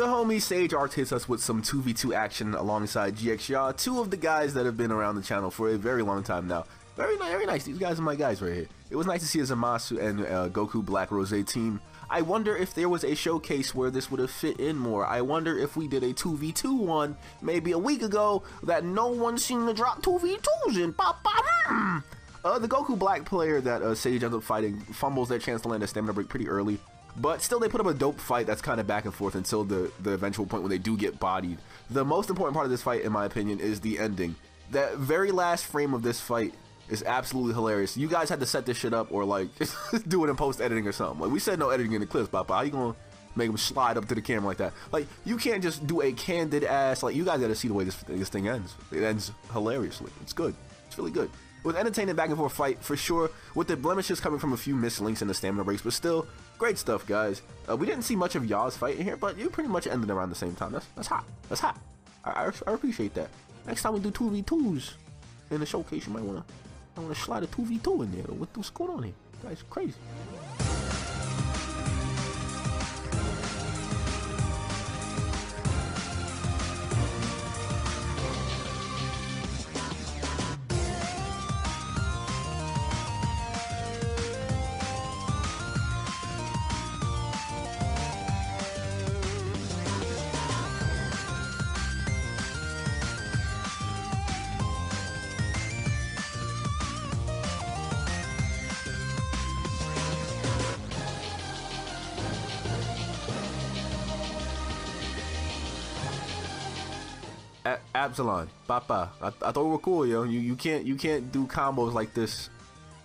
The homie Sage Arts hits us with some 2v2 action alongside GXYA, two of the guys that have been around the channel for a very long time now. Very nice. These guys are my guys right here. It was nice to see a Zamasu and Goku Black Rose team. I wonder if there was a showcase where this would have fit in more. I wonder if we did a 2v2 one maybe a week ago that no one seemed to drop 2v2s in. The Goku Black player that Sage ends up fighting fumbles their chance to land a stamina break pretty early. But still, they put up a dope fight that's kind of back and forth until the eventual point when they do get bodied. The most important part of this fight, in my opinion, is the ending. That very last frame of this fight is absolutely hilarious. You guys had to set this shit up or like do it in post-editing or something. Like, we said no editing in the clips, Papa. How you gonna make them slide up to the camera like that? Like, you can't just do a candid ass, like, you guys gotta see the way this thing ends. It ends hilariously. It's good. It's really good. It was an entertaining back and forth fight for sure, with the blemishes coming from a few missed links in the stamina breaks, but still, great stuff, guys. We didn't see much of Ya's fight in here, but you pretty much ended around the same time. That's hot. That's hot. I appreciate that. Next time we do 2v2s in the showcase, you might wanna slide a 2v2 in there. What's going on here? Guys, crazy. Absalon, Papa. I thought we were cool, yo. You can't do combos like this.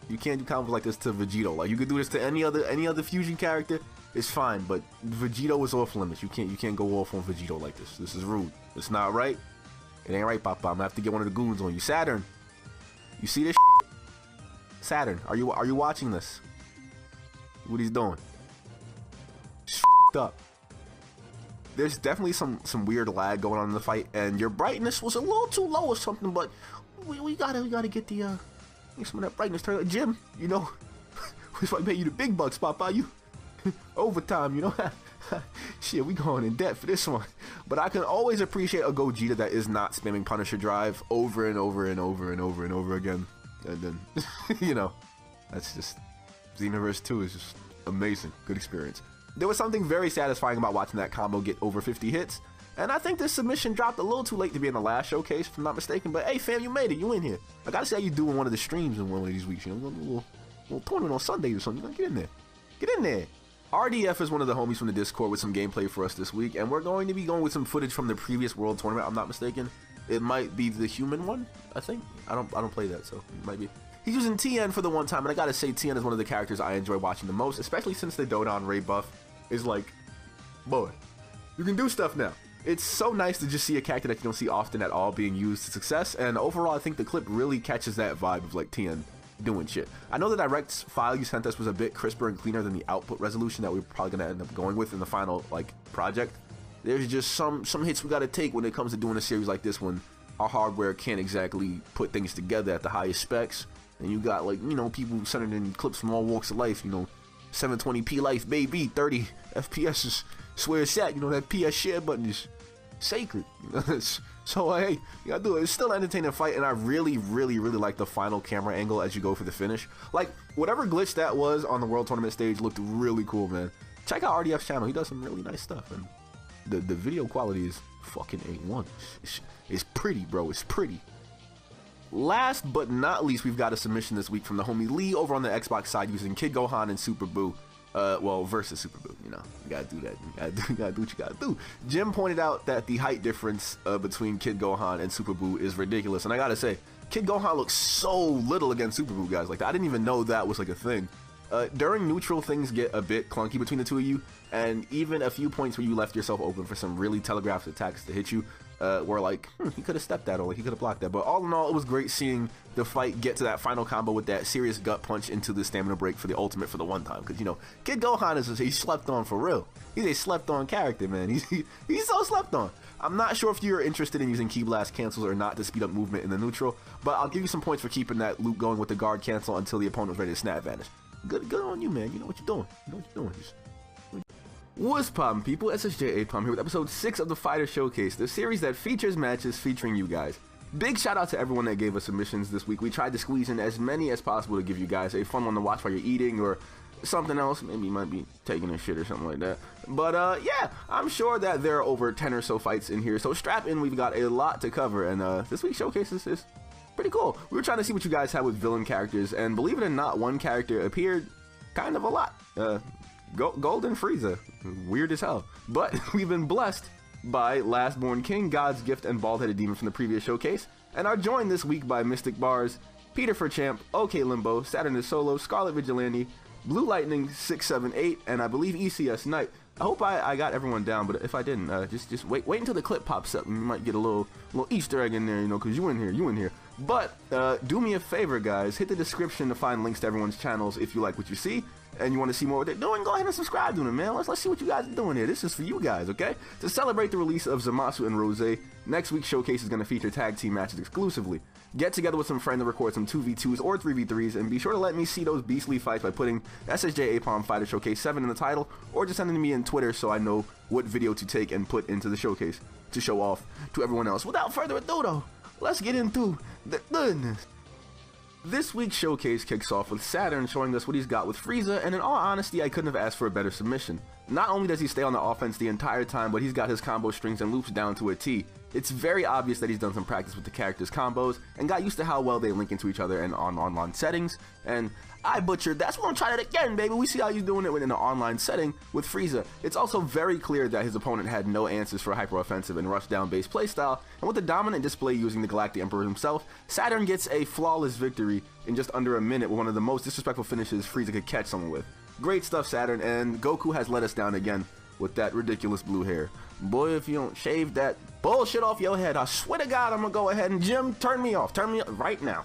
You can't do combos like this to Vegito. Like, you could do this to any other fusion character, it's fine. But Vegito is off limits. You can't go off on Vegito like this. This is rude. It's not right. It ain't right, Papa. I'm gonna have to get one of the goons on you. Saturn, you see this shit? Saturn, are you watching this? What he's doing? It's up. There's definitely some weird lag going on in the fight, and your brightness was a little too low or something, but we gotta get the some of that brightness turned. Jim, you know, we pay you the big bucks, Papa. You overtime, you know. Shit, we going in debt for this one. But I can always appreciate a Gogeta that is not spamming Punisher Drive over and over and over and over and over again. And then, you know, that's just Xenoverse 2 is just amazing. Good experience. There was something very satisfying about watching that combo get over 50 hits, and I think this submission dropped a little too late to be in the last showcase, if I'm not mistaken, but hey fam, you made it, you in here. I gotta see how you do in one of the streams in one of these weeks, you know, a little tournament on Sundays or something. You gotta get in there. Get in there. RDF is one of the homies from the Discord with some gameplay for us this week, and we're going to be going with some footage from the previous World Tournament, I'm not mistaken. It might be the human one, I think. I don't play that, so it might be. He's using TN for the one time, and I gotta say TN is one of the characters I enjoy watching the most, especially since the Dodon Ray buff is like, boy, you can do stuff now. It's so nice to just see a character that you don't see often at all being used to success, and overall I think the clip really catches that vibe of like TN doing shit. I know the direct file you sent us was a bit crisper and cleaner than the output resolution that we're probably gonna end up going with in the final like project. There's just some hits we gotta take when it comes to doing a series like this when our hardware can't exactly put things together at the highest specs, and you got, like, you know, people sending in clips from all walks of life, you know, 720p life, baby, 30 FPS is swear set, you know, that PS share button is sacred, you know. So hey, you gotta do it. It's still an entertaining fight, and I really like the final camera angle as you go for the finish. Like, whatever glitch that was on the World Tournament stage looked really cool, man. Check out RDF's channel, he does some really nice stuff, and the video quality is fucking A1. It's pretty, bro, it's pretty. Last but not least, we've got a submission this week from the homie Lee over on the Xbox side using Kid Gohan and Super Boo. Well, versus Super Boo, you know. You gotta do that. You gotta do what you gotta do. Jim pointed out that the height difference between Kid Gohan and Super Boo is ridiculous. And I gotta say, Kid Gohan looks so little against Super Boo, guys. Like, I didn't even know that was like a thing. During neutral, things get a bit clunky between the two of you, and even a few points where you left yourself open for some really telegraphed attacks to hit you were like, he could have stepped that, or like he could have blocked that. But all in all, it was great seeing the fight get to that final combo with that serious gut punch into the stamina break for the ultimate for the one time. Because, you know, Kid Gohan is he's slept on for real. He's a slept on character, man. He's so slept on. I'm not sure if you're interested in using Ki Blast cancels or not to speed up movement in the neutral, but I'll give you some points for keeping that loop going with the guard cancel until the opponent was ready to snap vanish. Good on you, man. You know what you're doing. You know what you're doing. What's poppin', people? SSJAipom here with episode 6 of the Fighter Showcase, the series that features matches featuring you guys. Big shout out to everyone that gave us submissions this week. We tried to squeeze in as many as possible to give you guys a fun one to watch while you're eating or something else. Maybe you might be taking a shit or something like that. But yeah, I'm sure that there are over 10 or so fights in here, so strap in. We've got a lot to cover, and this week's showcase is pretty cool. We were trying to see what you guys had with villain characters, and believe it or not, one character appeared kind of a lot. Golden Frieza. Weird as hell. But we've been blessed by Lastborn King, God's Gift, and Bald-Headed Demon from the previous showcase, and are joined this week by Mystic Bars, Peter for Champ, OK Limbo, Saturn is Solo, Scarlet Vigilante, Blue Lightning 678, and I believe ECS Knight. I hope I got everyone down, but if I didn't, just wait until the clip pops up, and you might get a little Easter egg in there, you know, because you in here. But do me a favor, guys, hit the description to find links to everyone's channels if you like what you see and you want to see more what they're doing. Go ahead and subscribe to them, man. Let's see what you guys are doing here. This is for you guys, okay? To celebrate the release of Zamasu and Rose, next week's showcase is going to feature tag team matches exclusively. Get together with some friends and record some 2v2s or 3v3s, and be sure to let me see those beastly fights by putting SSJAipom Fighter Showcase 7 in the title, or just sending me in Twitter so I know what video to take and put into the showcase to show off to everyone else. Without further ado though, let's get into the goodness. This week's showcase kicks off with Saturn showing us what he's got with Frieza, and in all honesty, I couldn't have asked for a better submission. Not only does he stay on the offense the entire time, but he's got his combo strings and loops down to a T. It's very obvious that he's done some practice with the character's combos and got used to how well they link into each other in online settings, and I butchered. That's what I'm trying it again, baby. We see how he's doing it in an online setting with Frieza. It's also very clear that his opponent had no answers for a hyper-offensive and rush-down based playstyle, and with the dominant display using the Galactic Emperor himself, Saturn gets a flawless victory in just under a minute with one of the most disrespectful finishes Frieza could catch someone with. Great stuff, Saturn, and Goku has let us down again with that ridiculous blue hair. Boy, if you don't shave that bullshit off your head, I swear to God, I'm gonna go ahead and Jim, turn me off right now.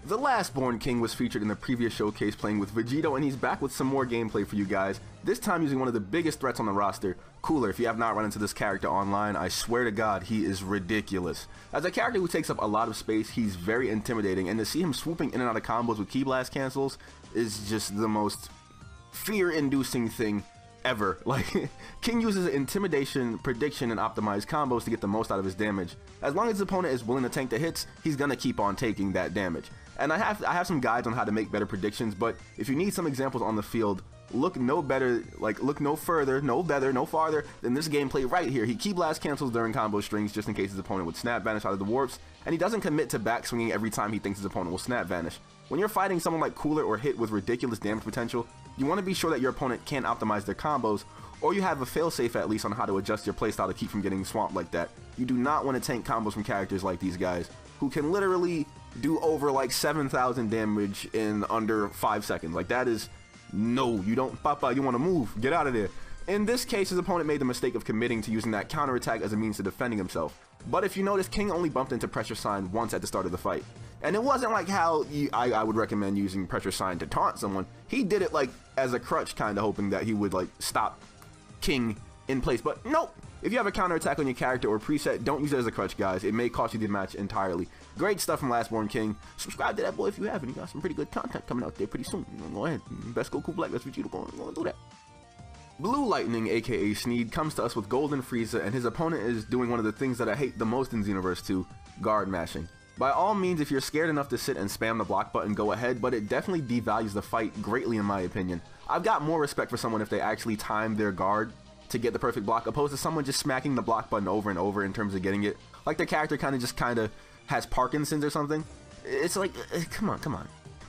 The Lastborn King was featured in the previous showcase playing with Vegito, and he's back with some more gameplay for you guys, this time using one of the biggest threats on the roster, Cooler. If you have not run into this character online, I swear to God, he is ridiculous. As a character who takes up a lot of space, he's very intimidating, and to see him swooping in and out of combos with Ki Blast cancels is just the most fear-inducing thing ever. Like, King uses intimidation, prediction, and optimized combos to get the most out of his damage. As long as his opponent is willing to tank the hits, he's gonna keep on taking that damage. And I have some guides on how to make better predictions, but if you need some examples on the field, look no farther than this gameplay right here. He Ki Blast cancels during combo strings just in case his opponent would snap vanish out of the warps, and he doesn't commit to back swinging every time he thinks his opponent will snap vanish. When you're fighting someone like Cooler or Hit with ridiculous damage potential, you want to be sure that your opponent can't optimize their combos, or you have a failsafe at least on how to adjust your playstyle to keep from getting swamped like that. You do not want to tank combos from characters like these guys, who can literally do over like 7,000 damage in under 5 seconds. Like, that is, no, you don't, Papa, you want to move, get out of there. In this case, his opponent made the mistake of committing to using that counterattack as a means to defending himself. But if you notice, King only bumped into Pressure Sign once at the start of the fight. And it wasn't like how I would recommend using Pressure Sign to taunt someone. He did it like as a crutch, kind of hoping that he would like stop King in place. But nope, if you have a counterattack on your character or preset, don't use it as a crutch, guys. It may cost you the match entirely. Great stuff from Lastborn King. Subscribe to that boy if you haven't. He got some pretty good content coming out there pretty soon. Go ahead. Best Goku Black, best Vegeta, go and do that. Blue Lightning, aka Sneed, comes to us with Golden Frieza, and his opponent is doing one of the things that I hate the most in Xenoverse 2, guard mashing. By all means, if you're scared enough to sit and spam the block button, go ahead, but it definitely devalues the fight greatly in my opinion. I've got more respect for someone if they actually time their guard to get the perfect block, opposed to someone just smacking the block button over and over in terms of getting it. Like their character kind of has Parkinson's or something. It's like, come on.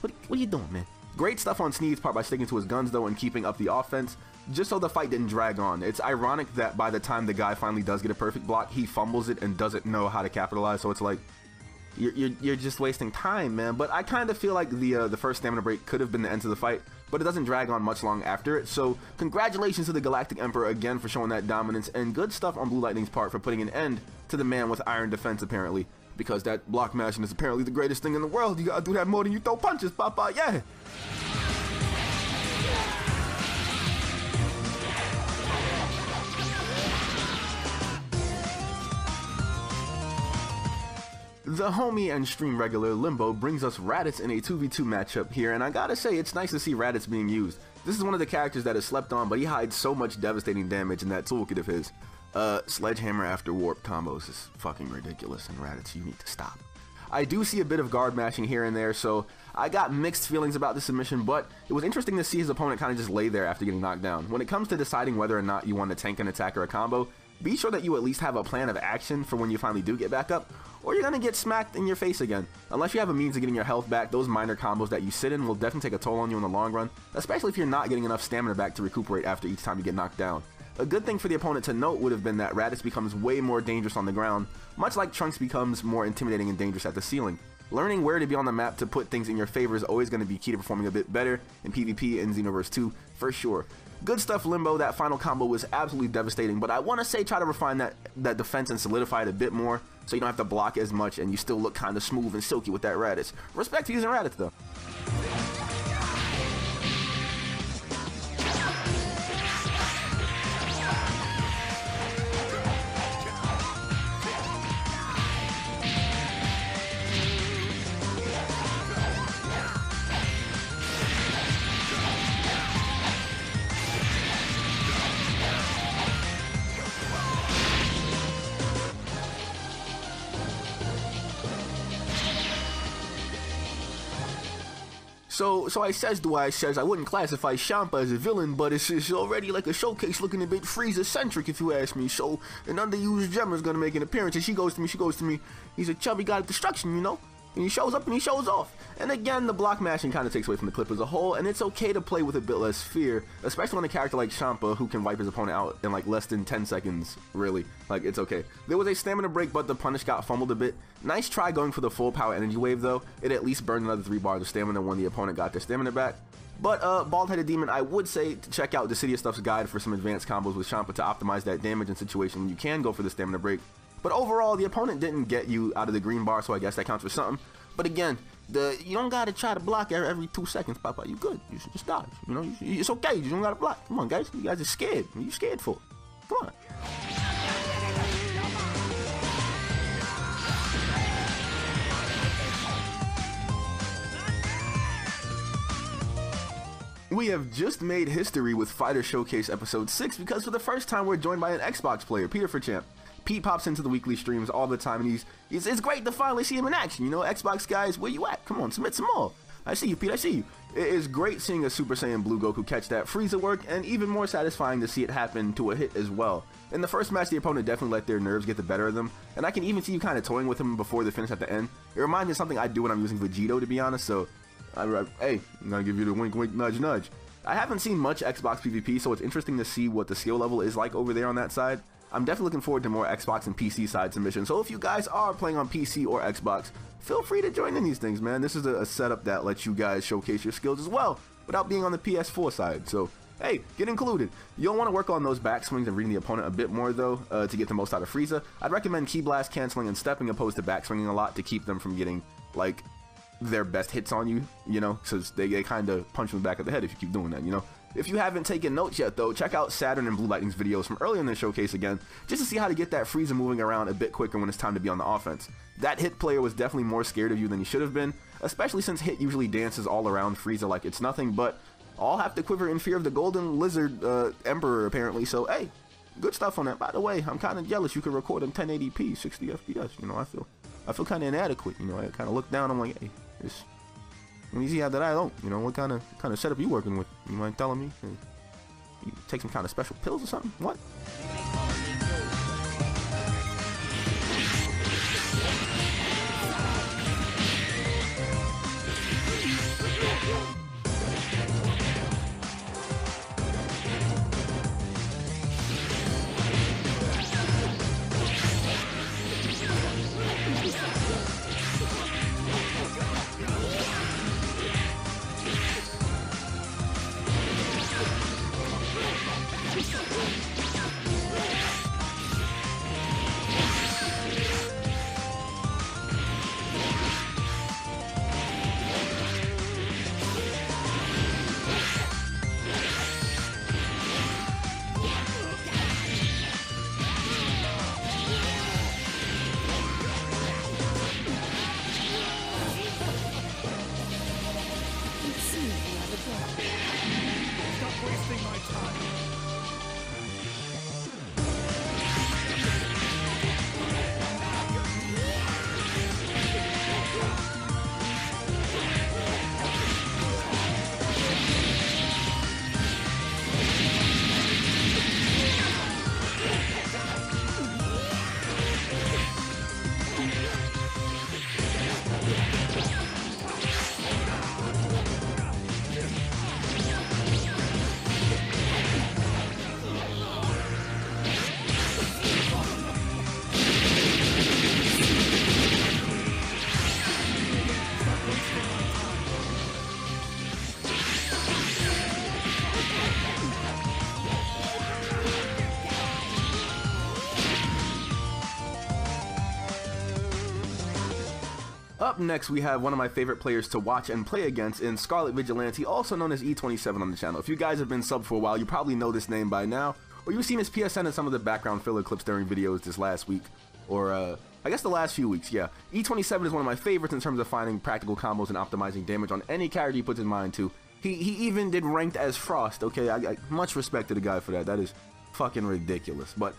What are you doing, man? Great stuff on Sneed's part by sticking to his guns though and keeping up the offense, just so the fight didn't drag on. It's ironic that by the time the guy finally does get a perfect block, he fumbles it and doesn't know how to capitalize, so it's like, you're just wasting time, man. But I kind of feel like the first stamina break could have been the end to the fight, but it doesn't drag on much long after it. So congratulations to the Galactic Emperor again for showing that dominance, and good stuff on Blue Lightning's part for putting an end to the man with iron defense apparently, because that block mashing is apparently the greatest thing in the world. You gotta do that more than you throw punches, Papa, yeah! The homie and stream regular Limbo brings us Raditz in a 2v2 matchup here, and I gotta say, it's nice to see Raditz being used. This is one of the characters that is slept on, but he hides so much devastating damage in that toolkit of his. Sledgehammer after warp combos is fucking ridiculous, and Raditz, you need to stop. I do see a bit of guard mashing here and there, so I got mixed feelings about this submission, but it was interesting to see his opponent kind of just lay there after getting knocked down. When it comes to deciding whether or not you want to tank an attack or a combo, be sure that you at least have a plan of action for when you finally do get back up, or you're going to get smacked in your face again. Unless you have a means of getting your health back, those minor combos that you sit in will definitely take a toll on you in the long run, especially if you're not getting enough stamina back to recuperate after each time you get knocked down. A good thing for the opponent to note would have been that Raditz becomes way more dangerous on the ground, much like Trunks becomes more intimidating and dangerous at the ceiling. Learning where to be on the map to put things in your favor is always going to be key to performing a bit better in PvP and Xenoverse 2, for sure. Good stuff, Limbo. That final combo was absolutely devastating, but I want to say try to refine that defense and solidify it a bit more so you don't have to block as much and you still look kind of smooth and silky with that Raditz. Respect to using Raditz, though. So I says I wouldn't classify Champa as a villain, but it's already like a showcase looking a bit Frieza-centric if you ask me. So an underused gem is gonna make an appearance, and she goes to me, he's a chubby god of destruction, you know? And he shows up and he shows off. And again, the block mashing kind of takes away from the clip as a whole, and it's okay to play with a bit less fear, especially on a character like Champa who can wipe his opponent out in like less than 10 seconds, really. Like, it's okay. There was a stamina break, but the punish got fumbled a bit. Nice try going for the full power energy wave though. It at least burned another 3 bars of stamina when the opponent got their stamina back. But Bald-Headed Demon, I would say to check out Dissidia Stuff's guide for some advanced combos with Champa to optimize that damage in situation when you can go for the stamina break. But overall, the opponent didn't get you out of the green bar, so I guess that counts for something. But again, you don't gotta try to block every 2 seconds, Papa. You good? You should just dodge. You know, it's okay. You don't gotta block. Come on, guys. You guys are scared. What are you scared for? Come on. We have just made history with Fighter Showcase Episode 6 because for the first time we're joined by an Xbox player, Peter for Champ. Pete pops into the weekly streams all the time, and it's great to finally see him in action. You know, Xbox guys, where you at? Come on, submit some more. I see you, Pete, I see you. It is great seeing a Super Saiyan Blue Goku catch that Frieza work, and even more satisfying to see it happen to a hit as well. In the first match, the opponent definitely let their nerves get the better of them, and I can even see you kind of toying with him before the finish at the end. It reminds me of something I do when I'm using Vegito, to be honest, so, hey, I'm gonna give you the wink, wink, nudge, nudge. I haven't seen much Xbox PvP, so it's interesting to see what the skill level is like over there on that side. I'm definitely looking forward to more Xbox and PC side submissions, so if you guys are playing on PC or Xbox, feel free to join in these things, man. This is a setup that lets you guys showcase your skills as well, without being on the PS4 side, so hey, get included. You'll want to work on those backswings and reading the opponent a bit more though, to get the most out of Frieza. I'd recommend key blast, canceling, and stepping opposed to backswinging a lot to keep them from getting, like, their best hits on you, you know, since they kind of punch you in the back of the head if you keep doing that, you know. If you haven't taken notes yet though, check out Saturn and Blue Lightning's videos from earlier in the showcase again, just to see how to get that Frieza moving around a bit quicker when it's time to be on the offense. That Hit player was definitely more scared of you than he should have been, especially since Hit usually dances all around Frieza like it's nothing, but all have to quiver in fear of the Golden Lizard Emperor apparently, so hey, good stuff on that. By the way, I'm kind of jealous you could record in 1080p, 60 FPS, you know, I feel kind of inadequate, you know, I kind of look down, I'm like, hey, it's easy that I don't, you know, what kind of setup you working with? You mind telling me? You take some kind of special pills or something? What? next, we have one of my favorite players to watch and play against in Scarlet Vigilante, also known as E27 on the channel. If you guys have been subbed for a while, you probably know this name by now, or you've seen his PSN in some of the background filler clips during videos this last week, or I guess the last few weeks, yeah. E27 is one of my favorites in terms of finding practical combos and optimizing damage on any character he puts his mind to. He even did ranked as Frost, okay? I much respect to the guy for that. That is fucking ridiculous. But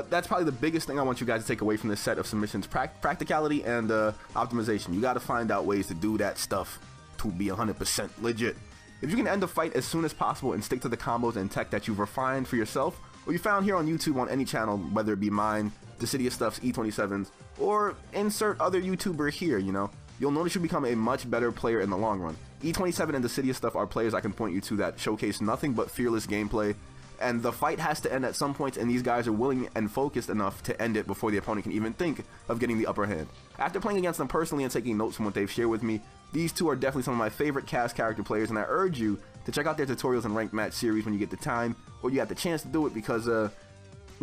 that's probably the biggest thing I want you guys to take away from this set of submissions. Practicality and optimization. You gotta find out ways to do that stuff to be 100% legit. If you can end the fight as soon as possible and stick to the combos and tech that you've refined for yourself, or you found here on YouTube on any channel, whether it be mine, Decidia Stuff's, E27's, or insert other YouTuber here, you know, you'll notice you become a much better player in the long run. E27 and Decidia Stuff are players I can point you to that showcase nothing but fearless gameplay, and the fight has to end at some point, and these guys are willing and focused enough to end it before the opponent can even think of getting the upper hand. After playing against them personally and taking notes from what they've shared with me, these two are definitely some of my favorite cast character players, and I urge you to check out their tutorials and ranked match series when you get the time, or you have the chance to do it, because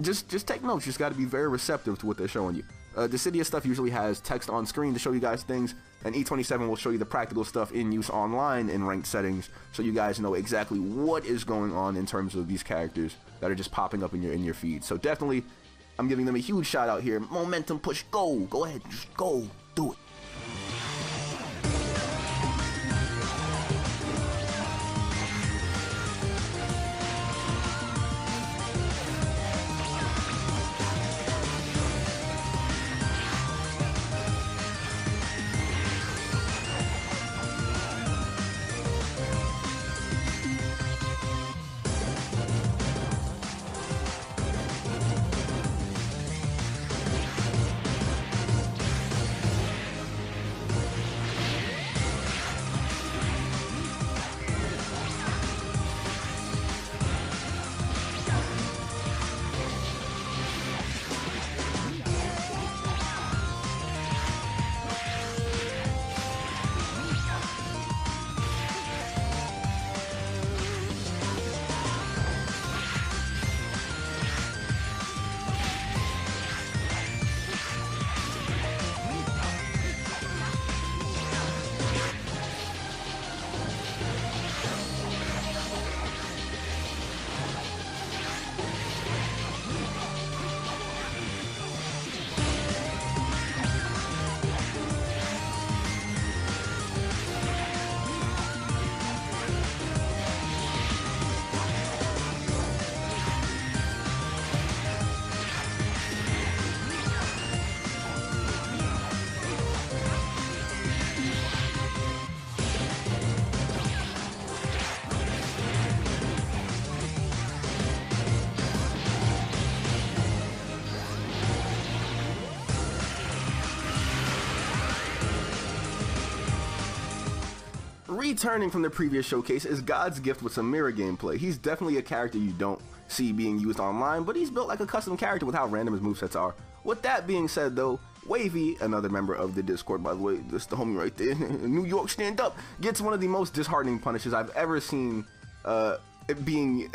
just take notes. You just got to be very receptive to what they're showing you. Decidia Stuff usually has text on screen to show you guys things, and E27 will show you the practical stuff in use online in ranked settings, so you guys know exactly what is going on in terms of these characters that are just popping up in your feed. So definitely, I'm giving them a huge shout out here. Momentum push, go ahead, just go, do it. Returning from the previous showcase is God's Gift with some mirror gameplay. He's definitely a character you don't see being used online, but he's built like a custom character with how random his movesets are. With that being said though, Wavy, another member of the Discord by the way, this is the homie right there, New York stand up, gets one of the most disheartening punishes I've ever seen, it being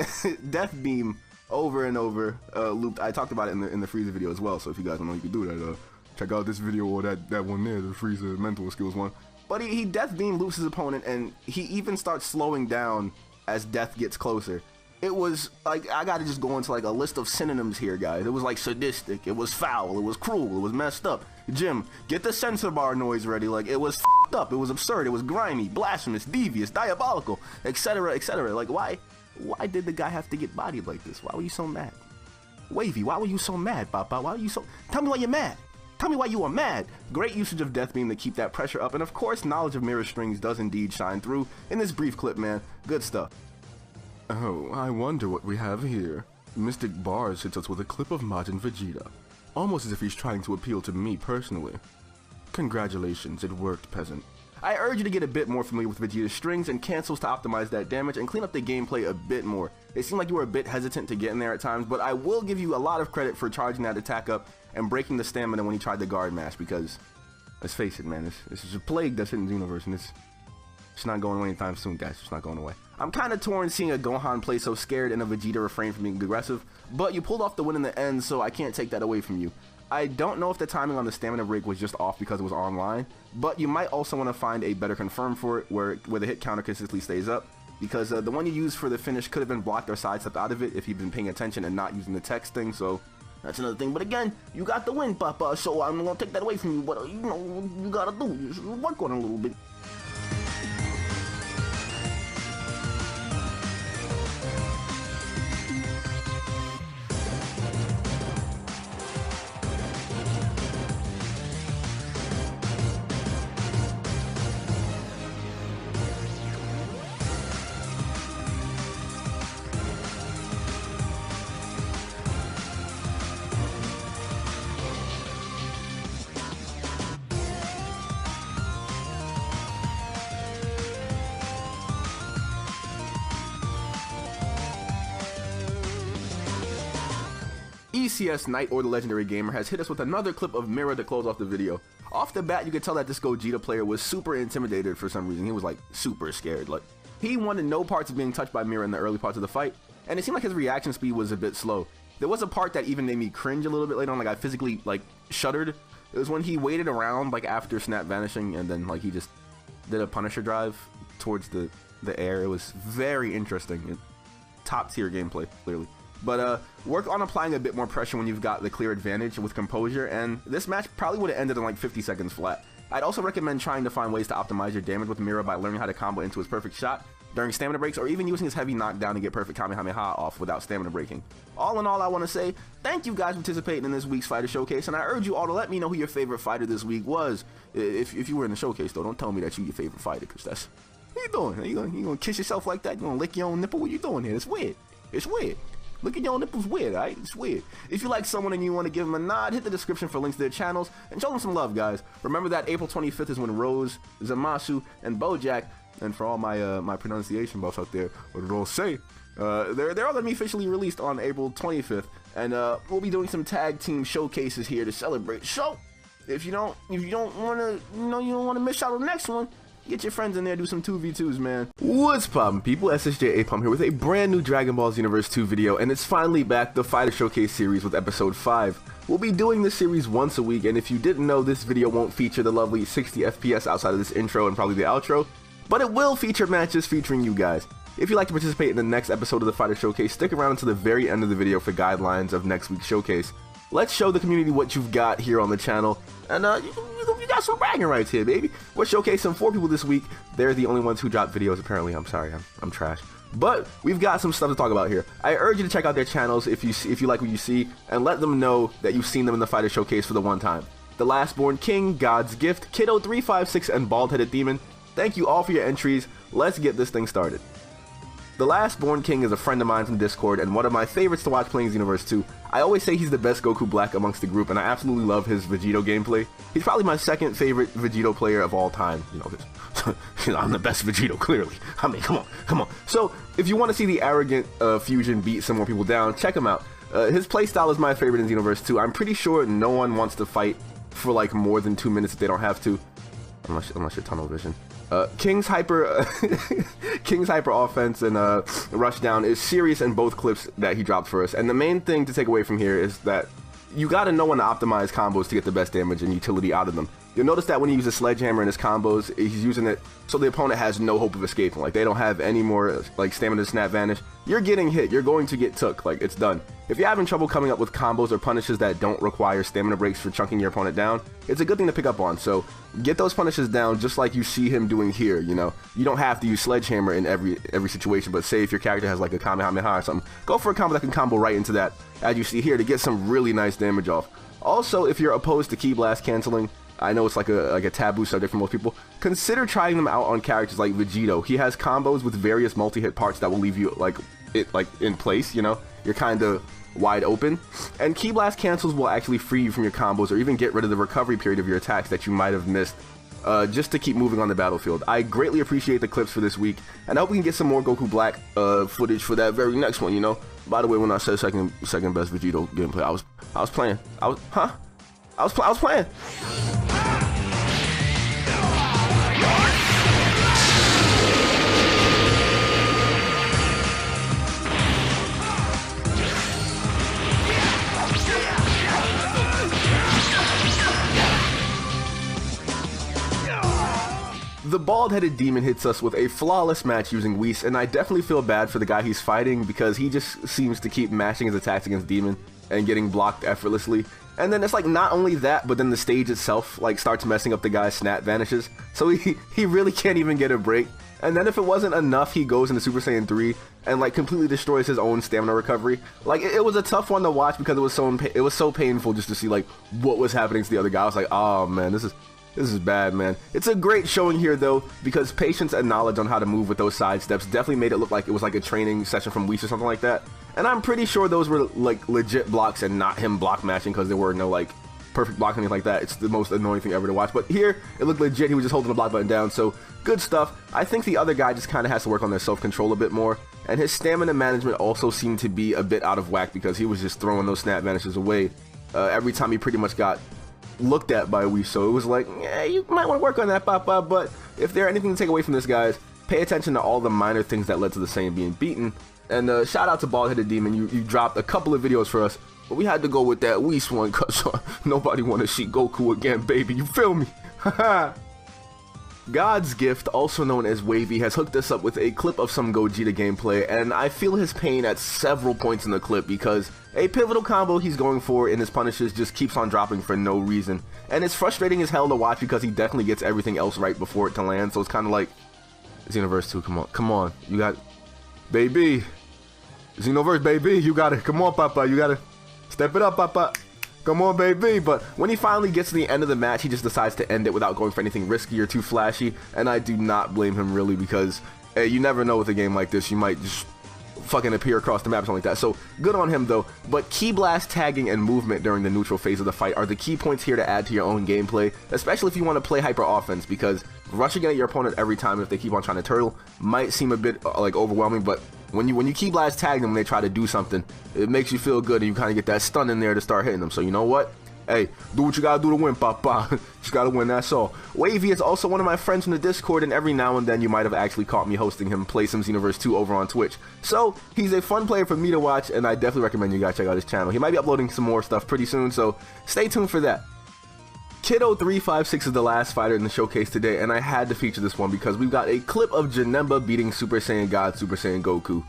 Death Beam over and over looped. I talked about it in the Freezer video as well, so if you guys don't know you can do that, check out this video or that one there, the Freezer mental skills one. But he Death Beam loops his opponent, and he even starts slowing down as death gets closer. It was like, I gotta just go into like a list of synonyms here, guys. It was like sadistic, it was foul, it was cruel, it was messed up. Jim, get the censor bar noise ready. Like, it was f***ed up, it was absurd, it was grimy, blasphemous, devious, diabolical, etc., etc. Like, why did the guy have to get bodied like this? Why were you so mad? Wavy, why were you so mad, Papa? Why were you so... Tell me why you're mad. Tell me why you are mad. Great usage of Death Beam to keep that pressure up, and of course, knowledge of mirror strings does indeed shine through in this brief clip, man. Good stuff. Oh, I wonder what we have here. Mystic Bars hits us with a clip of Majin Vegeta, almost as if he's trying to appeal to me personally. Congratulations, it worked, peasant. I urge you to get a bit more familiar with Vegeta's strings and cancels to optimize that damage and clean up the gameplay a bit more. It seemed like you were a bit hesitant to get in there at times, but I will give you a lot of credit for charging that attack up and breaking the stamina when he tried the guard mash, because, let's face it, man, this is a plague that's hitting Xenoverse, and it's not going away anytime soon, guys. It's not going away. I'm kind of torn seeing a Gohan play so scared and a Vegeta refrain from being aggressive, but you pulled off the win in the end, so I can't take that away from you. I don't know if the timing on the stamina break was just off because it was online, but you might also want to find a better confirm for it where the hit counter consistently stays up, because the one you used for the finish could have been blocked or sidestepped out of it if you've been paying attention and not using the text thing, so that's another thing. But again, you got the win, Papa, so I'm gonna take that away from you, but you know, you gotta do, just work on it a little bit. ECS Knight, or the Legendary Gamer, has hit us with another clip of Mira to close off the video. Off the bat, you could tell that this Gogeta player was super intimidated for some reason. He was like super scared. Like, he wanted no parts of being touched by Mira in the early parts of the fight, and it seemed like his reaction speed was a bit slow. There was a part that even made me cringe a little bit later on, like I physically like shuddered. It was when he waited around like after Snap vanishing, and then like he just did a Punisher drive towards the air. It was very interesting. Top tier gameplay, clearly. But work on applying a bit more pressure when you've got the clear advantage with composure, and this match probably would have ended in like 50 seconds flat. I'd also recommend trying to find ways to optimize your damage with Mira by learning how to combo into his perfect shot during stamina breaks, or even using his heavy knockdown to get perfect Kamehameha off without stamina breaking. All in all, I want to say thank you guys for participating in this week's Fighter Showcase, and I urge you all to let me know who your favorite fighter this week was. If you were in the showcase, though, don't tell me that you're your favorite fighter, because that's... What you doing? You gonna kiss yourself like that? You gonna lick your own nipple? What you doing here? It's weird. It's weird. Look at your nipples weird, alright? It's weird. If you like someone and you want to give them a nod, hit the description for links to their channels and show them some love, guys. Remember that April 25th is when Rose, Zamasu, and Bojack, and for all my my pronunciation buffs out there, Rose, they're all gonna be officially released on April 25th, and we'll be doing some tag team showcases here to celebrate. So if you don't want to, you don't want to miss out on the next one, get your friends in there, do some 2v2s, man. What's poppin', people? SSJAipom here with a brand new Dragon Ball Xenoverse 2 video, and it's finally back, the Fighter Showcase series with episode 5. We'll be doing this series once a week, and if you didn't know, this video won't feature the lovely 60 FPS outside of this intro and probably the outro, but it will feature matches featuring you guys. If you'd like to participate in the next episode of the Fighter Showcase, stick around until the very end of the video for guidelines of next week's showcase. Let's show the community what you've got here on the channel, and you got some bragging rights here, baby. We're showcasing 4 people this week. They're the only ones who drop videos, apparently. I'm sorry, I'm trash. But we've got some stuff to talk about here. I urge you to check out their channels if you like what you see, and let them know that you've seen them in the Fighter Showcase for the one time. The Last Born King, God's Gift, Kiddo356, and Bald-Headed Demon. Thank you all for your entries. Let's get this thing started. The Last Born King is a friend of mine from Discord and one of my favorites to watch playing Xenoverse 2. I always say he's the best Goku Black amongst the group, and I absolutely love his Vegito gameplay. He's probably my second favorite Vegito player of all time, because I'm the best Vegito, clearly. I mean, come on. So, if you want to see the arrogant fusion beat some more people down, check him out. His playstyle is my favorite in Xenoverse 2. I'm pretty sure no one wants to fight for like more than 2 minutes if they don't have to, unless you're tunnel vision. King's Hyper offense and rushdown is serious in both clips that he dropped for us, and the main thing to take away from here is that you gotta know when to optimize combos to get the best damage and utility out of them. You'll notice that when he uses Sledgehammer in his combos, he's using it so the opponent has no hope of escaping. Like, they don't have any more like stamina to snap vanish. You're getting hit, you're going to get took, like, it's done. If you're having trouble coming up with combos or punishes that don't require stamina breaks for chunking your opponent down, it's a good thing to pick up on. So get those punishes down just like you see him doing here, you know. You don't have to use Sledgehammer in every situation, but say if your character has like a Kamehameha or something, go for a combo that can combo right into that, as you see here, to get some really nice damage off. Also, if you're opposed to Ki Blast canceling, I know it's like a taboo subject for most people, consider trying them out on characters like Vegito. He has combos with various multi-hit parts that will leave you like in place, you know. You're kind of wide open, and Ki Blast cancels will actually free you from your combos or even get rid of the recovery period of your attacks that you might have missed, just to keep moving on the battlefield. I greatly appreciate the clips for this week, and I hope we can get some more Goku Black footage for that very next one, you know. By the way, when I said second best Vegito gameplay, I was playing. I was playing. bald-headed demon hits us with a flawless match using Whis, and I definitely feel bad for the guy he's fighting because he just seems to keep mashing his attacks against Demon and getting blocked effortlessly. And then it's like not only that, but then the stage itself like starts messing up the guy's snap vanishes, so he really can't even get a break. And then if it wasn't enough, he goes into Super Saiyan 3 and like completely destroys his own stamina recovery. Like it was a tough one to watch because it was so painful just to see like what was happening to the other guy. I was like, oh man, this is bad, man. It's a great showing here though, because patience and knowledge on how to move with those side steps definitely made it look like it was like a training session from Whis or something like that. And I'm pretty sure those were like legit blocks and not him block matching, because there were no like perfect blocks or anything like that. It's the most annoying thing ever to watch. But here, it looked legit. He was just holding the block button down, so good stuff. I think the other guy just kind of has to work on their self-control a bit more. And his stamina management also seemed to be a bit out of whack, because he was just throwing those snap vanishes away every time he pretty much got looked at by Whis. So it was like, yeah, you might want to work on that, Papa. But if there's anything to take away from this, guys, pay attention to all the minor things that led to the Saiyan being beaten. And shout out to Bald-Headed Demon. You dropped a couple of videos for us, but we had to go with that Whis one because nobody want to see Goku again, baby. You feel me? God's Gift, also known as Wavy, has hooked us up with a clip of some Gogeta gameplay, and I feel his pain at several points in the clip because a pivotal combo he's going for in his punishes just keeps on dropping for no reason. And it's frustrating as hell to watch because he definitely gets everything else right before it to land, so it's kind of like, Xenoverse 2, come on, you got, baby, Xenoverse, baby, you got it, come on, Papa, you got to step it up, Papa. Come on, baby. But when he finally gets to the end of the match, he just decides to end it without going for anything risky or too flashy. And I do not blame him, really, because hey, you never know with a game like this. You might just fucking appear across the map or something like that. So good on him, though. But key blast, tagging, and movement during the neutral phase of the fight are the key points here to add to your own gameplay, especially if you want to play hyper offense, because rushing at your opponent every time if they keep on trying to turtle might seem a bit like overwhelming, but when you key blast tag them when they try to do something, it makes you feel good and you kind of get that stun in there to start hitting them. So you know what? Hey, do what you gotta do to win, Papa. Just gotta win, that's all. Wavy is also one of my friends from the Discord, and every now and then you might have actually caught me hosting him play some Xenoverse 2 over on Twitch. So he's a fun player for me to watch, and I definitely recommend you guys check out his channel. He might be uploading some more stuff pretty soon, so stay tuned for that. Kiddo356 is the last fighter in the showcase today, and I had to feature this one because we've got a clip of Janemba beating Super Saiyan God, Super Saiyan Goku.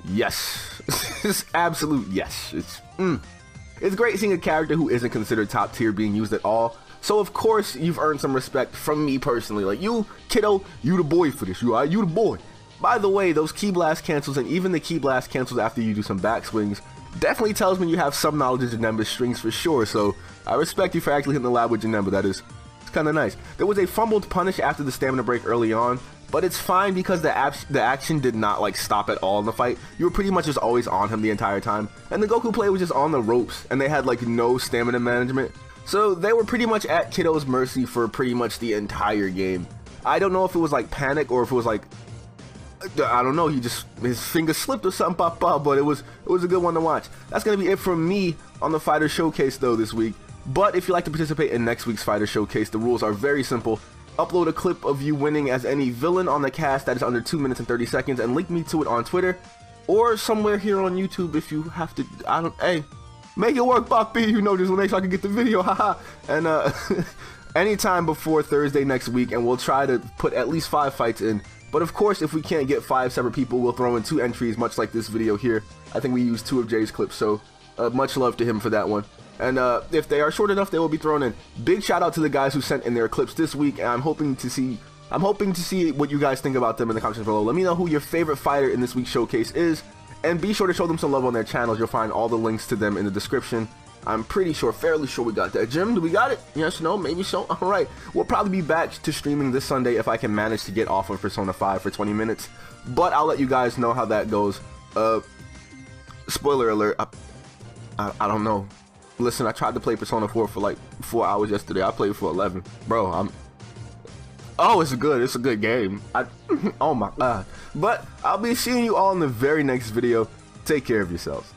Yes. It's absolute yes. It's great seeing a character who isn't considered top tier being used at all. So of course you've earned some respect from me personally. Like, you, Kiddo, you the boy for this. You the boy. By the way, those key blast cancels and even the key blast cancels after you do some back swings definitely tells me you have some knowledge of Janemba's strings for sure. So I respect you for actually hitting the lab with Janemba. It's kind of nice. There was a fumbled punish after the stamina break early on, but it's fine because the action did not like stop at all in the fight. You were pretty much just always on him the entire time, and the Goku play was just on the ropes, and they had like no stamina management, so they were pretty much at Kiddo's mercy for pretty much the entire game. I don't know if it was like panic or if it was like, I don't know, his finger slipped or something, Papa, but it was a good one to watch. That's gonna be it from me on the Fighter Showcase though this week. But if you'd like to participate in next week's Fighter Showcase, the rules are very simple. Upload a clip of you winning as any villain on the cast that is under 2 minutes and 30 seconds and link me to it on Twitter or somewhere here on YouTube if you have to. Hey, make it work, Papi, you know, just make sure I can get the video, haha. And anytime before Thursday next week, and we'll try to put at least 5 fights in. But of course, if we can't get 5 separate people, we'll throw in 2 entries, much like this video here. I think we used 2 of Jay's clips, so much love to him for that one. And if they are short enough, they will be thrown in. Big shout out to the guys who sent in their clips this week, and I'm hoping to see what you guys think about them in the comments below. Let me know who your favorite fighter in this week's showcase is, and be sure to show them some love on their channels. You'll find all the links to them in the description. I'm pretty sure, fairly sure we got that. Jim, do we got it? Yes, no, maybe so. All right, we'll probably be back to streaming this Sunday if I can manage to get off of Persona 5 for 20 minutes. But I'll let you guys know how that goes. Spoiler alert, I don't know. Listen, I tried to play Persona 4 for like 4 hours yesterday. I played for 11. Bro, oh, it's a good game. Oh my god. But I'll be seeing you all in the very next video. Take care of yourselves.